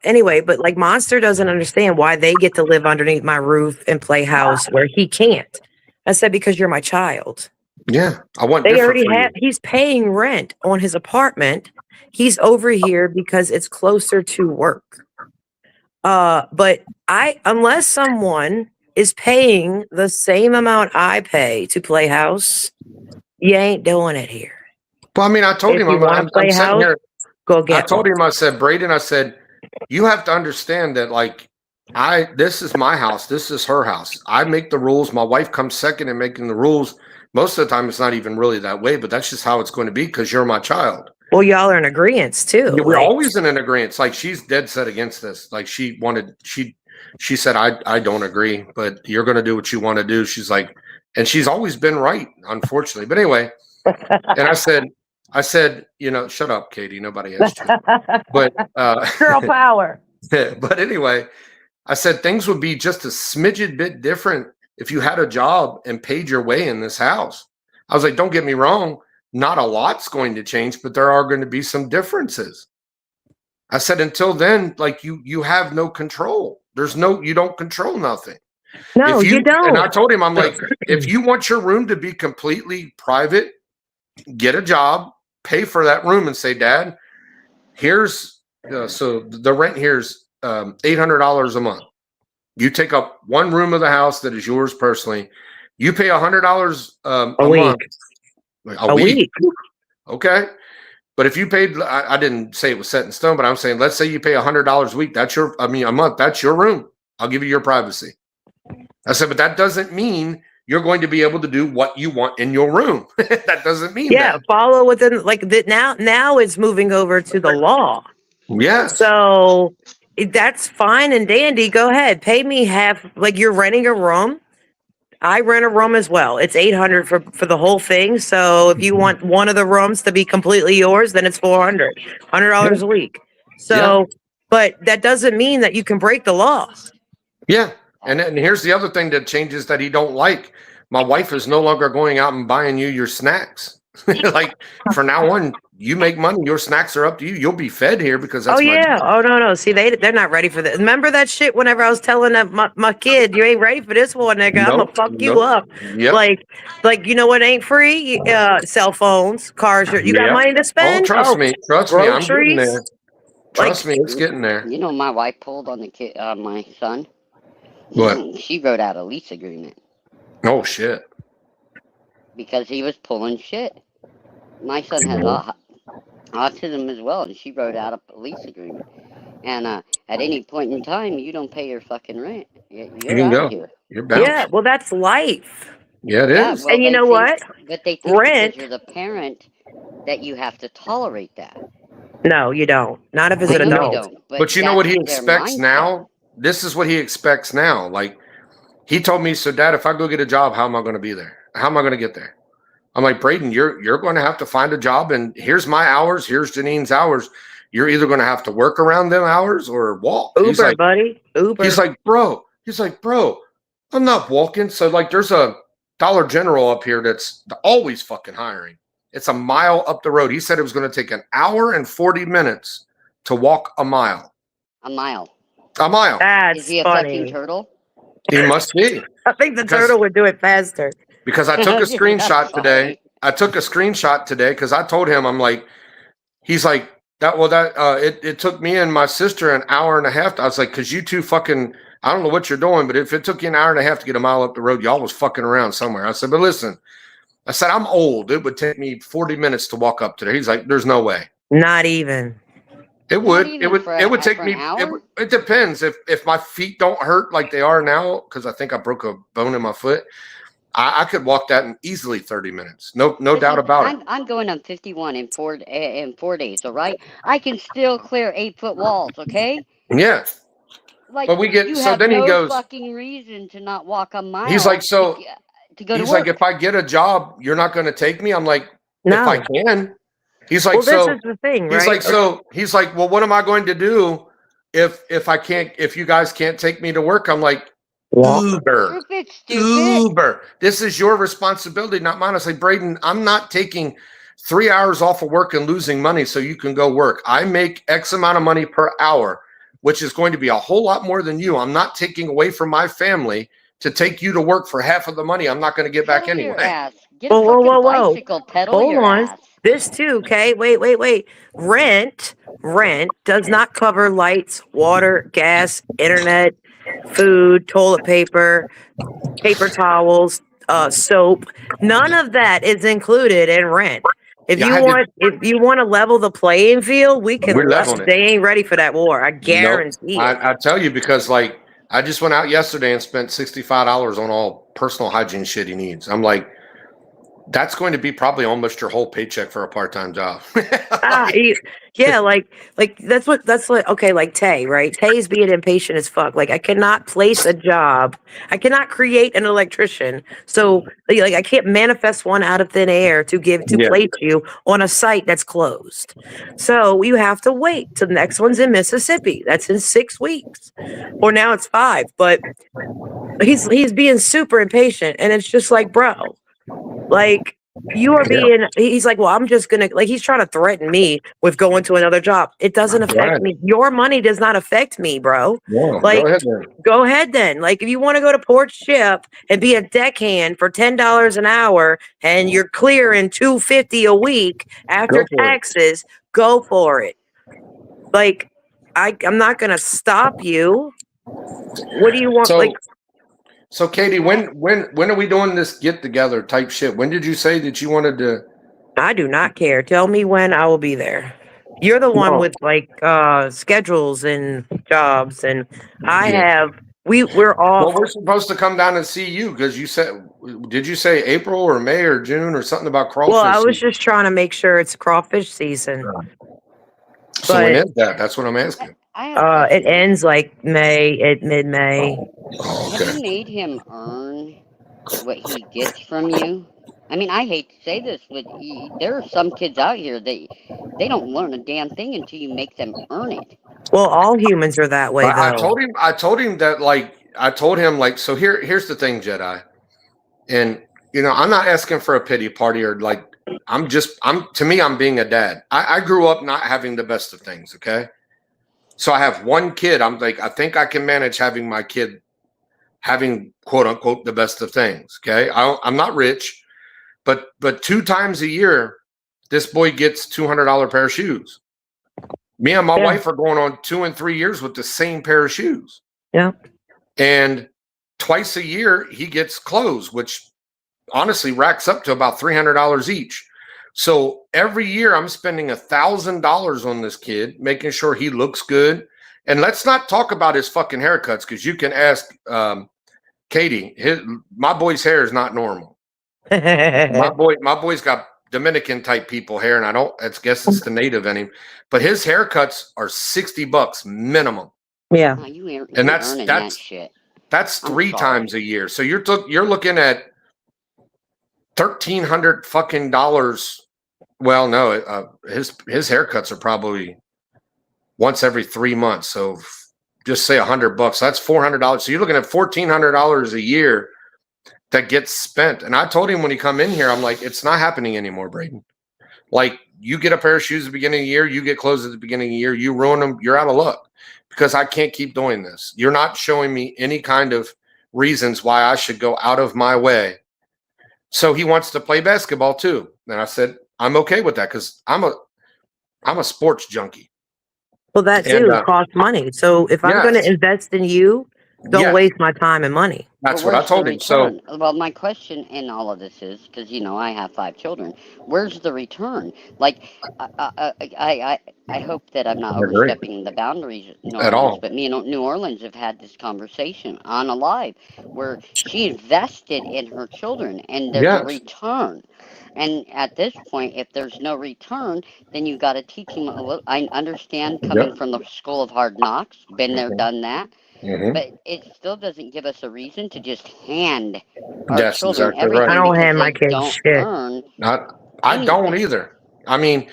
anyway, but like Monster doesn't understand why they get to live underneath my roof and play house where he can't. I said, because you're my child. Yeah. I want they already have he's paying rent on his apartment. He's over here because it's closer to work. But unless someone is paying the same amount I pay to play house, you ain't doing it here. Well, I mean, I told him I'm sitting here. Go get. I told him, I said, Braden, I said, you have to understand that, like, this is my house. This is her house. I make the rules. My wife comes second in making the rules. Most of the time, it's not even really that way, but that's just how it's going to be because you're my child. Well, y'all are in agreement too. Yeah, we're always in an agreement. Like, she's dead set against this. Like, she said, I don't agree, but you're going to do what you want to do. She's like, and she's always been right, unfortunately. But anyway, and I said, you know, shut up, Katie. Nobody has to. But girl power. But anyway, I said things would be just a smidgen bit different if you had a job and paid your way in this house. I was like, don't get me wrong. Not a lot's going to change, but there are going to be some differences. I said, until then, like you have no control. You don't control nothing. No, you don't. And I told him, I'm like, if you want your room to be completely private, get a job, pay for that room and say, Dad, here's, so the rent here's $800 a month. You take up one room of the house that is yours personally. You pay $100 a month. A week. Okay. But if you paid, I didn't say it was set in stone, but I'm saying, let's say you pay $100 a week. A month. That's your room. I'll give you your privacy. I said, but that doesn't mean you're going to be able to do what you want in your room. That doesn't mean that. Follow within like that. Now it's moving over to the law. Yeah. So that's fine and dandy. Go ahead. Pay me half. Like you're renting a room. I rent a room as well. It's $800 for the whole thing. So if you want one of the rooms to be completely yours, then it's $100 a week. So, but that doesn't mean that you can break the law. Yeah. And here's the other thing that changes that he don't like. My wife is no longer going out and buying you your snacks. Like from now on, you make money. Your snacks are up to you. You'll be fed here because that's Oh no. See, they're not ready for this. Remember that shit whenever I was telling my kid, you ain't ready for this one, nigga. I'm gonna fuck you up. Yep. Like you know what ain't free? Cell phones, cars. You got money to spend? Trust me. I'm getting there. Trust me, it's getting there. You know, my wife pulled on the kid, my son. What? She wrote out a lease agreement. Oh shit. Because he was pulling shit. My son has autism as well, and she wrote out a lease agreement. And at any point in time, you don't pay your fucking rent. You're out of here. You're bounced. Yeah, well, that's life. Yeah, it is. Well, and you know what? But they think rent. Because you're the parent that you have to tolerate that. No, you don't. Not if it's an adult. But you know what he expects now? This is what he expects now. Like, he told me, so Dad, if I go get a job, how am I going to be there? How am I going to get there? I'm like, Braden, you're going to have to find a job, and here's my hours. Here's Janine's hours. You're either going to have to work around them hours or walk. Uber, buddy. Uber. He's like, bro, I'm not walking. So like, there's a Dollar General up here that's always fucking hiring. It's a mile up the road. He said it was going to take an hour and 40 minutes to walk a mile. A mile. A mile. That's Is he a funny. fucking turtle? He must be. I think the turtle would do it faster. Because I took a screenshot today. I took a screenshot today because I told him, I'm like, he's like, it took me and my sister an hour and a half. I was like, because you two fucking, I don't know what you're doing, but if it took you an hour and a half to get a mile up the road, y'all was fucking around somewhere. I said, but listen, I said, I'm old. It would take me 40 minutes to walk up to there. He's like, there's no way. Not even. It would. It would take me. It depends. If my feet don't hurt like they are now, because I think I broke a bone in my foot, I could walk that in easily 30 minutes. No doubt about it. I'm going on 51 in 4 days. All right, I can still clear 8-foot walls. Okay. Yeah. Like, but we get. You so have then no he goes. Fucking reason to not walk a mile. He's like, so. To go to he's work. like, if I get a job, you're not going to take me. I'm like, no. If I can. He's like, well, so. This is the thing, right? He's like, so. He's like, well, what am I going to do if I can't? If you guys can't take me to work? I'm like, Uber. Uber. This is your responsibility, not mine. I say, Braden, I'm not taking 3 hours off of work and losing money so you can go work. I make X amount of money per hour, which is going to be a whole lot more than you. I'm not taking away from my family to take you to work for half of the money I'm not going to get back anyway. Get a fucking bicycle, pedal Hold your on. ass. This too, okay? Wait. Rent does not cover lights, water, gas, internet, food, toilet paper, paper towels, soap. None of that is included in rent. If you want to level the playing field, we can. They ain't ready for that war. I guarantee. Nope. I tell you, because like I just went out yesterday and spent $65 on all personal hygiene shit he needs. I'm like, that's going to be probably almost your whole paycheck for a part-time job. Yeah, like that's what okay, like Tay, right? Tay's being impatient as fuck. Like, I cannot place a job. I cannot create an electrician. So like I can't manifest one out of thin air to place you on a site that's closed. So you have to wait till the next one's in Mississippi. That's in 6 weeks. Or now it's 5. But he's being super impatient, and it's just like, bro, like, you are being, he's like, well, I'm just going to, like, he's trying to threaten me with going to another job. It doesn't affect me. Your money does not affect me, bro. Yeah, like, go ahead then. Like, if you want to go to Port Ship and be a deckhand for $10 an hour and you're clearing $250 a week after taxes, go for it. Like, I'm not going to stop you. What do you want? So Katie, when are we doing this get together type shit? When did you say that you wanted to? I do not care. Tell me when, I will be there. You're the one with like schedules and jobs, and we're all. Well, we're supposed to come down and see you because did you say April or May or June or something about crawfish? Well, I was just trying to make sure it's crawfish season. So when is that? That's what I'm asking. It ends like mid-May. Oh, okay. Have you made him earn what he gets from you? I mean, I hate to say this, but there are some kids out here that they don't learn a damn thing until you make them earn it. Well, all humans are that way. I told him that so here's the thing, Jedi. And I'm not asking for a pity party or like I'm being a dad. I grew up not having the best of things, okay? So I have one kid. I'm like, I think I can manage having my kid having quote unquote the best of things. Okay. I'm not rich, but 2 times a year, this boy gets $200 pair of shoes. Me and my wife are going on 2 and 3 years with the same pair of shoes. Yeah. And twice a year he gets clothes, which honestly racks up to about $300 each. So every year I'm spending $1,000 on this kid, making sure he looks good. And let's not talk about his fucking haircuts, because you can ask Katie. My boy's hair is not normal. my boy's got Dominican type people hair, and I guess it's the native in him. But his haircuts are $60 minimum. Yeah, and that's 3 times a year. So you're looking at $1,300 fucking dollars. Well, no, his haircuts are probably once every 3 months. So just say $100. That's $400. So you're looking at $1,400 a year that gets spent. And I told him when he come in here, I'm like, it's not happening anymore, Braden. Like, you get a pair of shoes at the beginning of the year, you get clothes at the beginning of the year, you ruin them, you're out of luck, because I can't keep doing this. You're not showing me any kind of reasons why I should go out of my way. So he wants to play basketball too. And I said, I'm okay with that, because I'm a sports junkie. Well, that too costs money. So if I'm going to invest in you, don't waste my time and money. That's what I told him. So, well, my question in all of this is, because I have 5 children. Where's the return? Like, I hope that I'm not overstepping the boundaries at all. But me and New Orleans have had this conversation on a live where she invested in her children, and there's a return. And at this point, if there's no return, then you got to teach them a little. I understand coming from the school of hard knocks, been there, done that. But it still doesn't give us a reason to just hand our children everything. Right. I don't hand my kids shit. I don't either. I mean,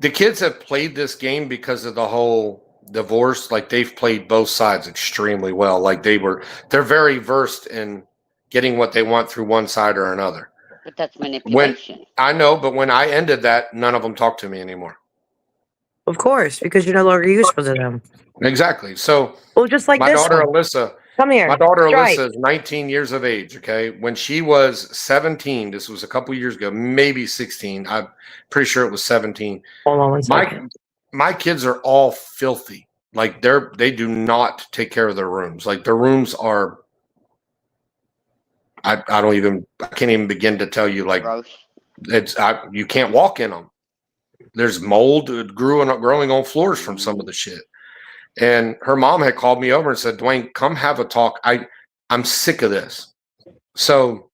the kids have played this game because of the whole divorce. Like, they've played both sides extremely well. Like, they're very versed in getting what they want through one side or another. But that's manipulation. I know, but when I ended that, none of them talk to me anymore. Of course, because you're no longer useful to them. Exactly. So, well, just like my daughter Alyssa. Come here. My daughter Alyssa is 19 years of age. Okay, when she was 17, this was a couple years ago, maybe 16. I'm pretty sure it was 17. Hold on one second. My kids are all filthy. Like, they do not take care of their rooms. Like, their rooms are. I can't even begin to tell you. Like, gross. You can't walk in them. There's mold growing on floors from some of the shit. And her mom had called me over and said, Dwayne, come have a talk. I'm sick of this. So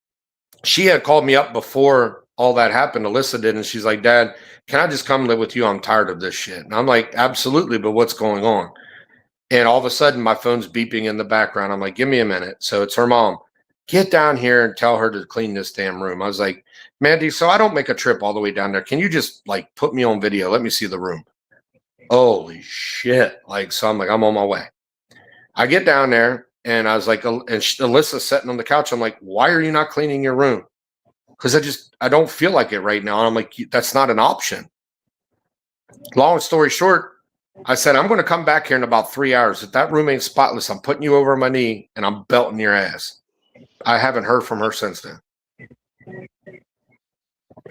she had called me up before all that happened. Alyssa did. And she's like, Dad, can I just come live with you? I'm tired of this shit. And I'm like, absolutely. But what's going on? And all of a sudden my phone's beeping in the background. I'm like, give me a minute. So it's her mom. Get down here and tell her to clean this damn room. I was like, Mandy, so I don't make a trip all the way down there. Can you just like put me on video? Let me see the room. Holy shit. Like, so I'm like, I'm on my way. I get down there and I was like, and Alyssa's sitting on the couch. I'm like, why are you not cleaning your room? Because I don't feel like it right now. And I'm like, that's not an option. Long story short, I said, I'm going to come back here in about 3 hours. If that room ain't spotless, I'm putting you over my knee and I'm belting your ass. I haven't heard from her since then.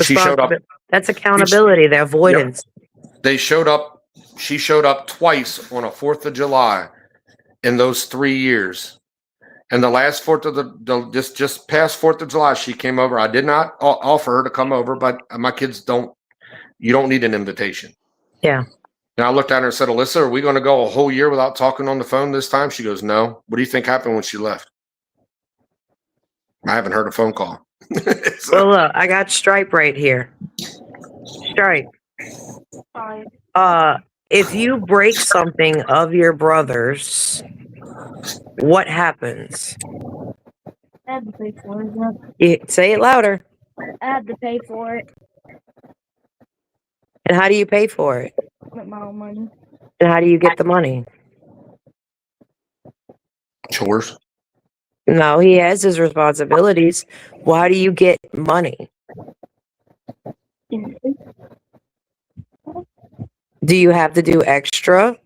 She showed up. That's accountability, the avoidance. They showed up. She showed up twice on a 4th of July in those 3 years. And the last 4th of just past 4th of July, she came over. I did not offer her to come over, but my kids you don't need an invitation. Yeah. And I looked at her and said, Alyssa, are we going to go a whole year without talking on the phone this time? She goes, no. What do you think happened when she left? I haven't heard a phone call. Well, look, I got Stripe right here. Stripe. If you break something of your brother's, what happens? I had to pay for it. Say it louder. I had to pay for it And how do you pay for it? with my own money. And how do you get the money? Chores. No, he has his responsibilities. Why do you get money? Do you have to do extra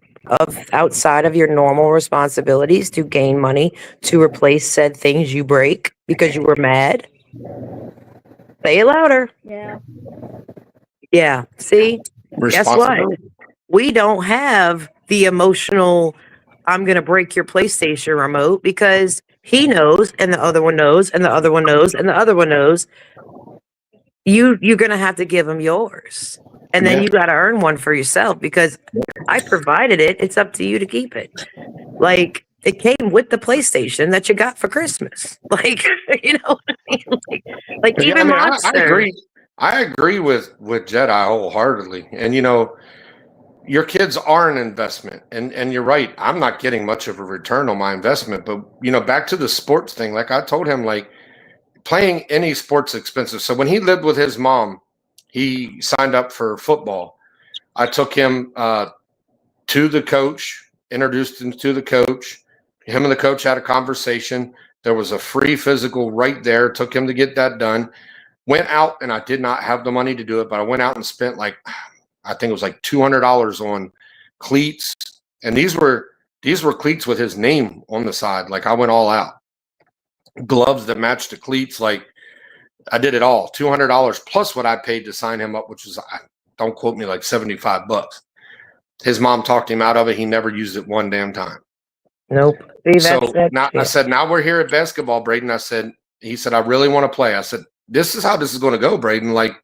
outside of your normal responsibilities to gain money to replace said things you break because you were mad? Say it louder. Yeah. Yeah. See? Guess what? We don't have the emotional, I'm going to break your PlayStation remote, because he knows, and the other one knows, and the other one knows, and the other one knows. You're going to have to give him yours. And then you got to earn one for yourself, because I provided it. It's up to you to keep it. Like, it came with the PlayStation that you got for Christmas. Like, you know what I mean? Like even Monster. I agree with Jedi wholeheartedly. And, you know, your kids are an investment. And you're right. I'm not getting much of a return on my investment. But, you know, back to the sports thing, like I told him, like, playing any sport's expensive. So when he lived with his mom, he signed up for football. I took him to the coach, introduced him to the coach. Him and the coach had a conversation. There was a free physical right there. Took him to get that done. Went out, and I did not have the money to do it, but I went out and spent like, I think it was like $200 on cleats. And these were cleats with his name on the side. Like I went all out. Gloves that matched the cleats. Like I did it all. $200 plus what I paid to sign him up, which was, don't quote me, like $75. His mom talked him out of it. He never used it one damn time. Nope. See, So now I said, now we're here at basketball, Braden. He said, I really want to play. I said, this is how this is going to go, Braden. Like,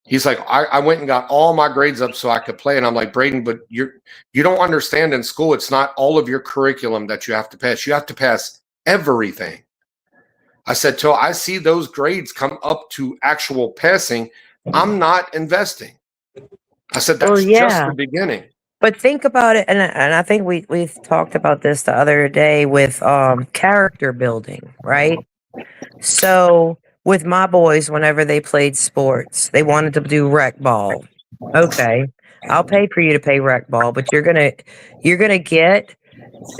he's like, I went and got all my grades up so I could play. And I'm like, Braden, but you don't understand in school. It's not all of your curriculum that you have to pass. You have to pass everything. I said, till I see those grades come up to actual passing, I'm not investing. I said, that's just the beginning. But think about it, and I think we've talked about this the other day with character building, right? So with my boys, whenever they played sports, they wanted to do rec ball. Okay, I'll pay for you to pay rec ball, but you're gonna get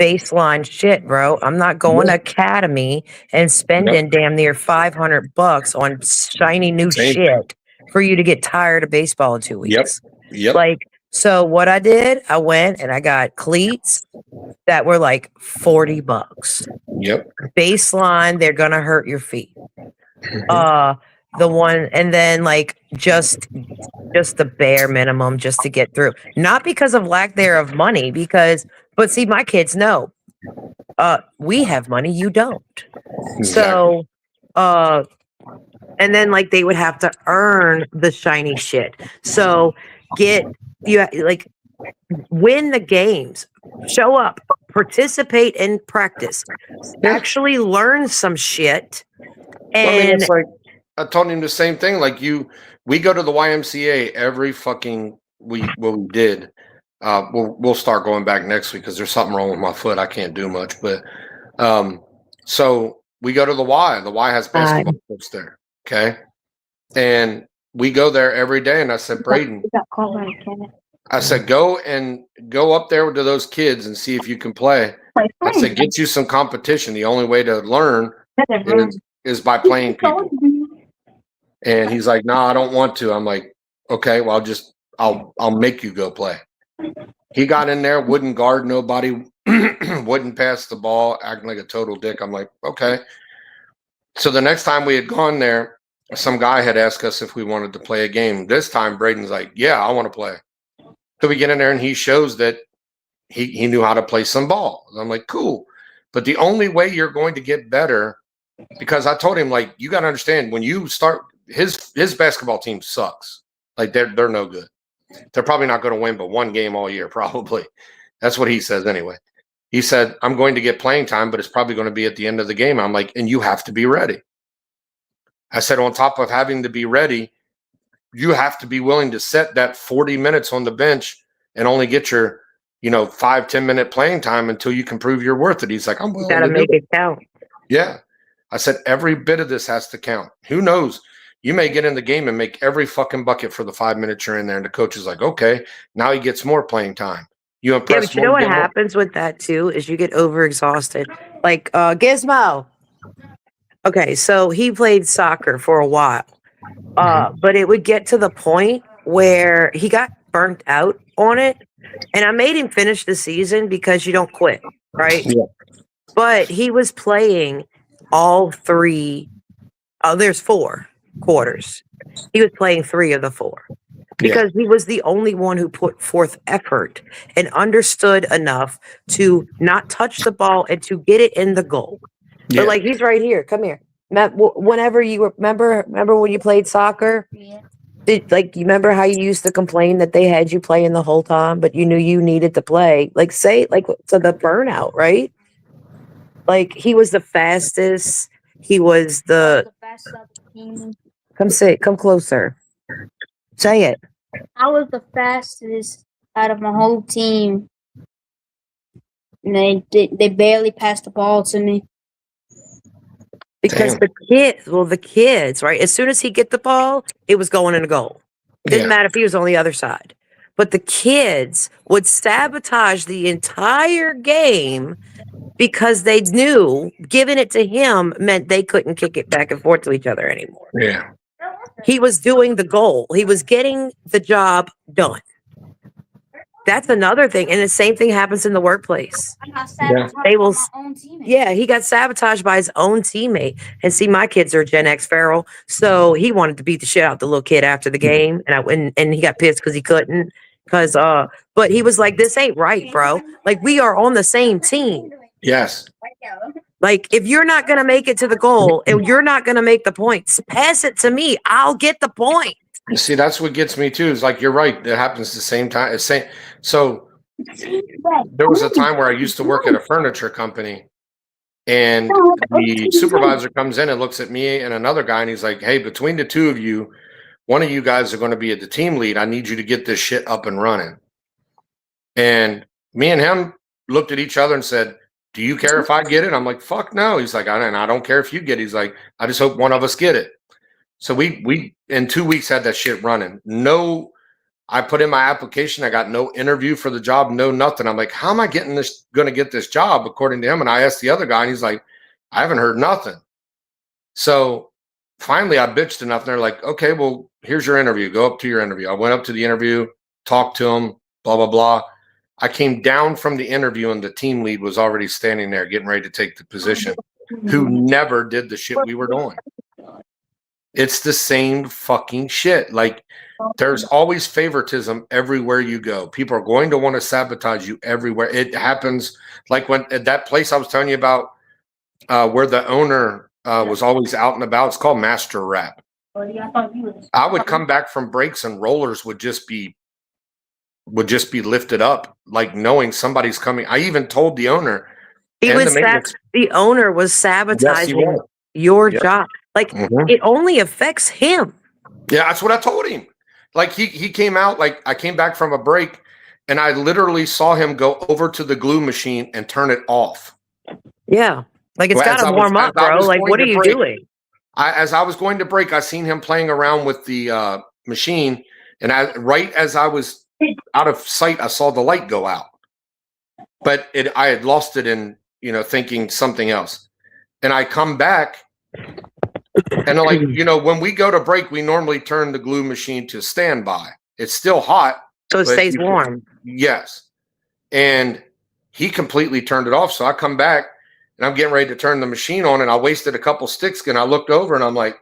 baseline shit, bro. I'm not going to academy and spending damn near $500 on shiny new shit for you to get tired of baseball in 2 weeks. Yep. Like, so what I did, I went and I got cleats that were like $40. Yep. Baseline, they're gonna hurt your feet. The one, and then like just the bare minimum just to get through. Not because of lack thereof money, but see, my kids know. We have money, you don't. Exactly. So and then like they would have to earn the shiny shit. So win the games, show up, participate in practice, actually learn some shit. And it's like I told him the same thing. Like we go to the YMCA every fucking week. Well, we did. We'll start going back next week because there's something wrong with my foot. I can't do much. But so we go to the Y. The Y has basketball courts there. Okay, and we go there every day. And I said, Braden, I said, go up there to those kids and see if you can play. I said, get you some competition. The only way to learn is by playing people. And he's like, no, I don't want to. I'm like, okay, well, I'll make you go play. He got in there, wouldn't guard nobody, wouldn't pass the ball, acting like a total dick. I'm like, okay. So the next time we had gone there, some guy had asked us if we wanted to play a game. This time Braden's like, yeah, I want to play. So we get in there and he shows that he knew how to play some ball. And I'm like, cool. But the only way you're going to get better, because I told him, like, you got to understand, when you start, his basketball team sucks. Like they're no good. They're probably not going to win but one game all year, probably. That's what he says anyway. He said, I'm going to get playing time, but it's probably going to be at the end of the game. I'm like, and you have to be ready. I said, on top of having to be ready, you have to be willing to set that 40 minutes on the bench and only get your, 5-10 minute playing time until you can prove you're worth it. He's like, I'm willing to make it count. Yeah. I said, every bit of this has to count. Who knows? You may get in the game and make every fucking bucket for the 5 minutes you're in there. And the coach is like, okay, now he gets more playing time. You impress. Yeah, but you know what happens with that too is you get overexhausted. Like Gizmo. Okay, so he played soccer for a while. But it would get to the point where he got burnt out on it. And I made him finish the season because you don't quit, right? Yeah. But he was playing all three. There's 4 quarters. He was playing 3 of the 4 because he was the only one who put forth effort and understood enough to not touch the ball and to get it in the goal. Yeah. But like, he's right here. Come here. Whenever you were, remember when you played soccer? Yeah. You remember how you used to complain that they had you playing the whole time, but you knew you needed to play? Like, so the burnout, right? Like, he was the fastest. He was the fastest of the team. Come closer. Say it. I was the fastest out of my whole team. And they barely passed the ball to me. Because the kids, right? As soon as he get the ball, it was going in a goal. Didn't matter if he was on the other side. But the kids would sabotage the entire game because they knew giving it to him meant they couldn't kick it back and forth to each other anymore. Yeah. He was doing the goal. He was getting the job done. That's another thing. And the same thing happens in the workplace. They will, he got sabotaged by his own teammate. And see, my kids are Gen X feral. So he wanted to beat the shit out the little kid after the game. And he got pissed because he couldn't. But he was like, this ain't right, bro. Like, we are on the same team. Yes. Like, if you're not going to make it to the goal, if you're not going to make the points, pass it to me. I'll get the point. See, that's what gets me too. Is like, you're right. It happens the same time. So there was a time where I used to work at a furniture company, and the supervisor comes in and looks at me and another guy, and he's like, hey, between the two of you, one of you guys are going to be the team lead. I need you to get this shit up and running. And me and him looked at each other and said, do you care if I get it? I'm like, fuck no. He's like, I don't care if you get it. He's like, I just hope one of us get it. So we in 2 weeks had that shit running. No, I put in my application. I got no interview for the job, no nothing. I'm like, how am I going to get this job according to him? And I asked the other guy, and he's like, I haven't heard nothing. So finally I bitched enough, and they're like, okay, well, here's your interview. Go up to your interview. I went up to the interview, talked to him, blah, blah, blah. I came down from the interview, and the team lead was already standing there getting ready to take the position, who never did the shit we were doing. It's the same fucking shit. Like, there's always favoritism everywhere you go. People are going to want to sabotage you everywhere. It happens like when at that place I was telling you about, where the owner was always out and about. It's called Master Rap. I would come back from breaks and rollers would just be lifted up, like knowing somebody's coming. I even told the owner. The owner was sabotaging your job. Like, it only affects him. Yeah, that's what I told him. Like, he came out, like, I came back from a break, and I literally saw him go over to the glue machine and turn it off. Yeah. Like, it's got to warm up, bro. Like, what are you doing? As I was going to break, I seen him playing around with the machine, and right as I was out of sight, I saw the light go out. But I had lost it in, thinking something else. And I come back, and like, when we go to break, we normally turn the glue machine to standby. It's still hot. So it stays warm. Yes. And he completely turned it off. So I come back, and I'm getting ready to turn the machine on, and I wasted a couple sticks, and I looked over, and I'm like,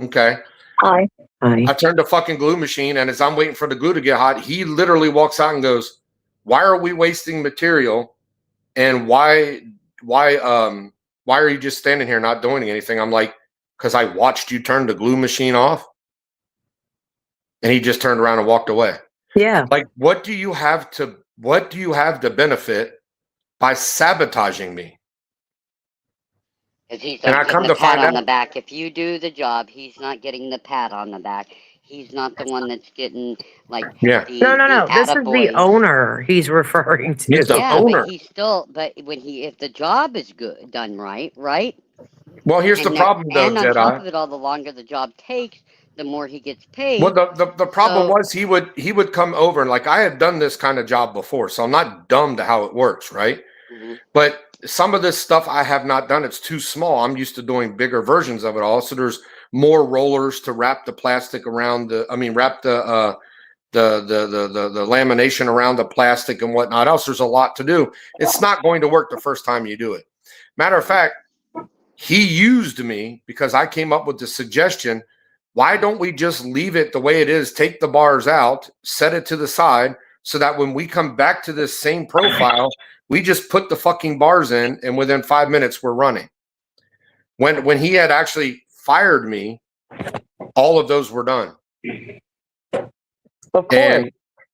okay. Hi. I turned the fucking glue machine, and as I'm waiting for the glue to get hot, he literally walks out and goes, why are we wasting material? And why are you just standing here not doing anything? I'm like, because I watched you turn the glue machine off. And he just turned around and walked away. Yeah. Like, what do you have to benefit by sabotaging me? He's not getting the pat on the back. If you do the job, he's not getting the pat on the back. He's not the one that's getting no. This is the owner he's referring to. He's the owner. But if the job is good, done right. Well, here's the problem, though, and on top of it all, the longer the job takes, the more he gets paid. Well, the problem was he would come over, and like, I had done this kind of job before, so I'm not dumb to how it works, right? Mm-hmm. But some of this stuff I have not done. It's too small. I'm used to doing bigger versions of it all. So there's more rollers to wrap the plastic around wrap the lamination around the plastic and whatnot else. There's a lot to do. It's not going to work the first time you do it. Matter of fact, he used me because I came up with the suggestion. Why don't we just leave it the way it is? Take the bars out, set it to the side, so that when we come back to this same profile, we just put the fucking bars in, and within 5 minutes we're running. When he had actually fired me, all of those were done. Of course.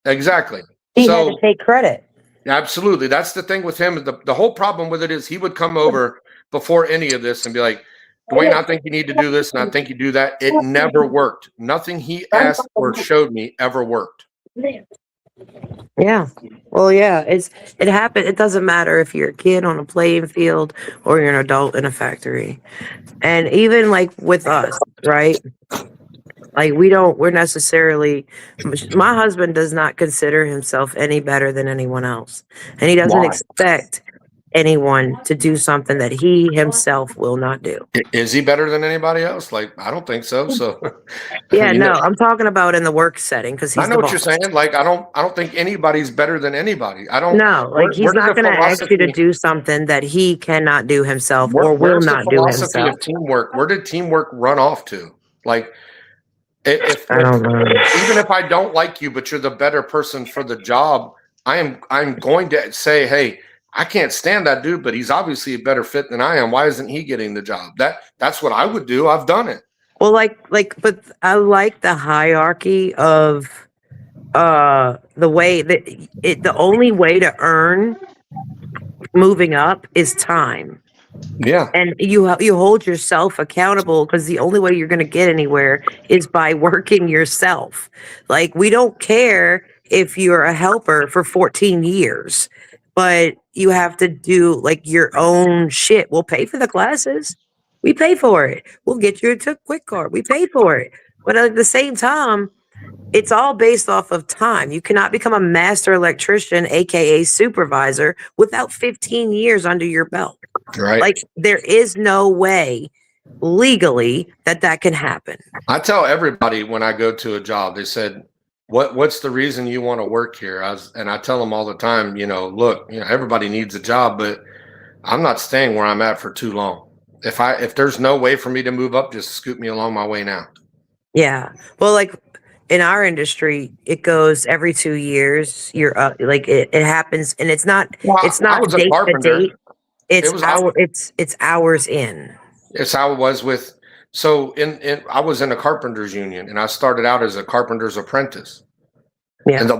Exactly. He had to take credit. Absolutely. That's the thing with him. The whole problem with it is he would come over before any of this and be like, Dwayne, I think you need to do this, and I think you do that. It never worked. Nothing he asked or showed me ever worked. Yeah. Well, yeah, it happened. It doesn't matter if you're a kid on a playing field or you're an adult in a factory. And even like with us, right? Like we're necessarily, my husband does not consider himself any better than anyone else. And he doesn't Why? expect anyone to do something that he himself will not do. Is he better than anybody else? Like, I don't think so. So, Yeah, you no, know, I'm talking about in the work setting because I he's know the what you're boss. saying. Like, I don't think anybody's better than anybody. I don't. No, like he's Where does not the going to ask you to philosophy? do something that he cannot do himself or will Where's the not do philosophy himself. of teamwork? Where did teamwork run off to? Like, if I don't know. even if I don't like you, but you're the better person for the job, I'm going to say, hey, I can't stand that dude, but he's obviously a better fit than I am. Why isn't he getting the job? That's what I would do. I've done it. Well, but I like the hierarchy of the way that the only way to earn moving up is time. Yeah. And you hold yourself accountable because the only way you're going to get anywhere is by working yourself. Like we don't care if you're a helper for 14 years, but you have to do like your own shit. We'll pay for the classes. We pay for it. We'll get you a quick card. We pay for it. But at the same time, it's all based off of time. You cannot become a master electrician, aka supervisor, without 15 years under your belt. Right. Like there is no way legally that can happen. I tell everybody when I go to a job, they said, what's the reason you want to work here? And I tell them all the time, look, everybody needs a job, but I'm not staying where I'm at for too long. If there's no way for me to move up, just scoot me along my way now. Yeah. Well, like in our industry, it goes every 2 years. You're up, like it happens, and it's not date to date. It's hours in. It's how it was with. So I was in a carpenter's union, and I started out as a carpenter's apprentice. Yeah. And the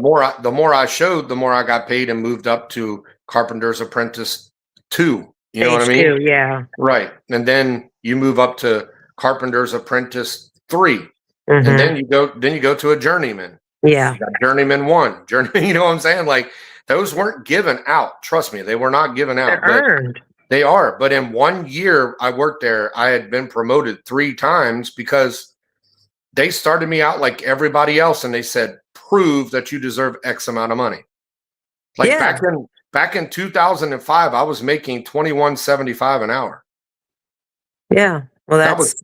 more I showed, the more I got paid and moved up to carpenter's apprentice 2. You know what I mean? 2, yeah. Right. And then you move up to carpenter's apprentice 3. Mm-hmm. And then you go to a journeyman. Yeah. Journeyman 1. Journeyman, you know what I'm saying? Like those weren't given out. Trust me, they were not given out. They're earned. They are. But in 1 year I worked there, I had been promoted 3 times because they started me out like everybody else and they said, prove that you deserve X amount of money. Like back in 2005, I was making $21.75 an hour. Yeah. Well, that was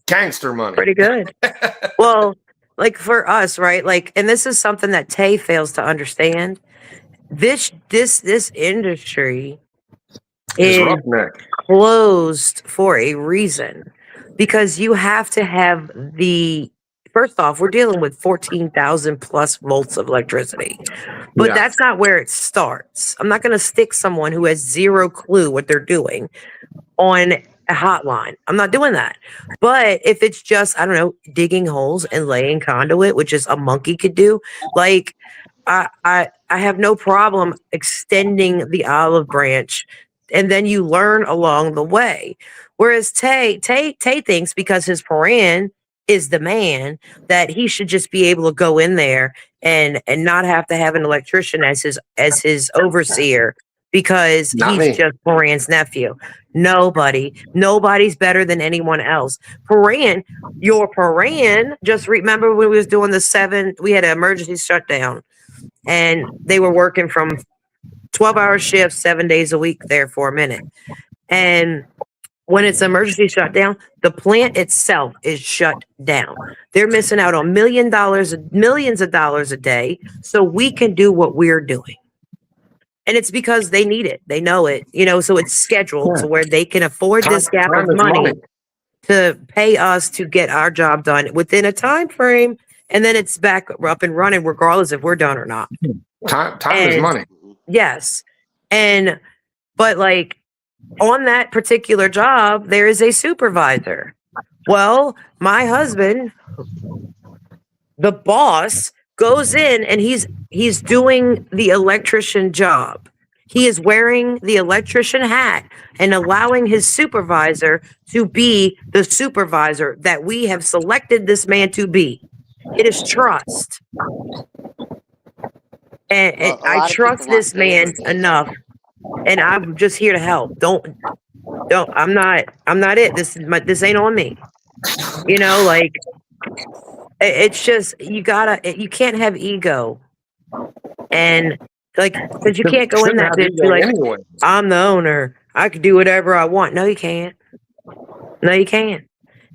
gangster money. Pretty good. Well, like for us, right? Like, and this is something that Tay fails to understand. This industry is closed for a reason, because you have to have first off, we're dealing with 14,000 plus volts of electricity, but that's not where it starts. I'm not going to stick someone who has zero clue what they're doing on a hotline. I'm not doing that. But if it's just, I don't know, digging holes and laying conduit, which is a monkey could do, like I have no problem extending the olive branch, and then you learn along the way. Whereas Tay thinks because his Paran is the man that he should just be able to go in there and not have to have an electrician as his overseer because he's just Paran's nephew. Nobody's better than anyone else. Your Paran, just remember when we was doing we had an emergency shutdown and they were working from 12-hour shifts, 7 days a week there for a minute. And when it's emergency shutdown, the plant itself is shut down. They're missing out on millions of dollars a day so we can do what we're doing. And it's because they need it. They know it, so it's scheduled to where they can afford this gap of money to pay us to get our job done within a time frame. And then it's back up and running regardless if we're done or not. Time is money. Yes. But like on that particular job, there is a supervisor. Well, my husband, the boss, goes in and he's doing the electrician job. He is wearing the electrician hat and allowing his supervisor to be the supervisor that we have selected this man to be. It is trust. And Well, a I lot of trust people want this man favoritism. enough, and I'm just here to help. Don't. I'm not it. This ain't on me. You know, like it's just you can't have ego, and like because you can't go in Shouldn't that have bitch be ego like, anyway. I'm the owner. I could do whatever I want. No, you can't. No, you can't.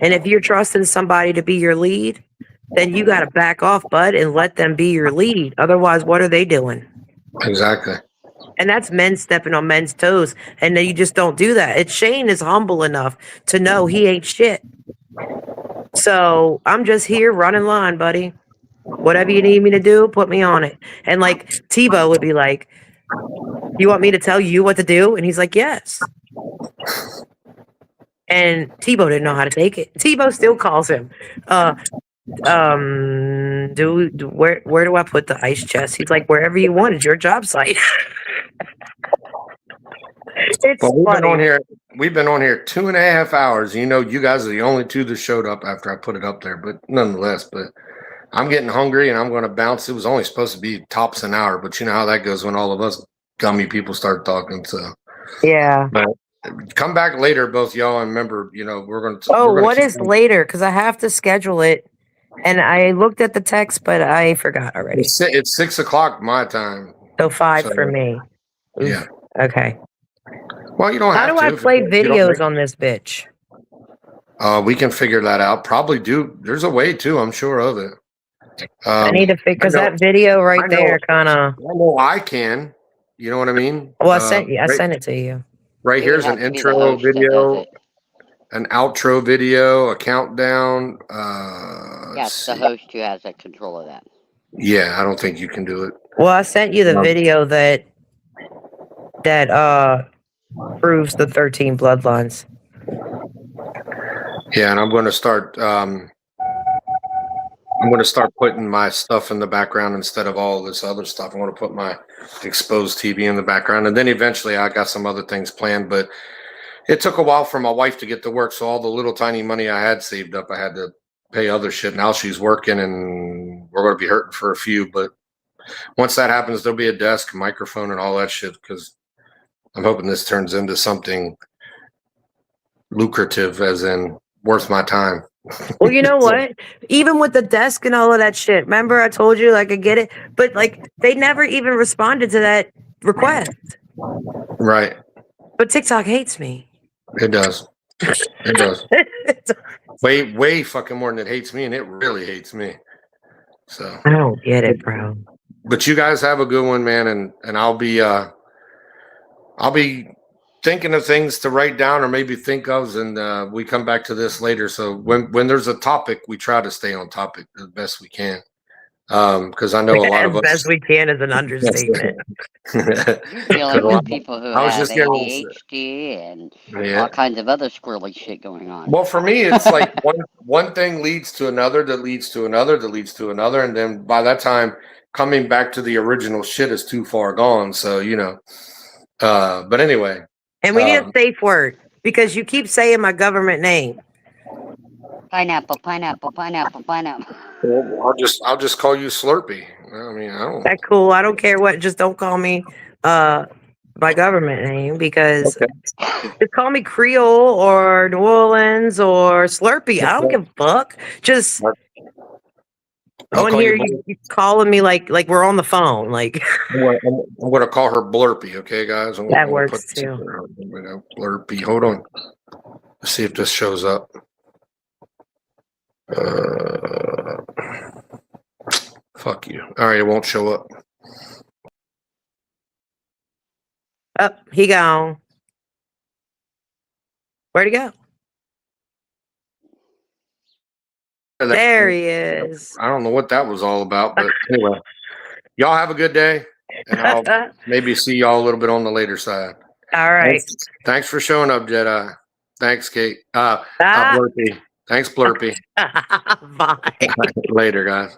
And if you're trusting somebody to be your lead, then you got to back off, bud, and let them be your lead. Otherwise, what are they doing? Exactly. And that's men stepping on men's toes. And then you just don't do that. And Shane is humble enough to know he ain't shit. So I'm just here running line, buddy. Whatever you need me to do, put me on it. And like Tebow would be like, you want me to tell you what to do? And he's like, yes. And Tebow didn't know how to take it. Tebow still calls him. Where do I put the ice chest? He's like, wherever you want. It's your job site. It's Well, funny. we've been on here 2.5 hours. You know, you guys are the only two that showed up after I put it up there, but nonetheless, but I'm getting hungry and I'm going to bounce. It was only supposed to be tops an hour, but you know how that goes when all of us gummy people start talking. So Yeah. but come back later, both y'all. And remember, you know, we're going to. Oh, what is later? Because I have to schedule it. And I looked at the text, but I forgot already. It's 6 o'clock my time. So 5 for me. Oof. Yeah. Okay. Well, you don't How have do to. I play videos on this bitch? We can figure that out. Probably do. There's a way too. I'm sure of it. I need to figure because that video right there kind of. I know I can. You know what I mean? Well, I sent it to you. Right It would here's have an to be the intro host that does video, it. an outro video, a countdown. Yeah, it's the host who has that control of that. Yeah, I don't think you can do it. Well, I sent you the video that proves the 13 bloodlines. Yeah, and I'm going to start. I'm going to start putting my stuff in the background instead of all this other stuff. I want to put my exposed TV in the background, and then eventually I got some other things planned. But it took a while for my wife to get to work, so all the little tiny money I had saved up, I had to pay other shit. Now she's working, and we're going to be hurting for a few. But once that happens, there'll be a desk, microphone, and all that shit. Because I'm hoping this turns into something lucrative, as in worth my time. Well, you know what? Even with the desk and all of that shit, remember I told you like I get it, but like they never even responded to that request. Right. But TikTok hates me. It does. It does. Way fucking more than it hates me, and it really hates me. So I don't get it, bro. But you guys have a good one, man, and I'll be thinking of things to write down or maybe think of, and we come back to this later. So when there's a topic, we try to stay on topic as best we can. Because I know a lot of us. Best we can is an understatement. You're dealing with people who have ADHD and all kinds of other squirrely shit going on. Well, for me, it's like one thing leads to another, that leads to another, that leads to another, and then by that time, coming back to the original shit is too far gone. So you know. But anyway. And we need a safe word because you keep saying my government name. Pineapple, pineapple, pineapple, pineapple. Well, I'll just call you Slurpee. I mean, I don't. That's cool. I don't care what. Just don't call me my government name because just call me Creole or New Orleans or Slurpee. I don't give a fuck. Just on here, you calling me like we're on the phone. Like I'm gonna call her Blurpee. Okay, guys. That works too. Blurpee. Hold on. Let's see if this shows up. Fuck you. All right, it won't show up. Oh, he gone. Where'd he go? There he is. I don't know what that was all about, but anyway, y'all have a good day, and I'll maybe see y'all a little bit on the later side. All right. Thanks for showing up, Jedi. Thanks, Kate. Blurpee. Thanks, Blurpee. Bye. Later, guys.